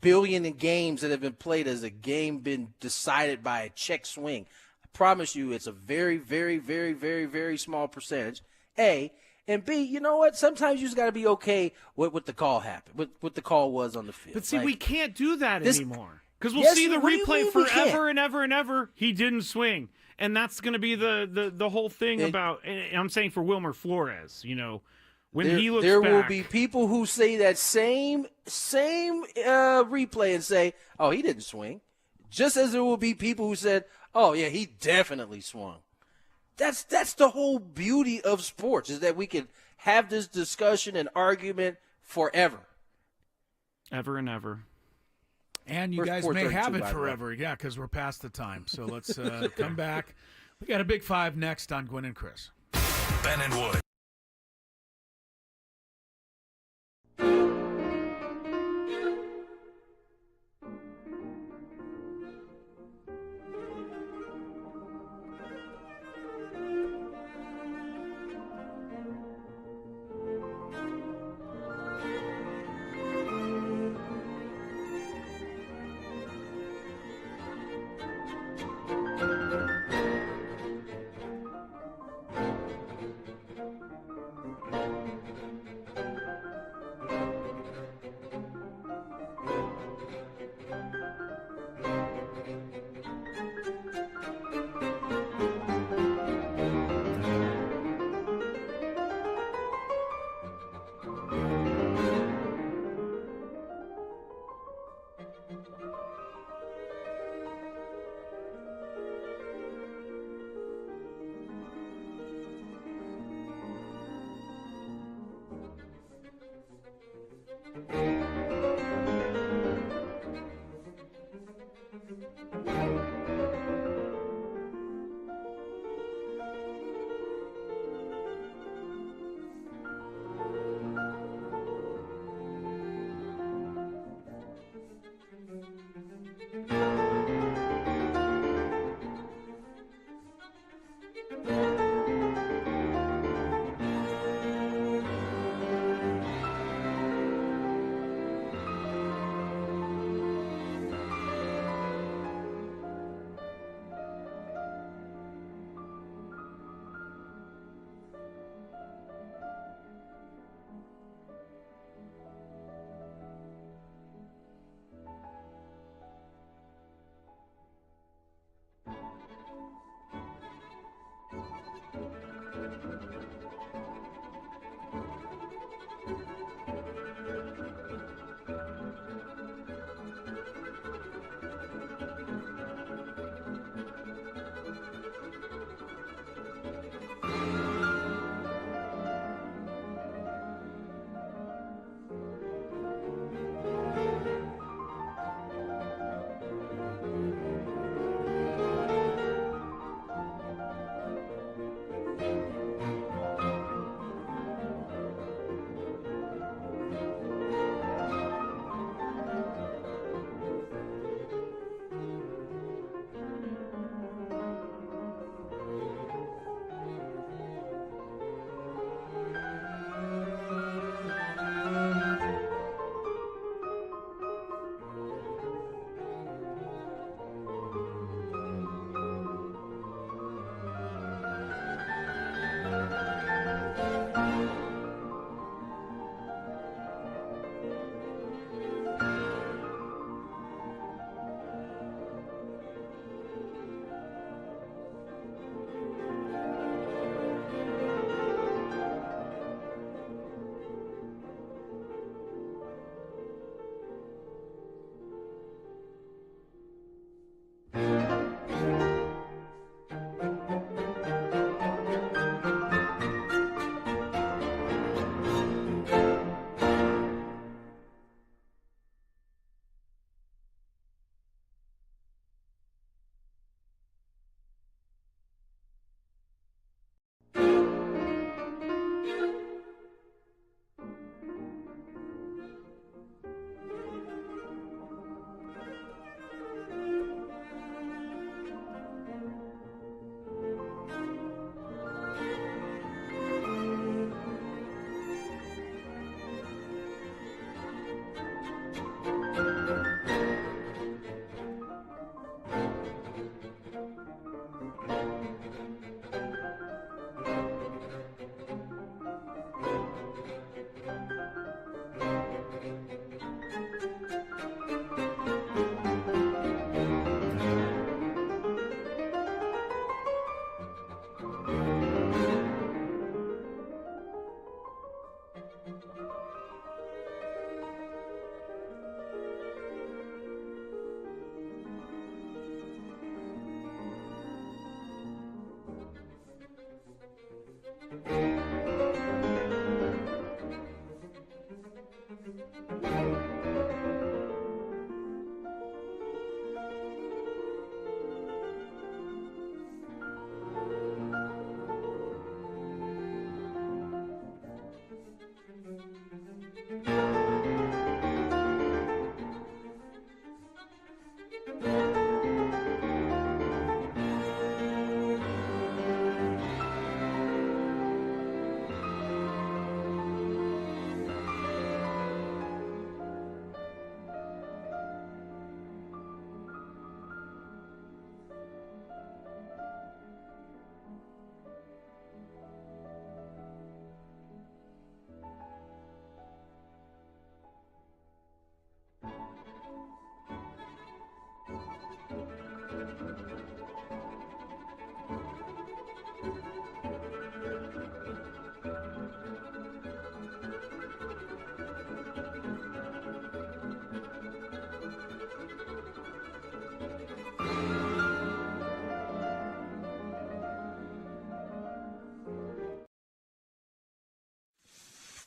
billion of games that have been played has a game been decided by a check swing? I promise you it's a very, very, very, very, very small percentage, A. And B, you know what? Sometimes you just got to be okay with what the call happened, what the call was on the field. But see, we can't do that anymore. Because we'll Yes, see the what do you replay mean we can't? forever and ever and ever. He didn't swing. And that's going to be the whole thing about, and I'm saying for Wilmer Flores, when he looks there back. will be people who say that same replay and say, oh, he didn't swing. Just as there will be people who said, oh, yeah, he definitely swung. That's the whole beauty of sports, is that we can have this discussion and argument forever. Ever and ever. And you We're guys may 4:32, have it by the way. forever, yeah, because we're past the time. So let's come back. We got a Big Five next on Gwynn and Chris. Ben and Wood.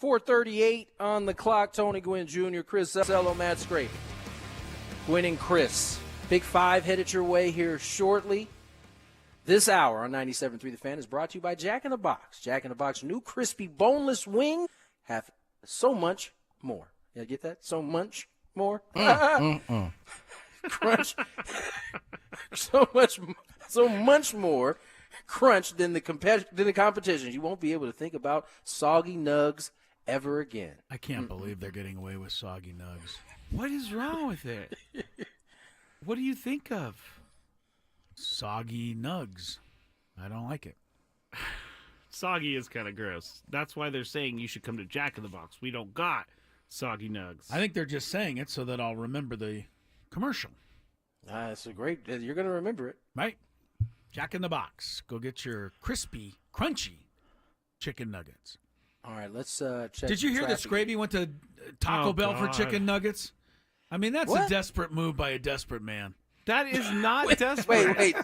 .438 on the clock. Tony Gwynn Jr., Chris Zello, Matt Skraby. Gwynn and Chris. Big Five headed your way here shortly. This hour on 97.3 The Fan is brought to you by Jack in the Box. Jack in the Box, new crispy boneless wing, have so much more. Yeah, get that? So much more. Crunch. so much more crunch than the competition. You won't be able to think about soggy nugs ever again. I can't believe they're getting away with soggy nugs. What is wrong with it? What do you think of? Soggy nugs. I don't like it. Soggy is kind of gross. That's why they're saying you should come to Jack in the Box. We don't got soggy nugs. I think they're just saying it so that I'll remember the commercial. It's a great. You're going to remember it, right? Jack in the Box. Go get your crispy, crunchy chicken nuggets. All right, let's check. Did you hear that Skraby went to Taco Bell for chicken nuggets? I mean, that's a desperate move by a desperate man. That is not desperate. Wait.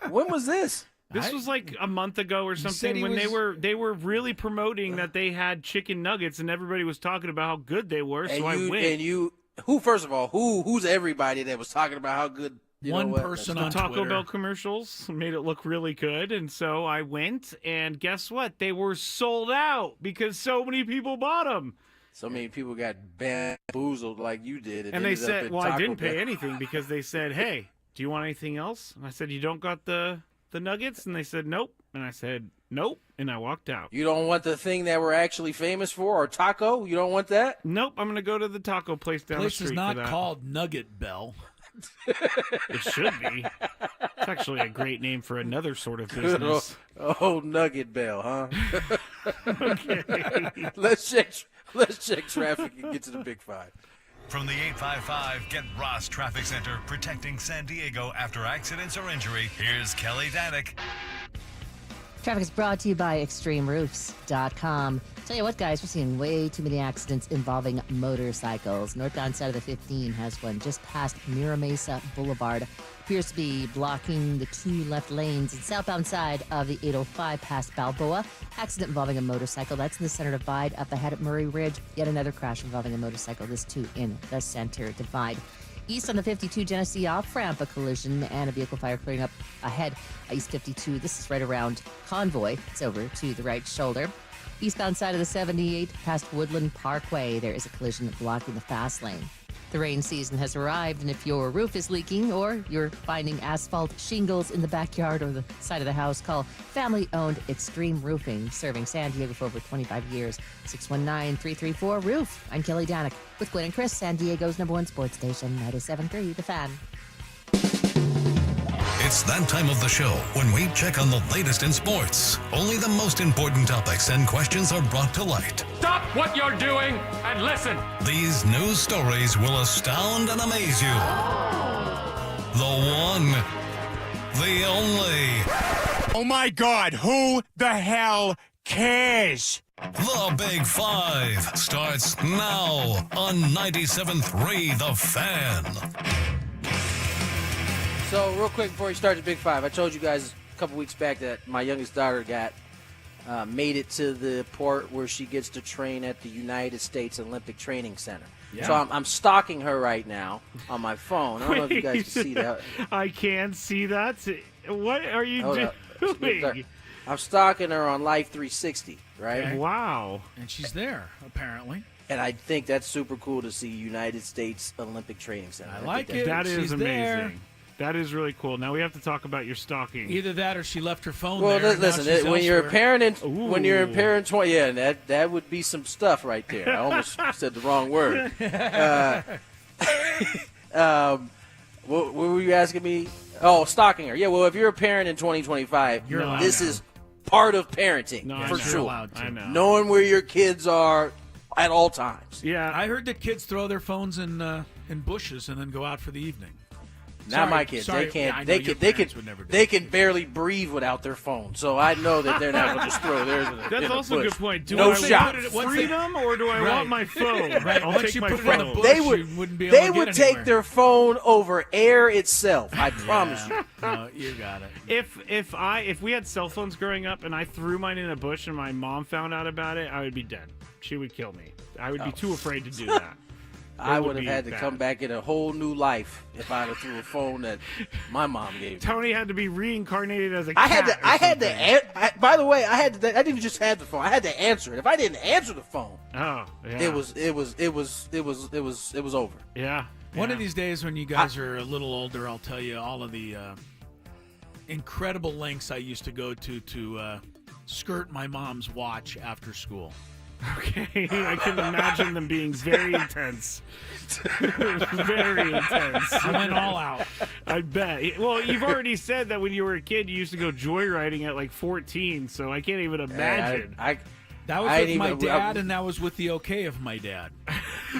When was this? This was like a month ago or something when they were really promoting that they had chicken nuggets and everybody was talking about how good they were. So I went. And who? First of all, who's everybody that was talking about how good? One person on Taco Twitter. Bell commercials made it look really good, and so I went. And guess what? They were sold out because so many people bought them. So many people got bamboozled like you did. And they said, well, I didn't pay anything because they said, hey, do you want anything else? And I said, you don't got the nuggets? And they said, nope. And I said, nope. And I walked out. You don't want the thing that we're actually famous for, or taco? You don't want that? Nope. I'm going to go to the taco place down the street. Place is not called Nugget Bell. It should be. It's actually a great name for another sort of business. Oh, Nugget Bell, huh? Okay. Let's check traffic and get to the Big Five. From the 855 Get Ross Traffic Center, protecting San Diego after accidents or injury, here's Kelly Danek. Traffic is brought to you by ExtremeRoofs.com. Tell you what, guys, we're seeing way too many accidents involving motorcycles. Northbound side of the 15 has one just past Mira Mesa Boulevard. Appears to be blocking the two left lanes. And southbound side of the 805 past Balboa. Accident involving a motorcycle. That's in the center divide. Up ahead at Murray Ridge, yet another crash involving a motorcycle. This too in the center divide. East on the 52 Genesee off-ramp, a collision and a vehicle fire clearing up ahead. East 52, this is right around Convoy. It's over to the right shoulder. Eastbound side of the 78 past Woodland Parkway, there is a collision blocking the fast lane. The rain season has arrived, and if your roof is leaking or you're finding asphalt shingles in the backyard or the side of the house, call family-owned Extreme Roofing, serving San Diego for over 25 years. 619-334-ROOF. I'm Kelly Danek with Gwynn and Chris, San Diego's #1 sports station, 97.3 The Fan. It's that time of the show when we check on the latest in sports. Only the most important topics and questions are brought to light. Stop what you're doing and listen. These news stories will astound and amaze you. The one, the only. Oh my God, who the hell cares? The Big Five starts now on 97.3 The Fan. So, real quick before we start the Big Five, I told you guys a couple weeks back that my youngest daughter made it to the port where she gets to train at the United States Olympic Training Center. So I'm stalking her right now on my phone. I don't know if you guys can see that. I can't see that. What are you doing? I'm stalking her on Life 360, right? Okay. Wow. And she's there, apparently. And I think that's super cool to see United States Olympic Training Center. I like it. That is She's amazing. there. That is really cool. Now we have to talk about your stalking. Either that or she left her phone Well, there. listen, when you're a parent in 20, that would be some stuff right there. I almost said the wrong word. What were you asking me? Oh, stalking her. Yeah, well, if you're a parent in 2025, this is part of parenting for sure. I know. Knowing where your kids are at all times. Yeah, I heard that kids throw their phones in bushes and then go out for the evening. Not my kids. Sorry. They can't. Yeah, they can barely breathe without their phone. So I know that they're not going to just throw theirs in That's in also a bush. good point. Do no I shot. want freedom or do I want my phone? Right. I'll Once take you my put phone. it in the bush, They you wouldn't be able They to would get take anywhere. their phone over air itself. I promise you. No, you got it. If we had cell phones growing up and I threw mine in a bush and my mom found out about it, I would be dead. She would kill me. I would be too afraid to do that. I would have had to come back in a whole new life if I'd have threw a phone that my mom gave me. Tony had to be reincarnated as a I cat. had to. By the way, I didn't just have the phone. I had to answer it. If I didn't answer the phone, it was over. Yeah. One of these days when you guys are a little older, I'll tell you all of the incredible lengths I used to go to skirt my mom's watch after school. Okay, I can imagine them being very intense. Very intense. I went all out. I bet. Well, you've already said that when you were a kid, you used to go joyriding at like 14, so I can't even imagine. That was with my dad, and that was with the okay of my dad.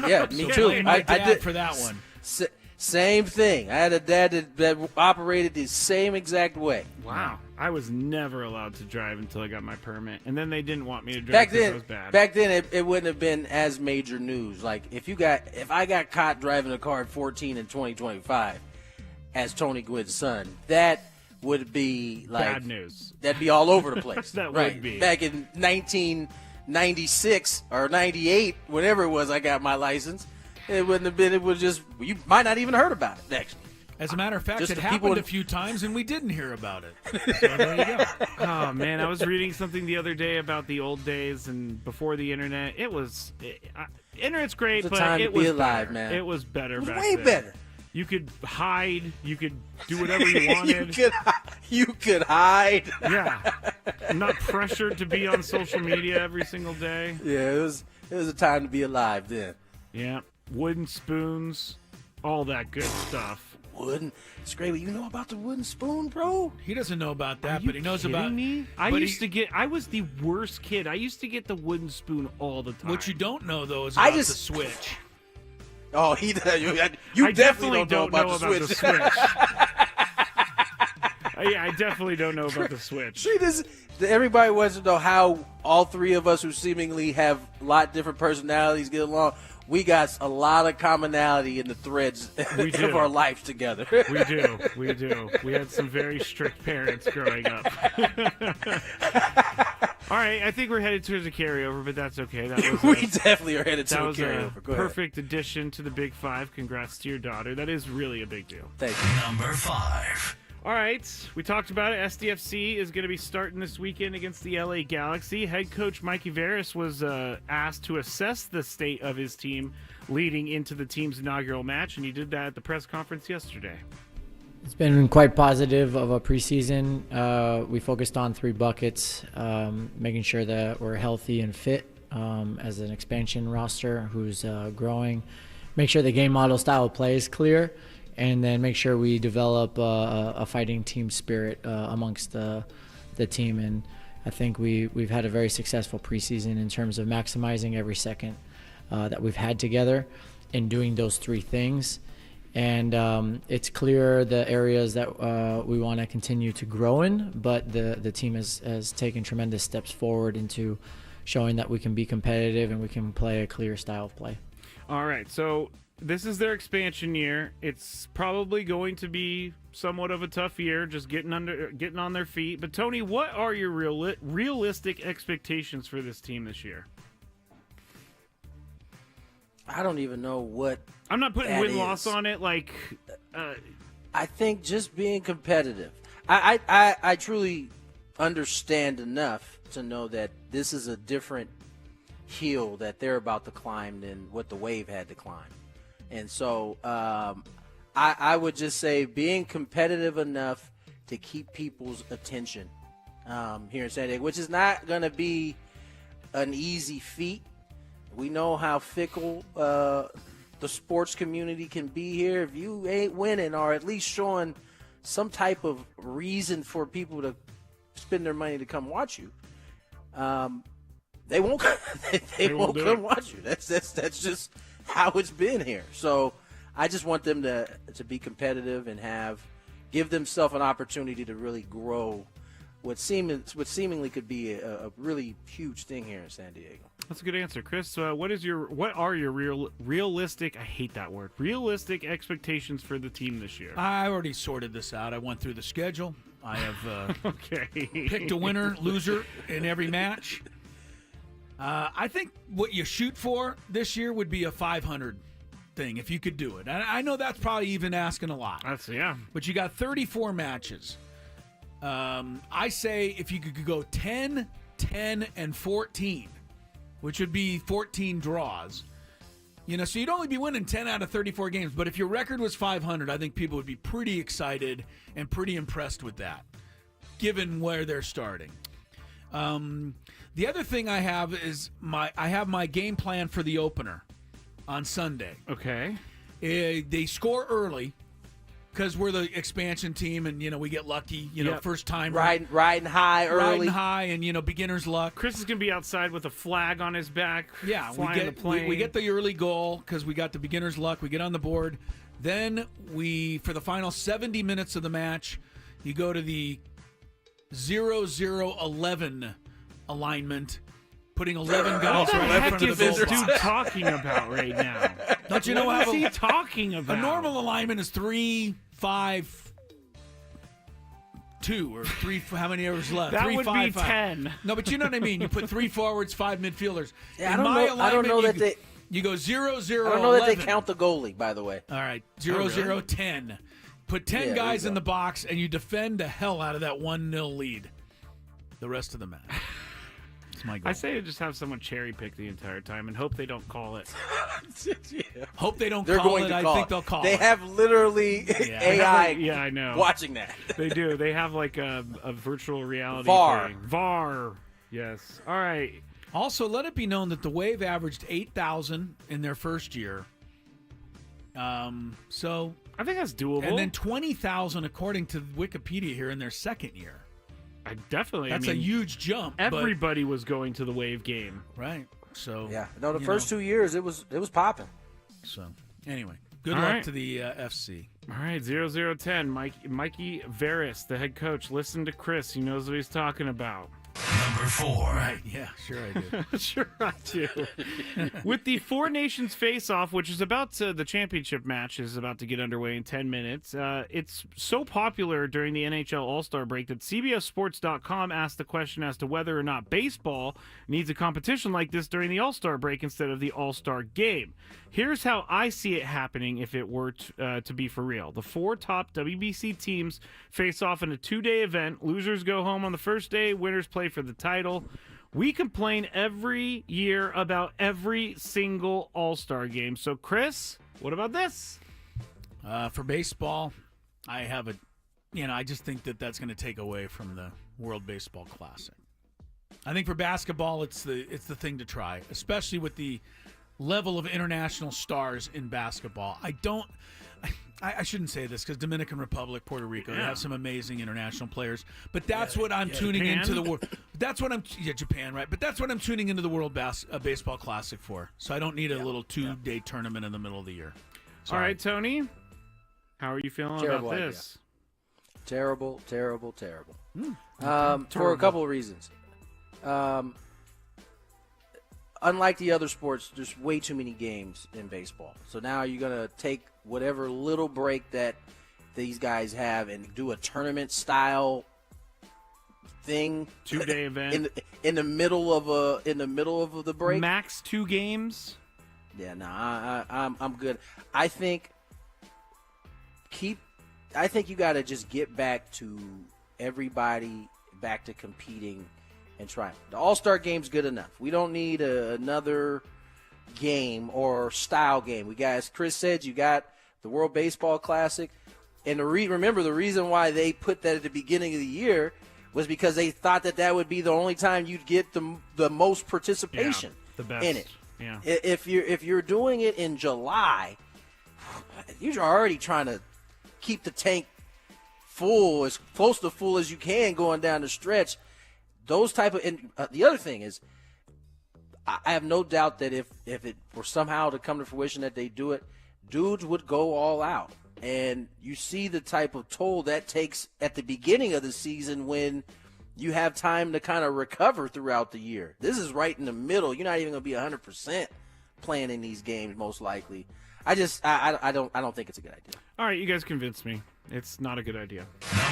Yeah, me So too. blame my I dad did for that one. Same thing. I had a dad that operated the same exact way. Wow. I was never allowed to drive until I got my permit, and then they didn't want me to drive because I was bad. Back then, it wouldn't have been as major news. Like if I got caught driving a car at 14 in 2025 as Tony Gwynn's son, that would be like bad news. That'd be all over the place. That right. would be. Back in 1996 or 98, whenever it was, I got my license. It wouldn't have been. It was just you might not even heard about it. Actually, as a matter of fact, Just it the happened people a few times, and we didn't hear about it. So there you go. Oh man, I was reading something the other day about the old days and before the internet. Internet's great, It was a but time it to was be alive, better. man. It was better. It was back way then. better. You could hide. You could do whatever you wanted. you could hide. Yeah, I'm not pressured to be on social media every single day. Yeah, it was a time to be alive then. Yeah, wooden spoons, all that good stuff. Wooden Skraby, you know about the wooden spoon, bro? He doesn't know about that, Are but he knows kidding about me. I was the worst kid. I used to get the wooden spoon all the time. What you don't know though is about the Switch. Oh, he does. You I definitely don't know about the Switch. Yeah, I definitely don't know about the Switch. See, everybody wants to know how all three of us who seemingly have a lot different personalities get along. We got a lot of commonality in the threads of our life together. We do. We had some very strict parents growing up. All right, I think we're headed towards a carryover, but that's okay. We definitely are headed to a carryover. That Go was a ahead. perfect addition to the Big Five. Congrats to your daughter. That is really a big deal. Thank you. Number 5. All right, we talked about it. SDFC is going to be starting this weekend against the LA Galaxy. Head coach Mikey Veras was asked to assess the state of his team leading into the team's inaugural match, and he did that at the press conference yesterday. It's been quite positive of a preseason. We focused on 3 buckets, making sure that we're healthy and fit as an expansion roster who's growing. Make sure the game model style of play is clear, and then make sure we develop a fighting team spirit amongst the team. And I think we've had a very successful preseason in terms of maximizing every second that we've had together in doing those 3 things. And it's clear the areas that we want to continue to grow in, but the team has taken tremendous steps forward into showing that we can be competitive and we can play a clear style of play. All right, so this is their expansion year. It's probably going to be somewhat of a tough year, just getting on their feet. But Tony, what are your realistic expectations for this team this year? I don't even know what. I'm not putting that win-loss is. on it. I think just being competitive. I truly understand enough to know that this is a different hill that they're about to climb than what the Wave had to climb. And so I would just say being competitive enough to keep people's attention here in San Diego, which is not going to be an easy feat. We know how fickle the sports community can be here. If you ain't winning or at least showing some type of reason for people to spend their money to come watch you, they won't they won't come watch you. That's just how it's been here. So I just want them to be competitive and give themselves an opportunity to really grow what seemingly could be a really huge thing here in San Diego. That's a good answer, Chris. What are your realistic? I hate that word. Realistic expectations for the team this year. I already sorted this out. I went through the schedule. I have okay. picked a winner, loser in every match. I think what you shoot for this year would be a 500 thing if you could do it. I know that's probably even asking a lot. Yeah. But you got 34 matches. I say if you could go 10, 10, and 14, which would be 14 draws. So you'd only be winning 10 out of 34 games. But if your record was 500, I think people would be pretty excited and pretty impressed with that, given where they're starting. The other thing I have is my game plan for the opener on Sunday. Okay. They score early because we're the expansion team, and we get lucky. First time riding high early, riding high, and beginner's luck. Chris is gonna be outside with a flag on his back. Yeah, flying the plane. we get the early goal because we got the beginner's luck. We get on the board. Then for the final 70 minutes of the match, you go to the 0-0-11 alignment, putting 11 guys right in front of the goal box. What is this dude talking about right now? Don't you know what how is he talking about? A normal alignment is 3-5-2 or 3. How many hours left? That 3, would 5, be 5. 10. No, but you know what I mean. You put 3 forwards, 5 midfielders. Yeah, I don't know that they. You go 0-0-11. I don't know that they count the goalie, by the way. All right, 0-0-10. Put 10 guys in the box, and you defend the hell out of that 1-0 lead the rest of the match. That's my goal. I say just have someone cherry pick the entire time and hope they don't call it. Hope they don't They're call going it. to I call think it. they'll call They it. have literally AI I know. watching that. They do. They have like a virtual reality VAR. thing. VAR. Yes. All right. Also, let it be known that the Wave averaged 8,000 in their first year. So I think that's doable. And then 20,000 according to Wikipedia here in their second year. That's a huge jump. Everybody was going to the Wave game. Right. So yeah. No, the first 2 years it was popping. So anyway, good All luck right. to the FC. All right, 0-0-10. Mikey Veris, the head coach. Listen to Chris. He knows what he's talking about. Number 4. Right, yeah, sure I do. Sure I do. With the Four Nations face-off, which is about the championship match is about to get underway in 10 minutes, it's so popular during the NHL All-Star break that CBSSports.com asked the question as to whether or not baseball needs a competition like this during the All-Star break instead of the All-Star game. Here's how I see it happening if it were to be for real. The 4 top WBC teams face off in a 2-day event. Losers go home on the first day. Winners play for the title. We complain every year about every single All-Star game. So, Chris, what about this? For baseball, I have I just think that that's going to take away from the World Baseball Classic. I think for basketball, it's the thing to try, especially with the level of international stars in basketball. I shouldn't say this because Dominican Republic, Puerto Rico, they have some amazing international players. But that's what I'm tuning into the world. That's what Japan, right? But that's what I'm tuning into the World Baseball Classic for. So I don't need a little 2-day tournament in the middle of the year. All right, Tony, how are you feeling Terrible about idea. this? Terrible. For a couple of reasons. Unlike the other sports, there's way too many games in baseball. So now you're going to take whatever little break that these guys have and do a tournament-style thing. 2-day event in the middle of the break. Max 2 games. Yeah, no, I'm good. I think you got to just get back to everybody back to competing and trying. The All-Star game's good enough. We don't need another game or style game. We got, as Chris said, you got the World Baseball Classic. And remember, the reason why they put that at the beginning of the year was because they thought that would be the only time you'd get the most participation the best. In it. Yeah. If you're doing it in July, you're already trying to keep the tank full, as close to full as you can going down the stretch. Those type of, and the other thing is, I have no doubt that if it were somehow to come to fruition that they do it, dudes would go all out. And you see the type of toll that takes at the beginning of the season when you have time to kind of recover throughout the year. This is right in the middle. You're not even going to be 100% playing in these games, most likely. I don't think it's a good idea. All right, you guys convinced me. It's not a good idea.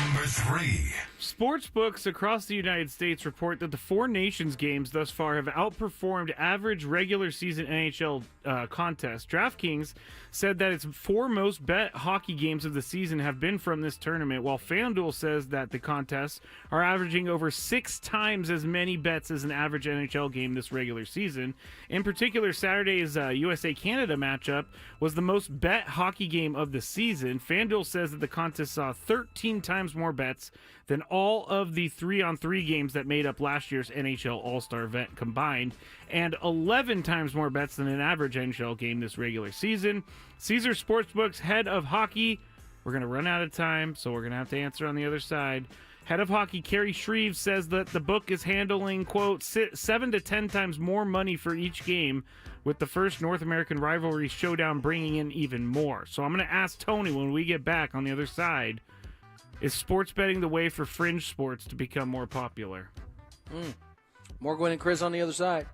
Number 3. Sportsbooks across the United States report that the Four Nations games thus far have outperformed average regular season NHL contests. DraftKings said that its 4 most bet hockey games of the season have been from this tournament, while FanDuel says that the contests are averaging over 6 times as many bets as an average NHL game this regular season. In particular, Saturday's USA-Canada matchup was the most bet hockey game of the season. FanDuel says that the contest saw 13 times more bets than all of the 3-on-3 games that made up last year's NHL All-Star event combined, and 11 times more bets than an average NHL game this regular season. Caesar Sportsbook's head of hockey, we're going to run out of time, so we're going to have to answer on the other side. Head of hockey Kerry Shreve says that the book is handling, quote, 7 to 10 times more money for each game, with the first North American rivalry showdown bringing in even more. So I'm going to ask Tony when we get back on the other side, is sports betting the way for fringe sports to become more popular? More Gwynn and Chris on the other side.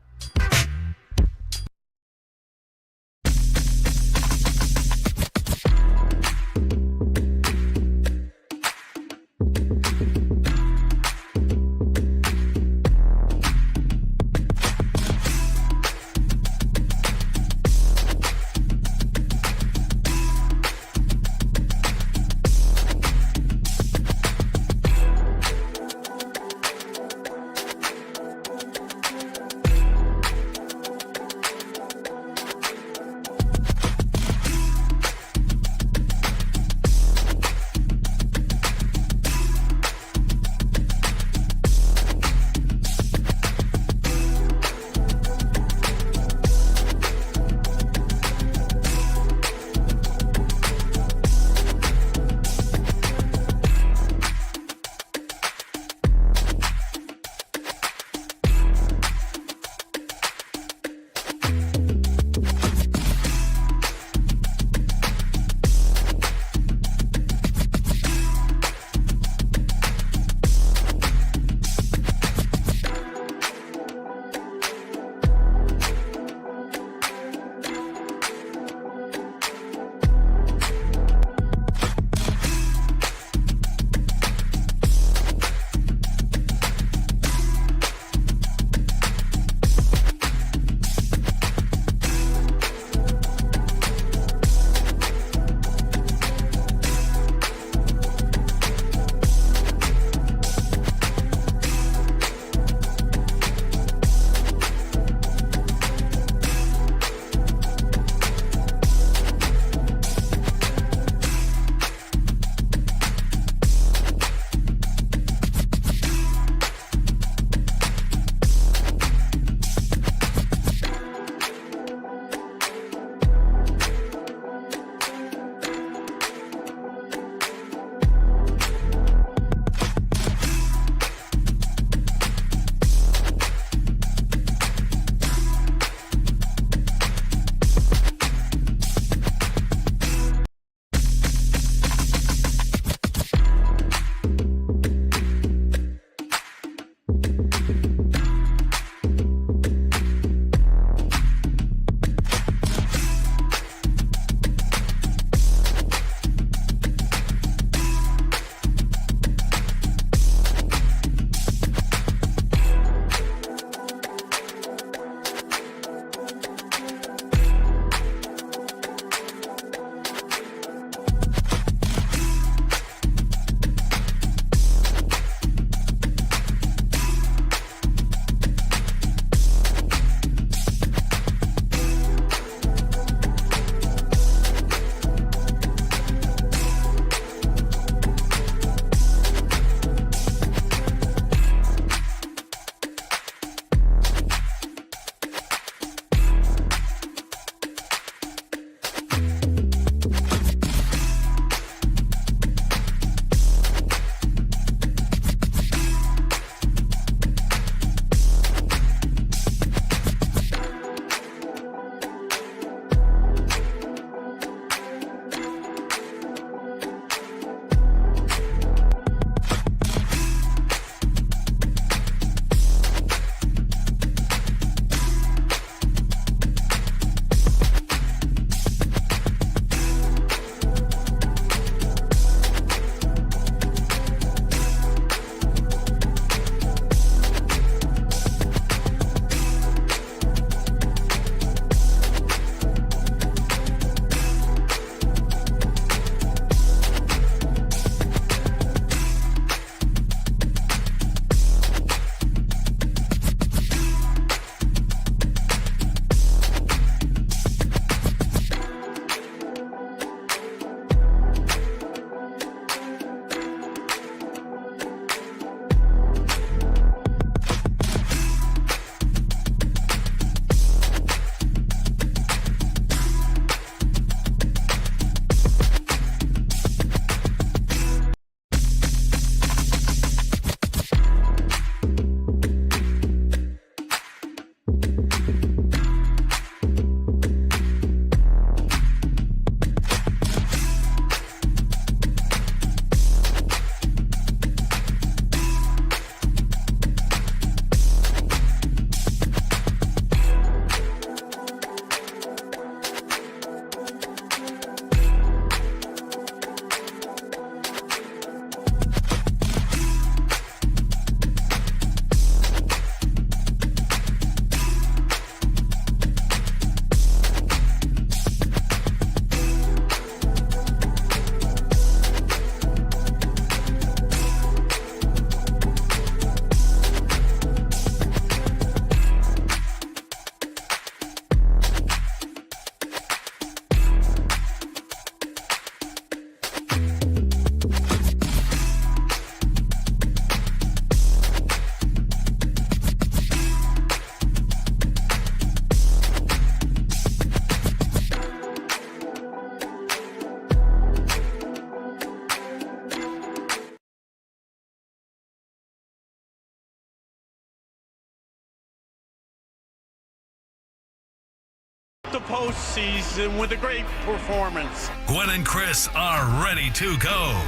postseason with a great performance. Gwynn and Chris are ready to go.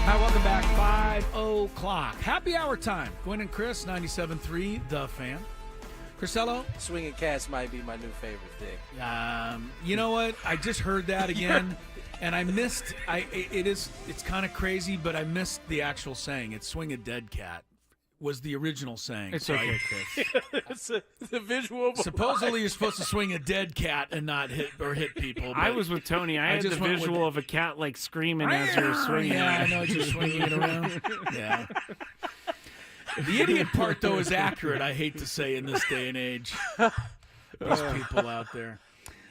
Hi, welcome back. 5:00. Happy hour time. Gwynn and Chris, 97.3, The Fan. Crisello? Swinging cats might be my new favorite thing. You know what? I just heard that again, and I missed. It's kind of crazy, but I missed the actual saying. It's swing a dead cat was the original saying. It's right? okay, Chris. It's the visual. Supposedly, you're supposed to swing a dead cat and not hit people. I was with Tony. I had the just went visual of a cat like screaming as you're swinging. Yeah, I know, just swinging it around. Yeah. The idiot part, though, is accurate, I hate to say, in this day and age. These people out there.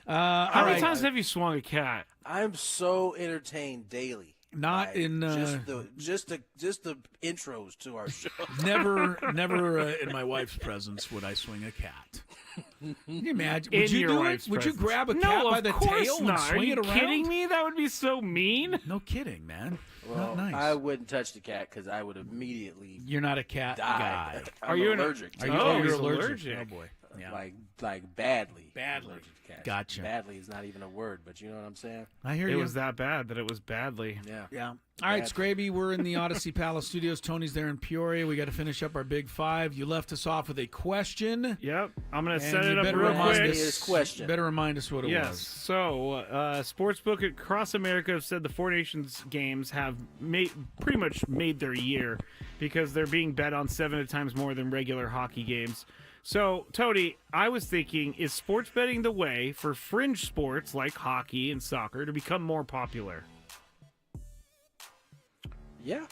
How many times have you swung a cat? I'm so entertained daily. Not in just the intros to our show. Never in my wife's presence would I swing a cat. Can you imagine? In Would you your do it? wife's Would you presence. grab a No, cat by of the course tail not. and swing Are you it around? kidding me? That would be so mean. No kidding, man. Well, Not nice. I wouldn't touch the cat because I would immediately. You're not a cat die. guy. I'm allergic? Are you he's allergic? Oh boy. Yeah. Like badly. Badly. Allergic to cats. Gotcha. Badly is not even a word, but you know what I'm saying? I hear It you. was that bad that it was badly. Yeah. All right, Skraby, we're in the Odyssey Palace Studios. Tony's there in Peoria. We got to finish up our Big Five. You left us off with a question. Yep. I'm going to And set you it up better real remind quick. us- Better remind us what it Yes. was. So, Sportsbook across America have said the Four Nations games have pretty much made their year because they're being bet on 7 times more than regular hockey games. So, Tony, I was thinking, is sports betting the way for fringe sports like hockey and soccer to become more popular? Yeah,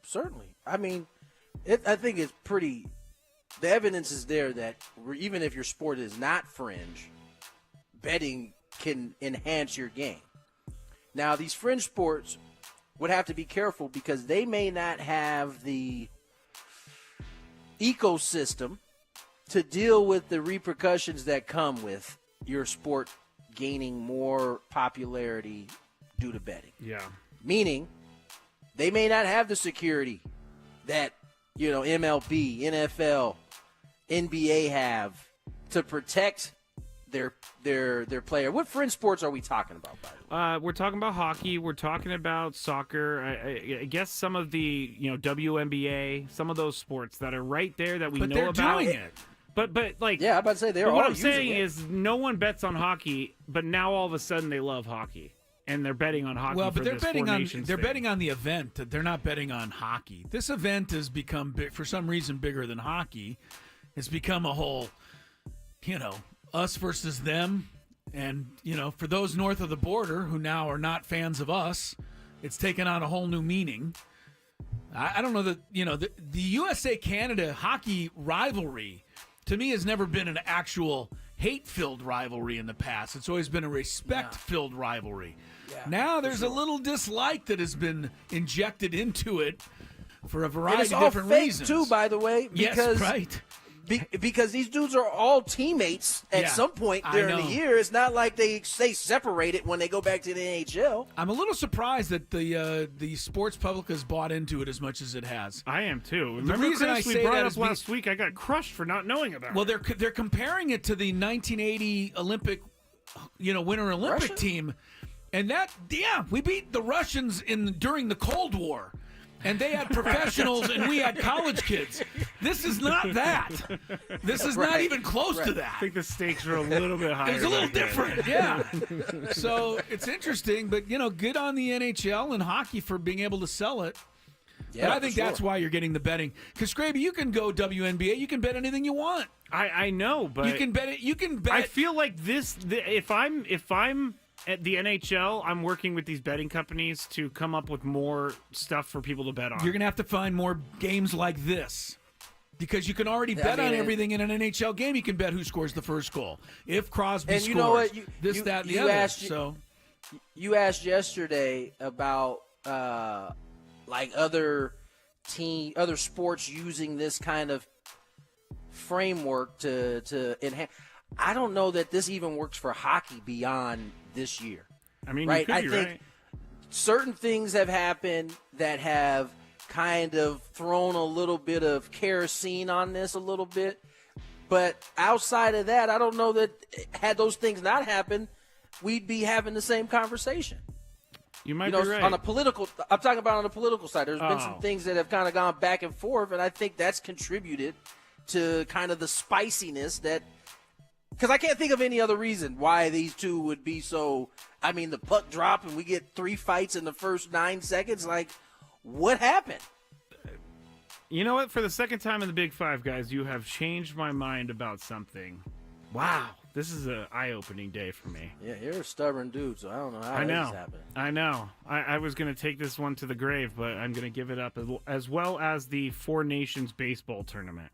certainly. I mean, I think it's pretty. The evidence is there that even if your sport is not fringe, betting can enhance your game. Now, these fringe sports would have to be careful because they may not have the ecosystem to deal with the repercussions that come with your sport gaining more popularity due to betting. Yeah. Meaning, they may not have the security that, MLB, NFL, NBA have to protect their player. What fringe sports are we talking about, by the way? We're talking about hockey. We're talking about soccer. I guess some of the, WNBA, some of those sports that are right there that we But know they're about. doing it. But like, yeah, I'm about to say they're but all what I'm using saying it. is no one bets on hockey, but now all of a sudden they love hockey and they're betting on hockey. Well, but for they're this betting Four on Nations they're thing. betting on the event. They're not betting on hockey. This event has become for some reason bigger than hockey. It's become a whole, us versus them, and for those north of the border who now are not fans of us, it's taken on a whole new meaning. I don't know that the USA-Canada hockey rivalry to me has never been an actual hate-filled rivalry in the past. It's always been a respect-filled rivalry. Yeah, now there's a little dislike that has been injected into it for a And variety it's of all different fake reasons. too, by the way. Yes, Because, right. because these dudes are all teammates at Yeah, some point I during the know. year. It's not like they separate it when they go back to the NHL. I'm a little surprised that the sports public has bought into it as much as it has. I am too. The Remember, reason Chris, I we say brought that up is last week. I got crushed for not knowing about Well, it. they're comparing it to the 1980 Olympic, Winter Olympic Russia? team, and we beat the Russians during the Cold War, and they had professionals and we had college kids. This is not that. This is not even close to that. I think the stakes are a little bit higher. It's a little back then. different, yeah. So it's interesting, but good on the NHL and hockey for being able to sell it. Yeah, but I think for that's sure. why you're getting the betting. Because Skraby, you can go WNBA, you can bet anything you want. I know, but You can bet it. You can bet. I feel like if I'm at the NHL, I'm working with these betting companies to come up with more stuff for people to bet on. You're going to have to find more games like this. Because you can already bet on everything in an NHL game. You can bet who scores the first goal. If Crosby And scores, you know what? that, and the you other. asked- So You asked yesterday about like other sports using this kind of framework to enhance. I don't know that this even works for hockey beyond this year. I mean, right? you could I be think right. certain things have happened that have kind of thrown a little bit of kerosene on this a little bit. But outside of that, I don't know that had those things not happened, we'd be having the same conversation. You might be right. I'm talking about on the political side. There's been some things that have kind of gone back and forth, and I think that's contributed to kind of the spiciness that – because I can't think of any other reason why these two would be so – I mean, the puck drop and we get 3 fights in the first 9 seconds. Like, what happened? You know what? For the second time in the Big Five, guys, you have changed my mind about something. Wow. This is an eye-opening day for me. Yeah, you're a stubborn dude, so I don't know how this happened. I know. I was going to take this one to the grave, but I'm going to give it up as well as the Four Nations baseball tournament.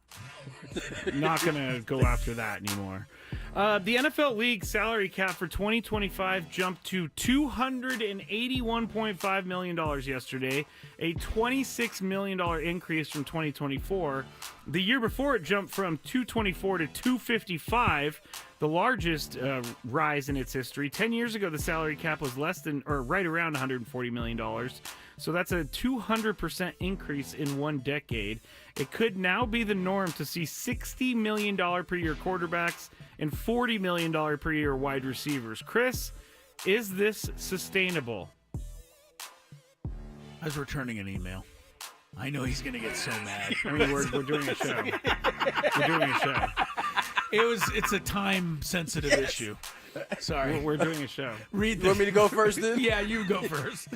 Not going to go after that anymore. The NFL League salary cap for 2025 jumped to $281.5 million yesterday, a $26 million increase from 2024. The year before, it jumped from $224 to $255, the largest rise in its history. 10 years ago, the salary cap was less than, or right around $140 million. So that's a 200% increase in 1 decade. It could now be the norm to see $60 million per year quarterbacks and $40 million per year wide receivers. Chris, is this sustainable? I was returning an email. I know he's going to get so mad. I mean, we're doing a show. We're doing a show. It's a time-sensitive issue. Sorry. We're doing a show. Read You want me to go first then? Yeah, you go first.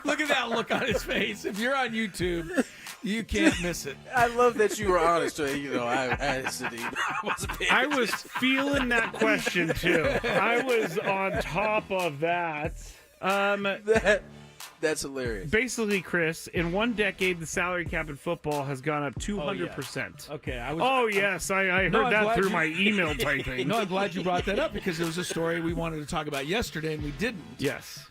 Look at that look on his face. If you're on YouTube, you can't miss it. I love that you were honest. I was feeling that question, too. I was on top of that. That's hilarious. Basically, Chris, in 1 decade, the salary cap in football has gone up 200%. Okay. I heard that through my email typing. No, I'm glad you brought that up because it was a story we wanted to talk about yesterday and we didn't. Yes.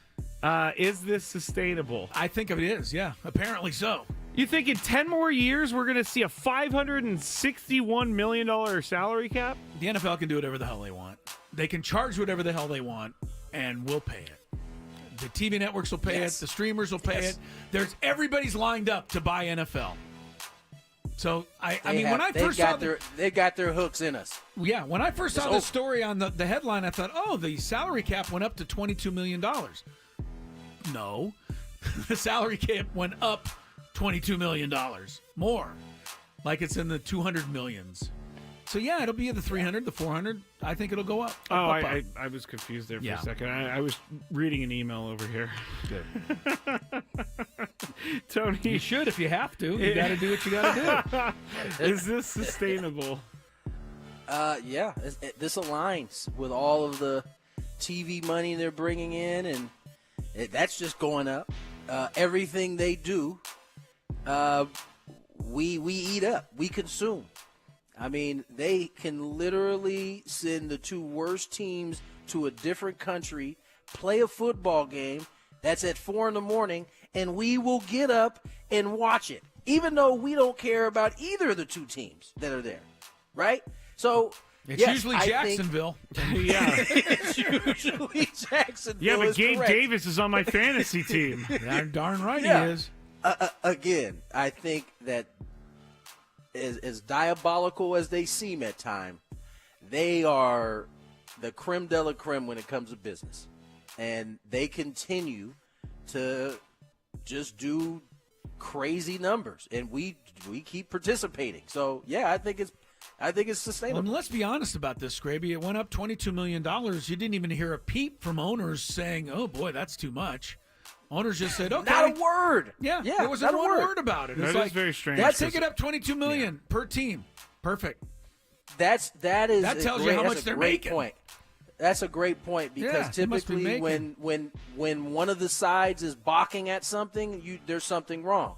Is this sustainable? I think it is, yeah. Apparently so. You think in 10 more years we're going to see a $561 million salary cap? The NFL can do whatever the hell they want. They can charge whatever the hell they want, and we'll pay it. The TV networks will pay it. The streamers will pay it. Everybody's lined up to buy NFL. So I mean, when I first saw they got their hooks in us. Yeah, when I first saw the story on the headline, I thought, oh, the salary cap went up to $22 million. No, the salary cap went up $22 million more, like it's in the 200 millions. So yeah, it'll be in the 300, the 400. I think it'll go up. I was confused there for a second. I was reading an email over here. Good. Tony, you should if you have to. You got to do what you got to do. Is this sustainable? Yeah, this aligns with all of the TV money they're bringing in, and that's just going up. Everything they do, we eat up, we consume. I mean, they can literally send the 2 worst teams to a different country, play a football game that's at 4 a.m, and we will get up and watch it, even though we don't care about either of the 2 teams that are there, right? So it's usually Jacksonville. It's usually Jacksonville. Yeah, but Gabe Davis is on my fantasy team. Darn right he is. Again, I think that as diabolical as they seem at time, they are the creme de la creme when it comes to business. And they continue to just do crazy numbers. And we keep participating. So, yeah, I think it's sustainable. Well, let's be honest about this, Skraby. It went up $22 million. You didn't even hear a peep from owners saying, oh, boy, that's too much. Owners just said, okay. Not a word. Yeah, there wasn't one word about it. That is very strange. Let's take it up $22 million per team. Perfect. That tells you how much they're making. Point. That's a great point because typically when one of the sides is balking at something, there's something wrong.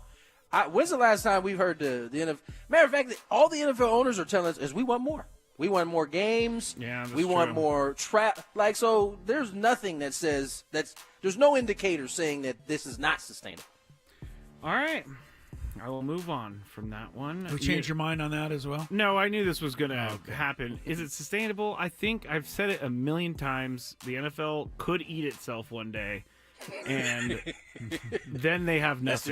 When's the last time we've heard the NFL? Matter of fact, all the NFL owners are telling us is we want more. We want more games. Yeah, we want more trap. So there's nothing that says there's no indicator saying that this is not sustainable. All right. I will move on from that one. Did we change your mind on that as well? No, I knew this was going to happen. Is it sustainable? I think I've said it a million times. The NFL could eat itself one day. and then they have nothing. That's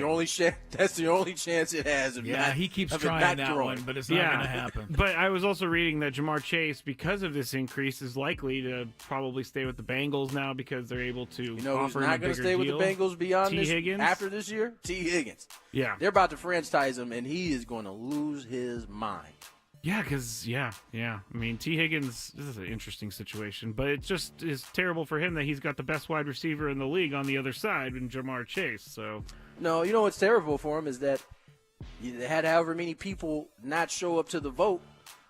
the only chance it has. He keeps trying that one, but it's not going to happen. But I was also reading that Jamar Chase, because of this increase, is likely to probably stay with the Bengals now because they're able to offer him a bigger deal. Not going to stay with the Bengals beyond after this year? T. Higgins. Yeah. They're about to franchise him, and he is going to lose his mind. Yeah, because, I mean, T. Higgins, this is an interesting situation, but it just is terrible for him that he's got the best wide receiver in the league on the other side in Jamar Chase. So no, you know what's terrible for him is that they had however many people not show up to the vote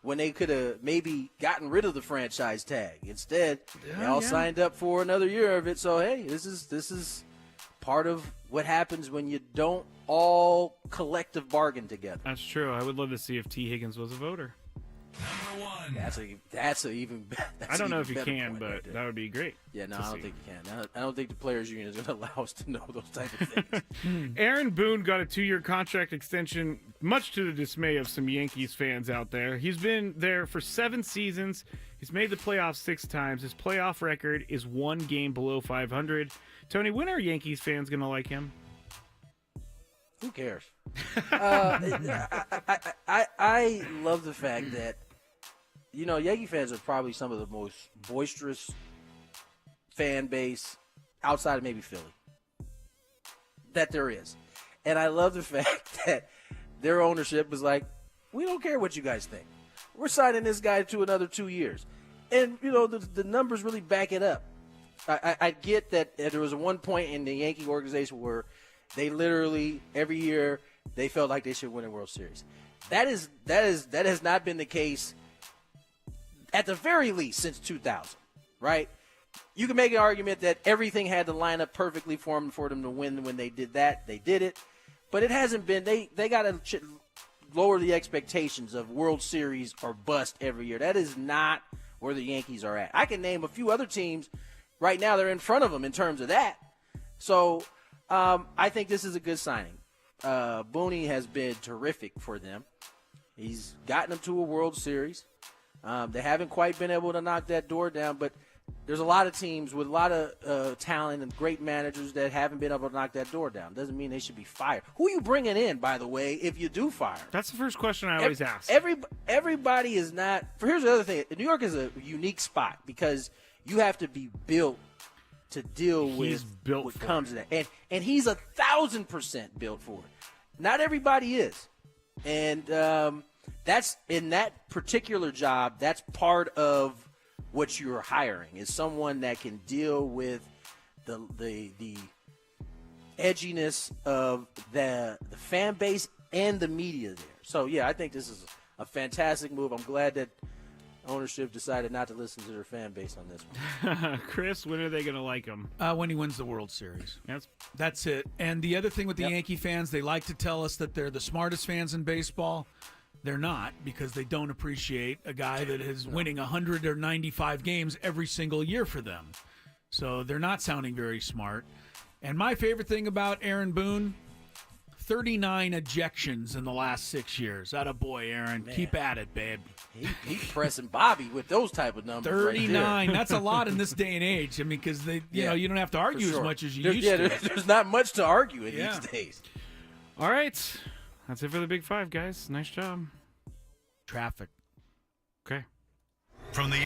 when they could have maybe gotten rid of the franchise tag. Instead, they all signed up for another year of it. So, hey, this is part of what happens when you don't all collective bargain together. That's true. I would love to see if T. Higgins was a voter. Number one. That's even better. I don't know if you can, but that would be great. Yeah, no, I don't think you can. I don't think the players' union is going to allow us to know those type of things. Aaron Boone got a 2-year contract extension, much to the dismay of some Yankees fans out there. He's been there for 7 seasons. He's made the playoffs 6 times. His playoff record is 1 game below 500. Tony, when are Yankees fans going to like him? Who cares? I love the fact that, Yankee fans are probably some of the most boisterous fan base outside of maybe Philly that there is. And I love the fact that their ownership was like, we don't care what you guys think. We're signing this guy to another 2 years. And, the numbers really back it up. I get that there was one point in the Yankee organization where they literally every year they felt like they should win a World Series. That has not been the case at the very least since 2000, right? You can make an argument that everything had to line up perfectly for them to win. When they did that, they did it, but it hasn't been. They got to lower the expectations of World Series or bust every year. That is not where the Yankees are at. I can name a few other teams right now that are in front of them in terms of that. So. I think this is a good signing. Booney has been terrific for them. He's gotten them to a World Series. They haven't quite been able to knock that door down, but there's a lot of teams with a lot of talent and great managers that haven't been able to knock that door down. Doesn't mean they should be fired. Who are you bringing in, by the way, if you do fire? That's the first question I always ask. Everybody is not – here's the other thing. New York is a unique spot because you have to be built to deal with what comes to that. And he's 1,000% built for it. Not everybody is. And that's in that particular job, that's part of what you're hiring is someone that can deal with the edginess of the fan base and the media there. So, yeah, I think this is a fantastic move. I'm glad that ownership decided not to listen to their fan base on this one. Chris, when are they going to like him? When he wins the World Series. That's That's it. And the other thing with the Yankee fans, they like to tell us that they're the smartest fans in baseball. They're not, because they don't appreciate a guy that is winning 100 or 95 games every single year for them. So they're not sounding very smart. And my favorite thing about Aaron Boone, 39 ejections in the last 6 years. Attaboy, Aaron. Man. Keep at it, babe. He's pressing Bobby with those type of numbers. 39. Right, that's a lot in this day and age. I mean, because you know, you don't have to argue as much as you used to. There's not much to argue in these days. All right. That's it for the Big Five, guys. Nice job. Traffic. Okay. From the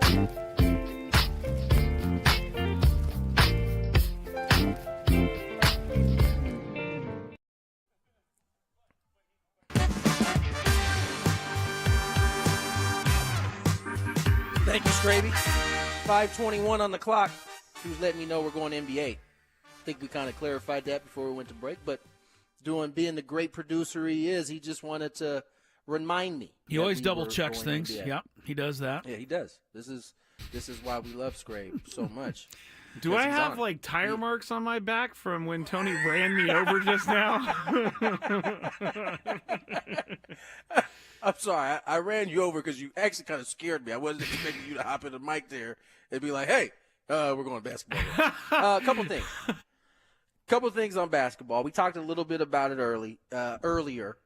Thank you, Skraby. 5:21 on the clock. He was letting me know we're going to NBA. I think we kind of clarified that before we went to break, but being the great producer he is, he just wanted to remind me. He always double checks things. Yep, he does that. Yeah, he does. This is why we love Skrabe so much. Do I have like tire marks on my back from when Tony ran me over just now? I'm sorry. I ran you over because you actually kind of scared me. I wasn't expecting you to hop in the mic there and be like, hey, we're going to basketball. A couple things on basketball. We talked a little bit about it earlier.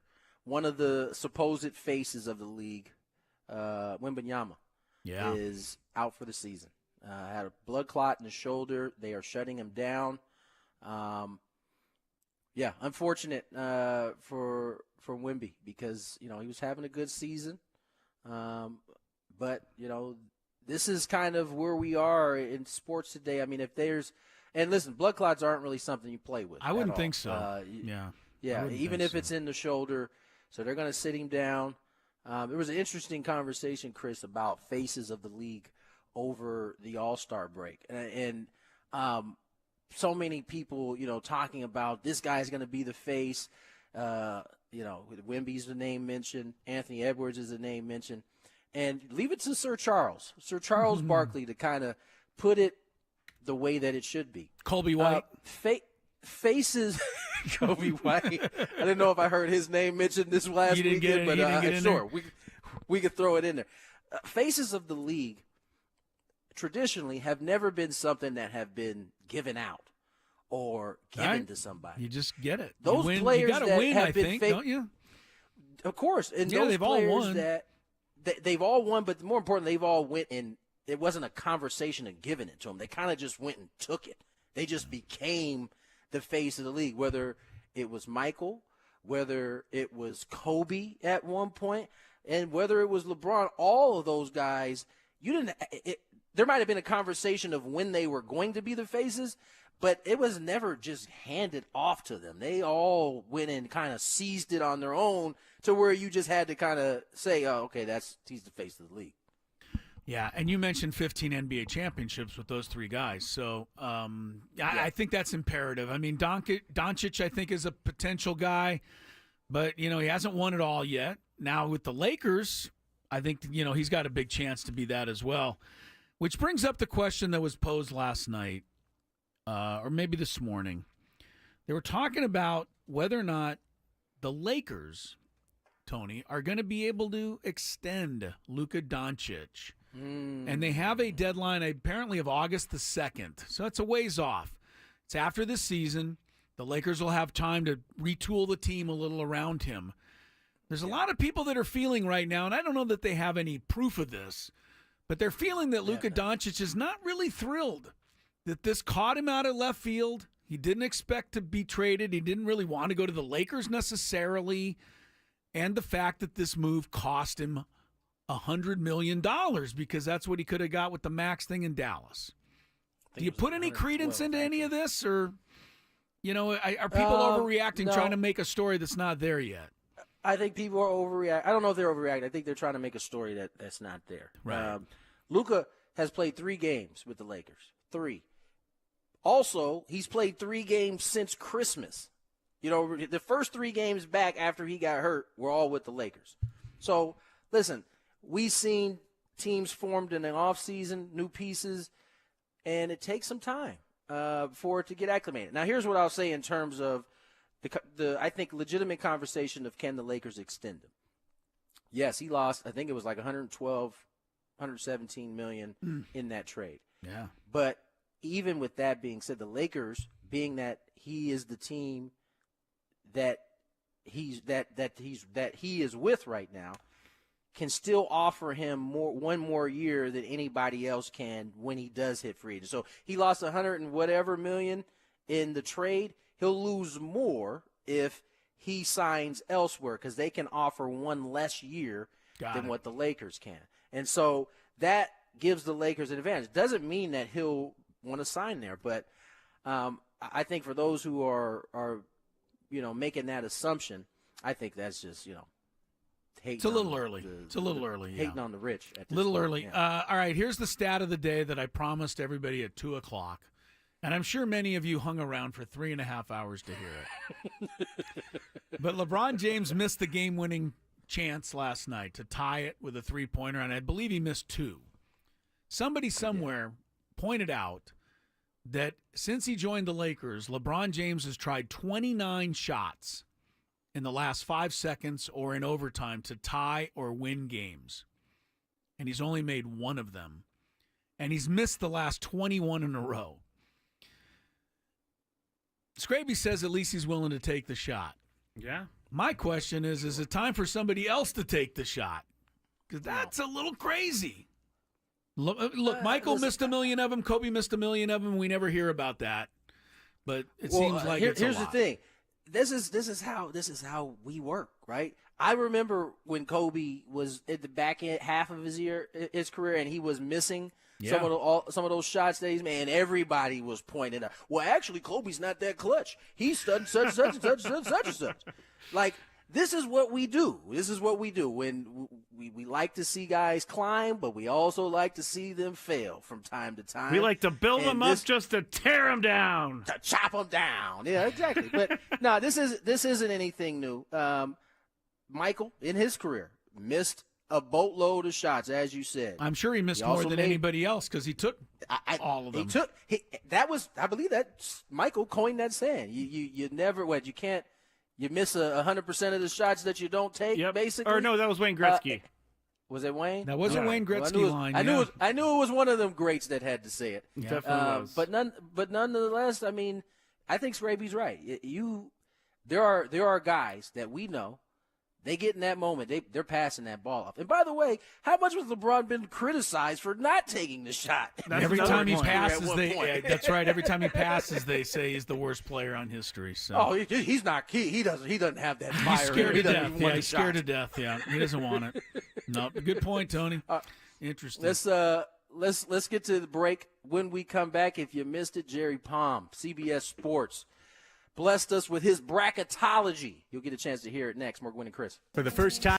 One of the supposed faces of the league, Wembanyama, is out for the season. Had a blood clot in his shoulder. They are shutting him down. Unfortunate for Wemby because, he was having a good season. But, this is kind of where we are in sports today. I mean, and listen, blood clots aren't really something you play with. I wouldn't think so. Yeah, even if it's in the shoulder. So they're going to sit him down. There was an interesting conversation, Chris, about faces of the league over the All-Star break. And so many people, talking about this guy's going to be the face. Wemby's the name mentioned. Anthony Edwards is the name mentioned. And leave it to Sir Charles Barkley to kind of put it the way that it should be. Colby White. Faces Kobe White. I didn't know if I heard his name mentioned this last weekend, but sure, we could throw it in there. Faces of the league traditionally have never been something that have been given out or given to somebody. You just get it. Those players you gotta that win, have I been think, don't you? Of course, and yeah, those they've players all won. They've all won, but more important, they've all went and it wasn't a conversation of giving it to them. They kind of just went and took it. They just became the face of the league, whether it was Michael, whether it was Kobe at one point, and whether it was LeBron. All of those guys, there might have been a conversation of when they were going to be the faces, but it was never just handed off to them. They all went and kind of seized it on their own to where you just had to kind of say, oh, okay, he's the face of the league. Yeah, and you mentioned 15 NBA championships with those three guys. So I think that's imperative. I mean, Doncic, I think, is a potential guy, but, he hasn't won it all yet. Now with the Lakers, I think, he's got a big chance to be that as well, which brings up the question that was posed last night or maybe this morning. They were talking about whether or not the Lakers, Tony, are going to be able to extend Luka Doncic. And they have a deadline apparently of August the 2nd. So it's a ways off. It's after this season. The Lakers will have time to retool the team a little around him. There's a lot of people that are feeling right now, and I don't know that they have any proof of this, but they're feeling that Luka Doncic is not really thrilled that this caught him out of left field. He didn't expect to be traded. He didn't really want to go to the Lakers necessarily. And the fact that this move cost him $100 million because that's what he could have got with the max thing in Dallas. Do you put any credence into any of this, or are people overreacting, trying to make a story that's not there yet? I think people are overreacting. I don't know if they're overreacting. I think they're trying to make a story that's not there. Right. Luka has played 3 games with the Lakers. 3. Also, he's played 3 games since Christmas. The first 3 games back after he got hurt were all with the Lakers. So, listen, we've seen teams formed in the offseason, new pieces, and it takes some time for it to get acclimated. Now, here's what I'll say in terms of the I think, legitimate conversation of can the Lakers extend him. Yes, he lost, I think it was like $117 million in that trade. Yeah. But even with that being said, the Lakers, being that he is the team that he is with right now, can still offer him one more year than anybody else can when he does hit free agent. So he lost $100 and whatever million in the trade. He'll lose more if he signs elsewhere because they can offer one less year than what the Lakers can. And so that gives the Lakers an advantage. Doesn't mean that he'll want to sign there, but I think for those who are making that assumption, I think that's just hating. It's a little early. It's a little early. Hating on the rich. At this little point, early. Yeah. All right, here's the stat of the day that I promised everybody at 2:00, and I'm sure many of you hung around for 3.5 hours to hear it. But LeBron James missed the game-winning chance last night to tie it with a three-pointer, and I believe he missed 2. Somebody somewhere pointed out that since he joined the Lakers, LeBron James has tried 29 shots in the last 5 seconds or in overtime to tie or win games. And he's only made 1 of them. And he's missed the last 21 in a row. Skraby says at least he's willing to take the shot. Yeah. My question is it time for somebody else to take the shot? Because that's a little crazy. Look, Michael missed 1 million of them. Kobe missed 1 million of them. We never hear about that. But it seems like it's a lot. Here's the thing. This is how we work, right? I remember when Kobe was at the back end half of his career, and he was missing some of those shots that he's made, and everybody was pointing out, well, actually, Kobe's not that clutch. He's done such and such. Like, this is what we do. This is what we do. When we like to see guys climb, but we also like to see them fail from time to time. We like to build them up just to tear them down. To chop them down. Yeah, exactly. But no, this isn't anything new. Michael, in his career, missed a boatload of shots, as you said. I'm sure he missed more than anybody else because he took all of them. I believe that Michael coined that saying. You never, you can't. You miss 100% of the shots that you don't take, basically. Or no, that was Wayne Gretzky. Was it Wayne? That was a Wayne Gretzky line. I knew it was one of them greats that had to say it. Yeah. Definitely was. But nonetheless, I mean, I think Skraby's right. There are guys that we know. They get in that moment, they're passing that ball off. And by the way, how much was LeBron been criticized for not taking the shot? Every time he passes, that's right. Every time he passes, they say he's the worst player on history. So. He's not. He doesn't have that fire. He's scared to death. Yeah, he's scared to death. Yeah, he doesn't want it. No, good point, Tony. Interesting. Let's get to the break. When we come back, if you missed it, Jerry Palm, CBS Sports, blessed us with his bracketology. You'll get a chance to hear it next. More Gwynn and Chris. For the first time.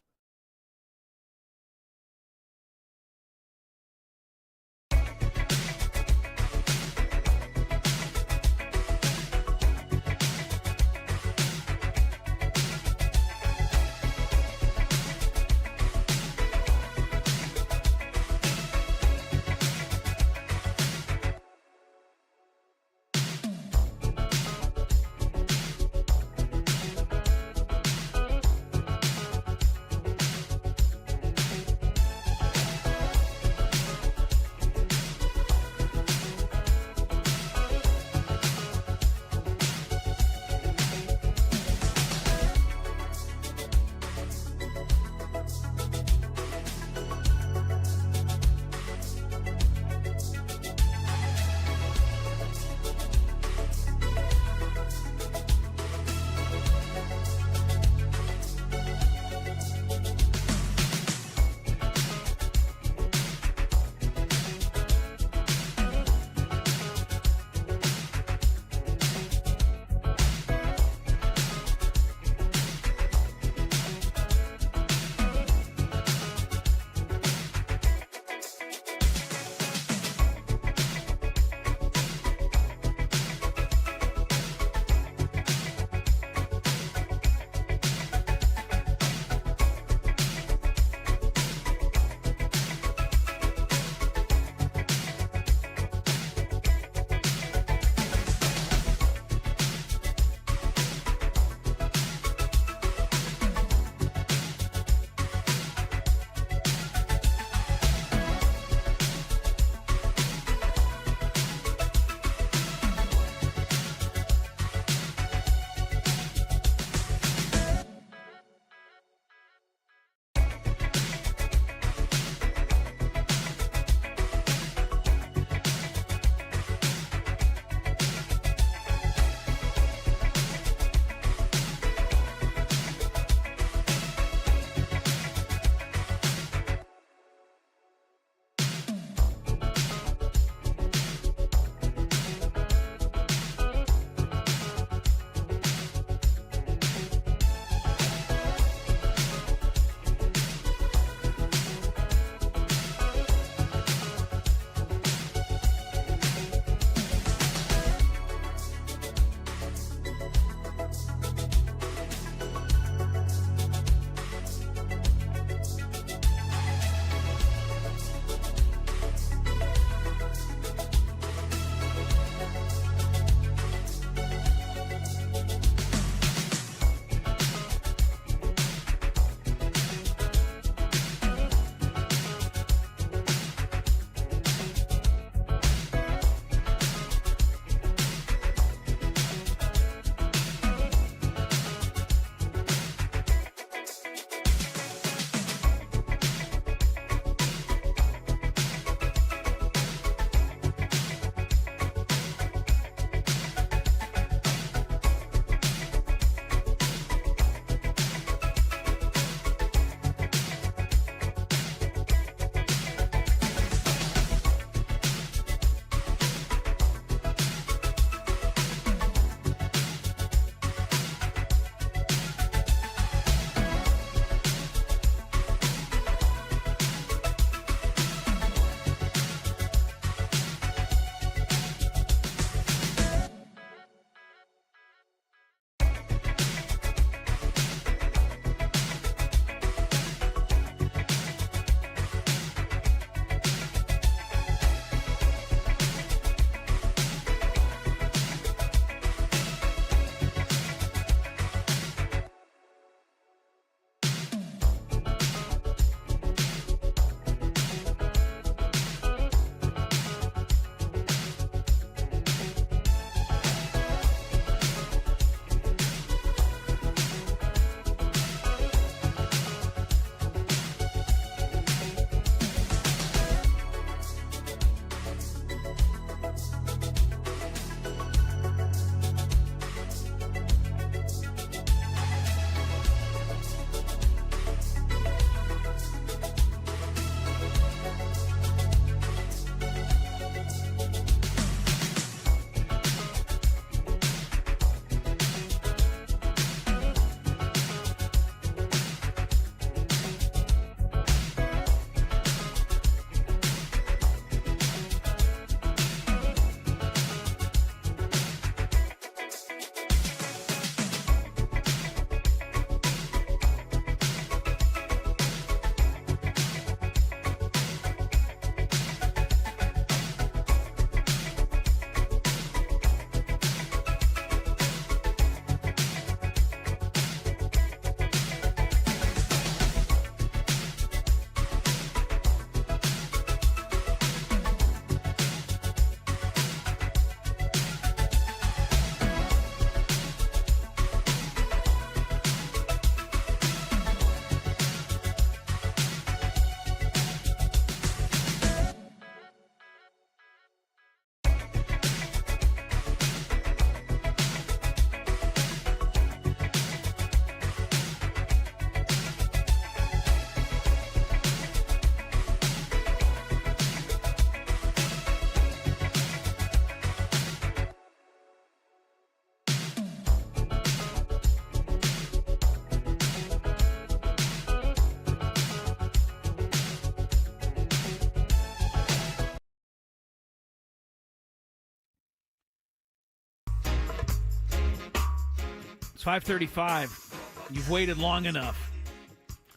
It's 5:35. You've waited long enough.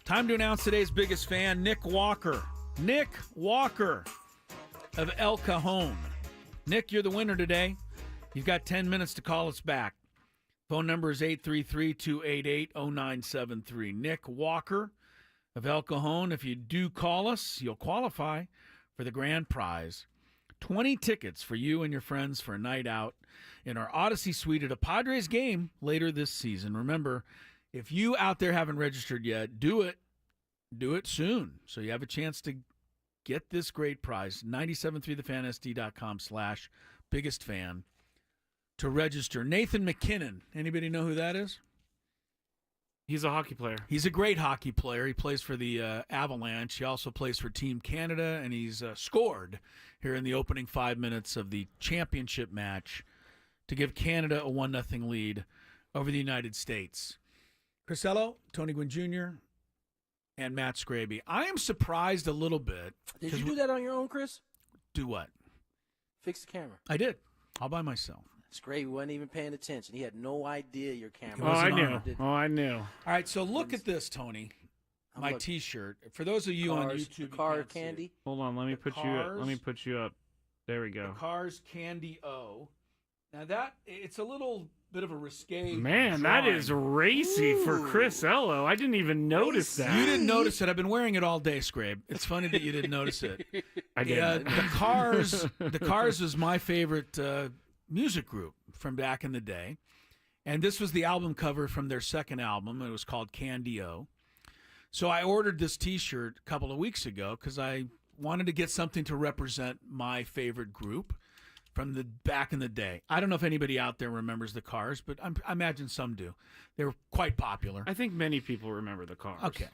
Time to announce today's biggest fan, Nick Walker. Nick Walker of El Cajon. Nick, you're the winner today. You've got 10 minutes to call us back. Phone number is 833-288-0973. Nick Walker of El Cajon. If you do call us, you'll qualify for the grand prize. 20 tickets for you and your friends for a night out in our Odyssey Suite at a Padres game later this season. Remember, if you out there haven't registered yet, do it. Do it soon so you have a chance to get this great prize. 973thefansd.com/biggest fan to register. Nathan McKinnon. Anybody know who that is? He's a hockey player. He's a great hockey player. He plays for the Avalanche. He also plays for Team Canada, and he's scored here in the opening 5 minutes of the championship match to give Canada a 1-0 lead over the United States. Crisello, Tony Gwynn Jr., and Matt Skraby. I am surprised a little bit. Did you do that on your own, Chris? Do what? Fix the camera. I did. All by myself. Skraby wasn't even paying attention. He had no idea your camera. I knew. All right, so look at this, Tony. My T-shirt. For those of you on YouTube, car candy. Hold on, let me put you up. There we go. The Cars Candy O. Now it's a little bit of a risque. Man, that is racy for Chris Ello. I didn't even notice that. You didn't notice it. I've been wearing it all day, Scrabe. It's funny that you didn't notice it. I did. The Cars was my favorite music group from back in the day. And this was the album cover from their second album. It was called Candy O. So I ordered this T-shirt a couple of weeks ago because I wanted to get something to represent my favorite group from the back in the day. I don't know if anybody out there remembers the Cars, but I imagine some do. They were quite popular. I think many people remember the Cars. Okay.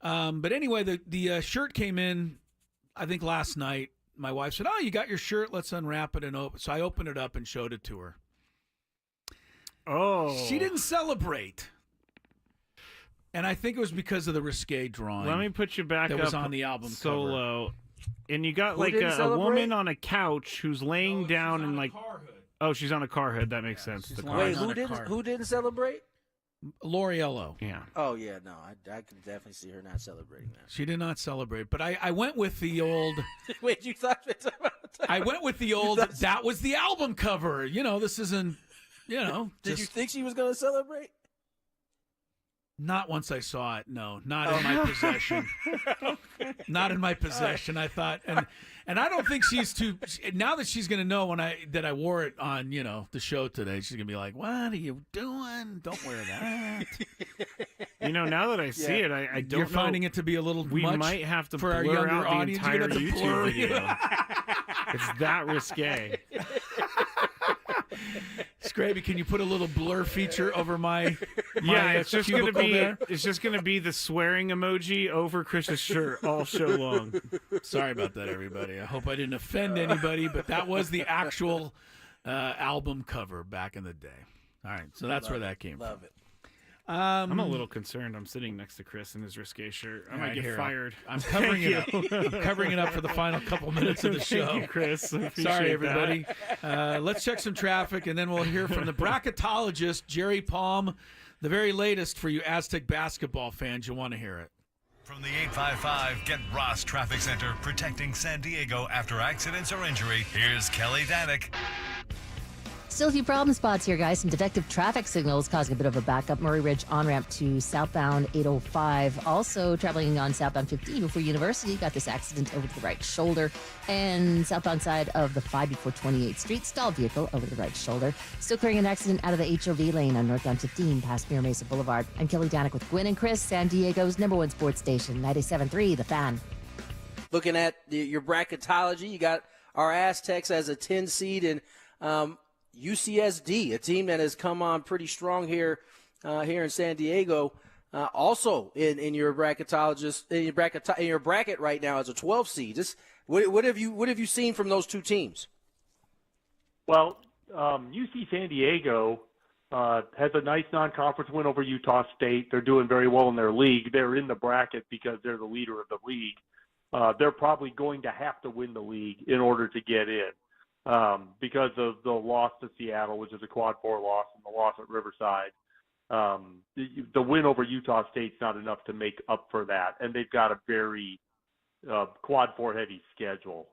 But anyway, the shirt came in, I think, last night. My wife said, "Oh, you got your shirt? Let's unwrap it and open." So I opened it up and showed it to her. Oh. She didn't celebrate. And I think it was because of the risque drawing. Let me put you back that up was on the album solo. cover. And you got like a woman on a couch who's laying down and like, oh, she's on a car hood. That makes sense. The car. Wait, who didn't celebrate? Loriello. Yeah. Oh yeah, no, I can definitely see her not celebrating that. She did not celebrate, but I went with the old. Wait, you thought? I went with the old. That was the album cover. You know, this isn't. You know. Did you think she was going to celebrate? Not once I saw it. No, not in my possession. Not in my possession. I thought, and I don't think she's too. Now that she's going to know that I wore it on, the show today, she's going to be like, "What are you doing? Don't wear that." Now that I see it, I don't. You're know. finding it to be a little. We much might have to for our blur younger out the audience. entire YouTube YouTube video. It's that risque. Scraby, can you put a little blur feature over my it's just gonna be there? It's just gonna be the swearing emoji over Chris's shirt all show long. Sorry about that, everybody. I hope I didn't offend anybody, but that was the actual album cover back in the day. All right, so that's where that came from. Love it. I'm a little concerned. I'm sitting next to Chris in his risque shirt. I might get fired. I'm covering it up. I'm covering it up for the final couple minutes of the show. Thank you, Chris. Sorry, everybody. Let's check some traffic, and then we'll hear from the bracketologist, Jerry Palm, the very latest for you Aztec basketball fans. You'll want to hear it. From the 855 Get Ross Traffic Center, protecting San Diego after accidents or injury, here's Kelly Danek. Still a few problem spots here, guys. Some defective traffic signals causing a bit of a backup. Murray Ridge on-ramp to southbound 805. Also traveling on southbound 15 before University. Got this accident over to the right shoulder. And southbound side of the 5 before 28th Street. Stalled vehicle over to the right shoulder. Still clearing an accident out of the HOV lane on northbound 15 past Mira Mesa Boulevard. I'm Kelly Danek with Gwynn and Chris, San Diego's #1 sports station, 97.3 The Fan. Looking at your bracketology, you got our Aztecs as a 10 seed and UCSD, a team that has come on pretty strong here in San Diego. Also in your bracketologist in your bracket right now as a 12 seed. What have you seen from those two teams? Well, UC San Diego has a nice non-conference win over Utah State. They're doing very well in their league. They're in the bracket because they're the leader of the league. They're probably going to have to win the league in order to get in. Because of the loss to Seattle, which is a quad 4 loss, and the loss at Riverside. the win over Utah State's not enough to make up for that, and they've got a very quad 4 heavy schedule.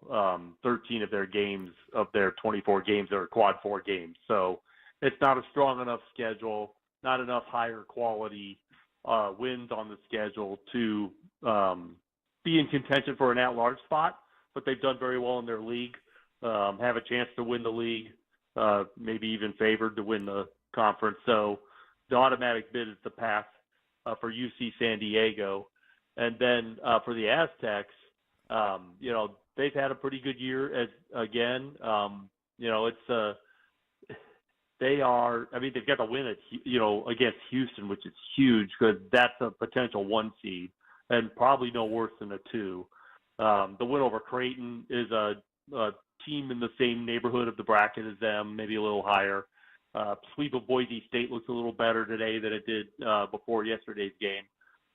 13 of their games, of their 24 games, are quad 4 games. So it's not a strong enough schedule, not enough higher quality wins on the schedule to be in contention for an at-large spot. But they've done very well in their league, have a chance to win the league, maybe even favored to win the conference. So the automatic bid is the path for UC San Diego. And then for the Aztecs, they've had a pretty good year again. They've got the win against Houston, which is huge because that's a potential 1 seed and probably no worse than a 2. The win over Creighton is a team in the same neighborhood of the bracket as them, maybe a little higher. Sweep of Boise State looks a little better today than it did before yesterday's game.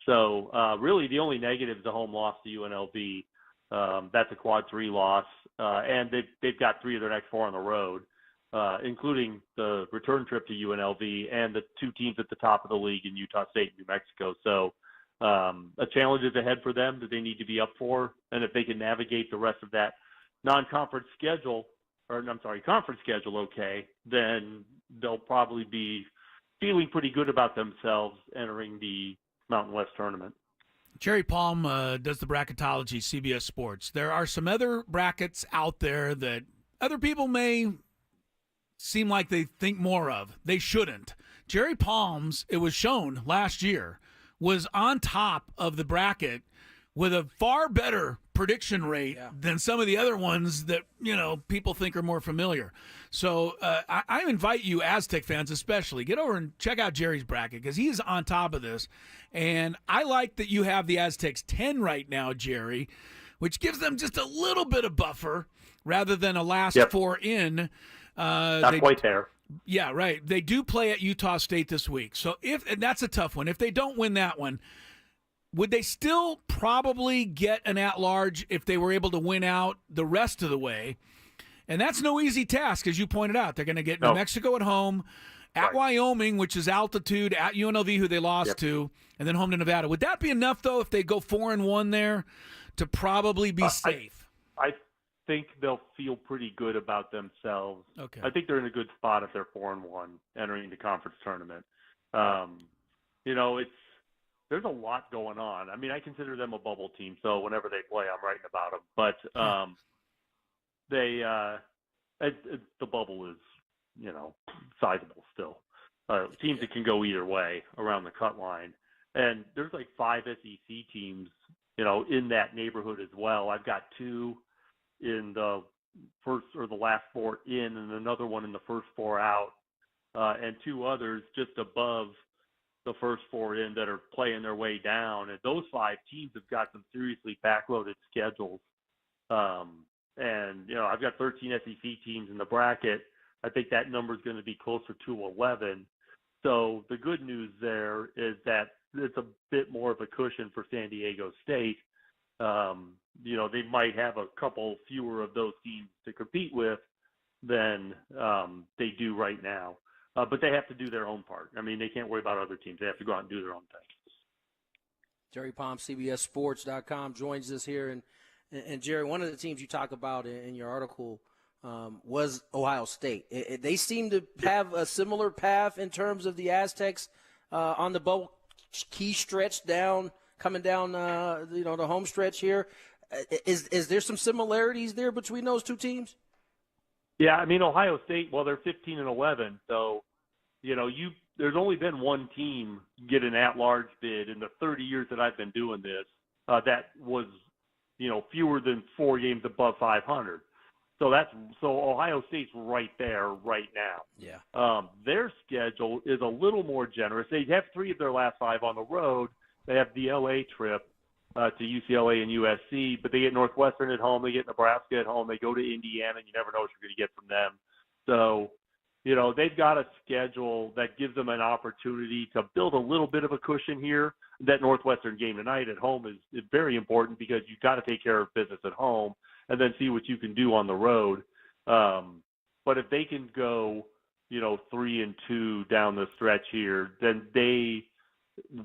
So really the only negative is a home loss to UNLV. That's a quad 3 loss. And they've got 3 of their next 4 on the road, including the return trip to UNLV and the 2 teams at the top of the league in Utah State and New Mexico. So a challenge is ahead for them that they need to be up for. And if they can navigate the rest of that conference schedule, okay, then they'll probably be feeling pretty good about themselves entering the Mountain West tournament. Jerry Palm does the Bracketology, CBS Sports. There are some other brackets out there that other people may seem like they think more of. They shouldn't. Jerry Palm's, it was shown last year, was on top of the bracket with a far better prediction rate than some of the other ones that, people think are more familiar. So I invite you, Aztec fans especially, get over and check out Jerry's bracket because he's on top of this. And I like that you have the Aztecs 10 right now, Jerry, which gives them just a little bit of buffer rather than a last 4 in. Not quite there. Yeah, right. They do play at Utah State this week. So and that's a tough one. If they don't win that one, would they still probably get an at-large if they were able to win out the rest of the way? And that's no easy task, as you pointed out. They're going to get New Mexico at home, at Wyoming, which is altitude, at UNLV, who they lost to, and then home to Nevada. Would that be enough, though, if they go 4-1 there to probably be safe? I think they'll feel pretty good about themselves. Okay. I think they're in a good spot if they're 4-1 entering the conference tournament. There's a lot going on. I mean, I consider them a bubble team, so whenever they play, I'm writing about them. But the bubble is, sizable still. Teams that can go either way around the cut line. And there's like 5 SEC teams, in that neighborhood as well. I've got 2 in the first or the last 4 in, and another one in the first 4 out, and 2 others just above the first 4 in that are playing their way down. And those 5 teams have got some seriously backloaded schedules. I've got 13 SEC teams in the bracket. I think that number is going to be closer to 11. So the good news there is that it's a bit more of a cushion for San Diego State. They might have a couple fewer of those teams to compete with than they do right now. But they have to do their own part. I mean, they can't worry about other teams. They have to go out and do their own thing. Jerry Palm, CBSSports.com, joins us here. And Jerry, one of the teams you talk about in your article was Ohio State. They seem to have a similar path in terms of the Aztecs on the bubble key stretch coming down the home stretch here. Is there some similarities there between those 2 teams? Yeah, I mean, Ohio State, well, they're 15-11, so there's only been one team get an at-large bid in the 30 years that I've been doing this that was, fewer than 4 games above 500. So Ohio State's right there right now. Yeah. Their schedule is a little more generous. They have 3 of their last 5 on the road. They have the LA trip to UCLA and USC, but they get Northwestern at home. They get Nebraska at home. They go to Indiana, and you never know what you're going to get from them. So, they've got a schedule that gives them an opportunity to build a little bit of a cushion here. That Northwestern game tonight at home is very important because you've got to take care of business at home and then see what you can do on the road. But if they can go 3-2 down the stretch here, then they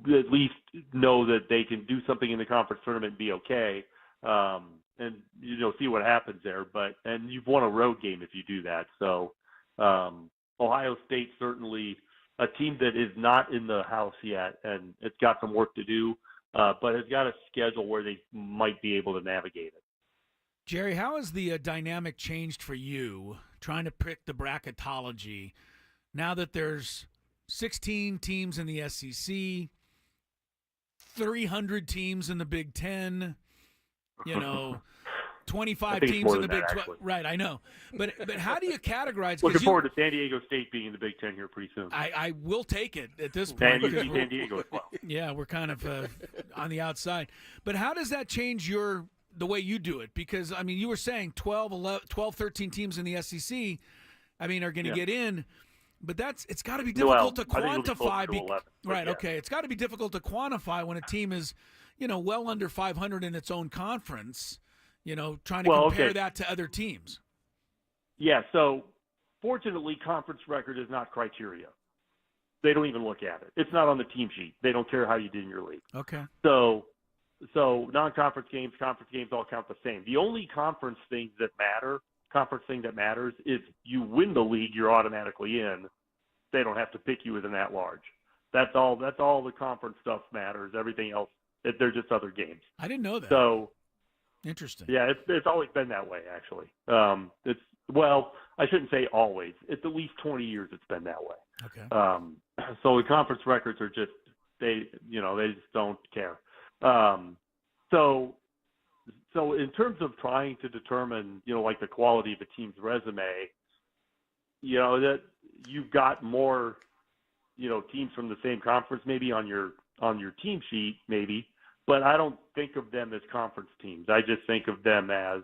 at least know that they can do something in the conference tournament and be okay. And see what happens there. And you've won a road game if you do that. So Ohio State certainly a team that is not in the house yet, and it's got some work to do, but it's got a schedule where they might be able to navigate it. Jerry, how has the dynamic changed for you trying to pick the bracketology now that there's 16 teams in the SEC, 300 teams in the Big Ten, 25 teams in the Big 12. Right, I know. But how do you categorize? Looking forward to San Diego State being in the Big Ten here pretty soon. I will take it at this point. And San Diego as well. Yeah, we're kind of on the outside. But how does that change the way you do it? Because, I mean, you were saying 12, 13 teams in the SEC, are going to get in. But it's got to be difficult to quantify. Right, okay. It's got to be difficult to quantify when a team is, well under 500 in its own conference, trying to compare that to other teams. Yeah, so fortunately, conference record is not criteria. They don't even look at it. It's not on the team sheet. They don't care how you did in your league. Okay. So non-conference games, conference games all count the same. The only conference thing that matters is you win the league, you're automatically in. They don't have to pick you as an at-large. That's all the conference stuff matters. Everything else, they're just other games. I didn't know that. So interesting. Yeah, it's always been that way, actually. I shouldn't say always. It's at least 20 years it's been that way. Okay. So the conference records are just they just don't care. So in terms of trying to determine, like the quality of a team's resume, that you've got more, teams from the same conference maybe on your team sheet maybe, but I don't think of them as conference teams. I just think of them as,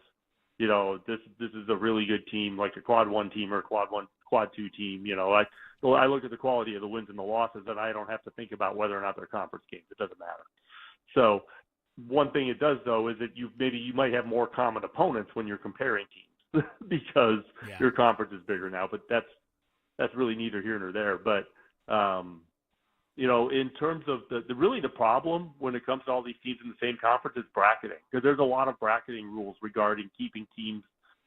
this is a really good team, like a quad 1 team or a quad 2 team. I look at the quality of the wins and the losses, and I don't have to think about whether or not they're conference games. It doesn't matter. So one thing it does, though, is that you might have more common opponents when you're comparing teams because your conference is bigger now. But that's really neither here nor there. But in terms of the problem when it comes to all these teams in the same conference is bracketing, because there's a lot of bracketing rules regarding keeping teams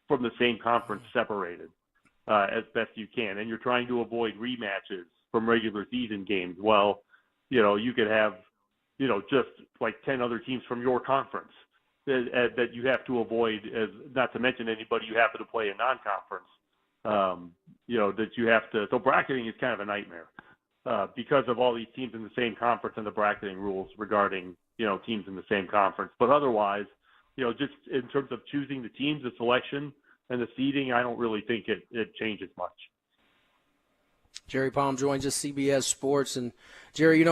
from the same conference separated as best you can, and you're trying to avoid rematches from regular season games. Well, you could have just like 10 other teams from your conference that you have to avoid, as not to mention anybody you happen to play in non-conference, that you have to. So bracketing is kind of a nightmare because of all these teams in the same conference and the bracketing rules regarding, teams in the same conference. But otherwise, just in terms of choosing the teams, the selection, and the seeding, I don't really think it changes much. Jerry Palm joins us, CBS Sports. And, Jerry,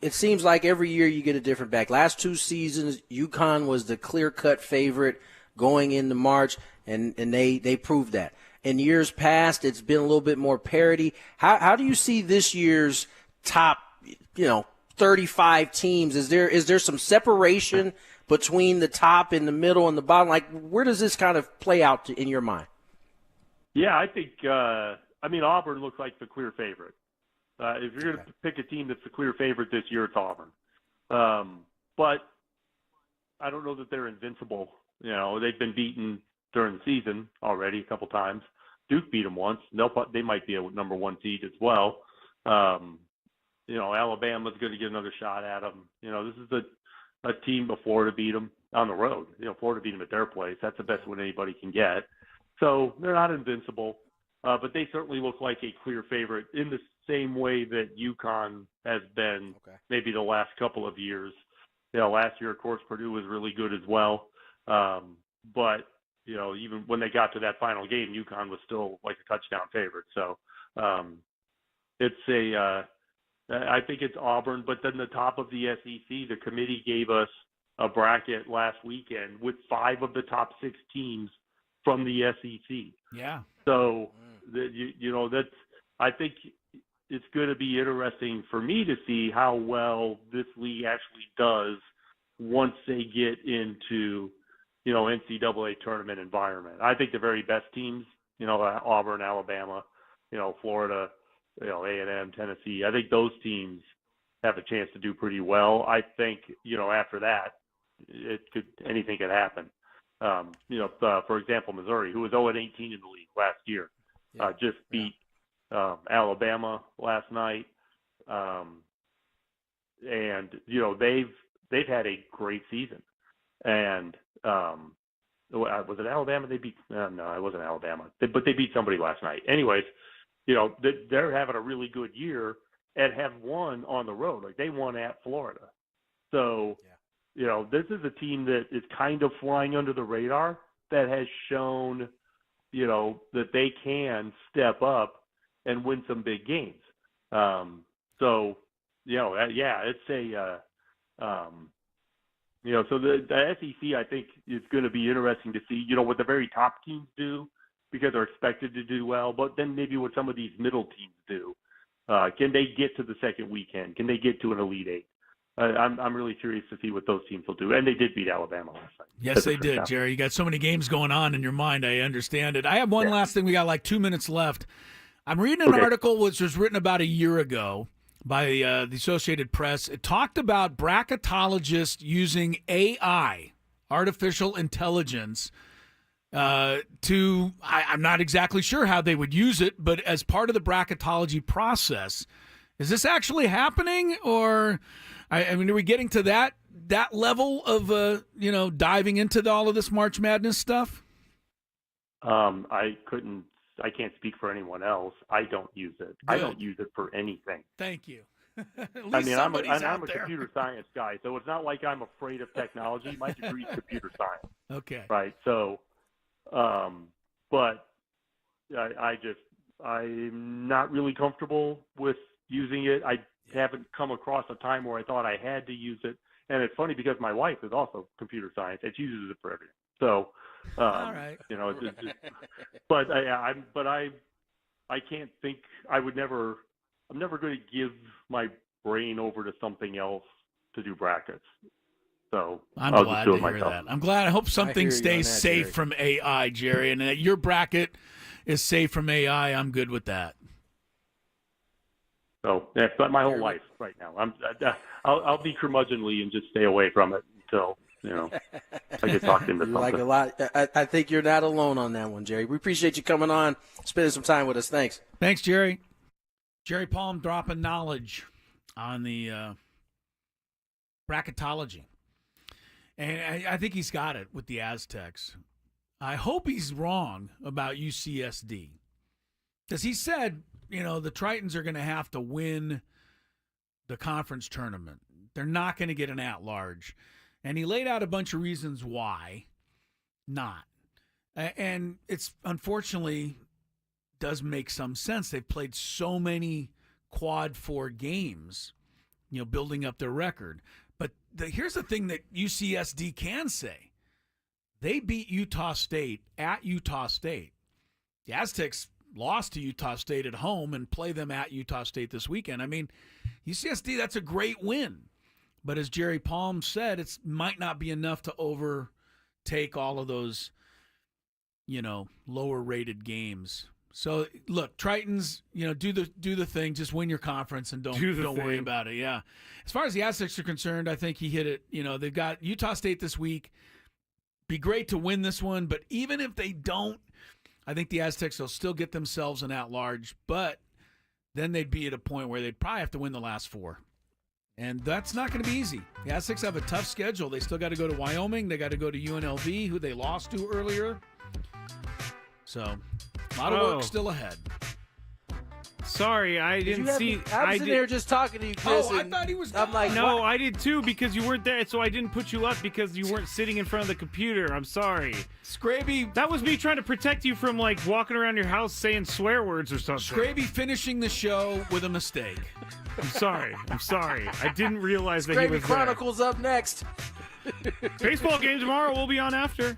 it seems like every year you get a different back. Last 2 seasons, UConn was the clear-cut favorite going into March, and they proved that. In years past, it's been a little bit more parity. How do you see this year's top, 35 teams? Is there some separation between the top and the middle and the bottom? Like, where does this kind of play out in your mind? Yeah, I think Auburn looks like the clear favorite. If you're going to pick a team that's the clear favorite this year, it's Auburn. But I don't know that they're invincible. They've been beaten during the season already a couple times. Duke beat them once. They might be a number 1 seed as well. Alabama's going to get another shot at them. This is a team but Florida beat them on the road. Florida beat them at their place. That's the best win anybody can get. So they're not invincible, but they certainly look like a clear favorite in the same way that UConn has been maybe the last couple of years. Last year, of course, Purdue was really good as well. But, even when they got to that final game, UConn was still like a touchdown favorite. So I think it's Auburn. But then the top of the SEC, the committee gave us a bracket last weekend with 5 of the top 6 teams from the SEC. Yeah. So, I think it's going to be interesting for me to see how well this league actually does once they get into, NCAA tournament environment. I think the very best teams, Auburn, Alabama, Florida, A&M, Tennessee. I think those teams have a chance to do pretty well. I think, after that, anything could happen. For example, Missouri, who was 0-18 in the league last year, just beat Alabama last night. And they've had a great season. And was it Alabama they beat? No, it wasn't Alabama. But they beat somebody last night. Anyways, they're having a really good year and have won on the road. Like, they won at Florida. So, this is a team that is kind of flying under the radar that has shown, that they can step up and win some big games. So the SEC, I think, is going to be interesting to see, what the very top teams do, because they're expected to do well, but then maybe what some of these middle teams do. Can they get to the second weekend? Can they get to an Elite Eight? I'm really curious to see what those teams will do. And they did beat Alabama last night. Yes, they did, Jerry. You got so many games going on in your mind. I understand it. I have one last thing. We got like 2 minutes left. I'm reading an article which was written about a year ago by the Associated Press. It talked about bracketologists using AI, artificial intelligence, I'm not exactly sure how they would use it, but as part of the bracketology process. Is this actually happening, or I mean, are we getting to that level of diving into all of this March Madness stuff? I can't speak for anyone else. I don't use it. Good. I don't use it for anything. Thank you. I mean, I'm a computer science guy, so it's not like I'm afraid of technology. My degree is computer science. Okay. Right. So, but I'm not really comfortable with using it. I haven't come across a time where I thought I had to use it. And it's funny because my wife is also computer science and she uses it for everything. So, all right. But I can't think. I'm never going to give my brain over to something else to do brackets. So I'm I'll glad just do to it hear myself. that. I'm glad. I hope something stays safe Jerry. from AI, Jerry, and that your bracket is safe from AI. I'm good with that. So that's my whole life right now. I'll be curmudgeonly and just stay away from it until I get talked into You something. like a lot. I think you're not alone on that one, Jerry. We appreciate you coming on, spending some time with us. Thanks. Thanks, Jerry. Jerry Palm dropping knowledge on the bracketology. And I think he's got it with the Aztecs. I hope he's wrong about UCSD. Because he said, the Tritons are going to have to win the conference tournament. They're not going to get an at-large. And he laid out a bunch of reasons why not. And it's unfortunately does make some sense. They've played so many quad 4 games, building up their record. But here's the thing that UCSD can say. They beat Utah State at Utah State. The Aztecs lost to Utah State at home and play them at Utah State this weekend. I mean, UCSD, that's a great win. But as Jerry Palm said, it might not be enough to overtake all of those, lower-rated games. So look, Tritons, do the thing, just win your conference and don't worry about it. Yeah. As far as the Aztecs are concerned, I think he hit it. They've got Utah State this week. Be great to win this one, but even if they don't, I think the Aztecs will still get themselves an at-large, but then they'd be at a point where they'd probably have to win the last 4. And that's not going to be easy. The Aztecs have a tough schedule. They still got to go to Wyoming. They got to go to UNLV, who they lost to earlier. So a lot of work still ahead. Sorry, I didn't see. I was in there just talking to you, Chris. Oh, I thought he was. I'm like, no, what? I did too because you weren't there, so I didn't put you up because you weren't sitting in front of the computer. I'm sorry, Skraby. That was me trying to protect you from walking around your house saying swear words or something. Skraby finishing the show with a mistake. I'm sorry. I didn't realize that he was Skraby Chronicles up next. Baseball game tomorrow. We'll be on after.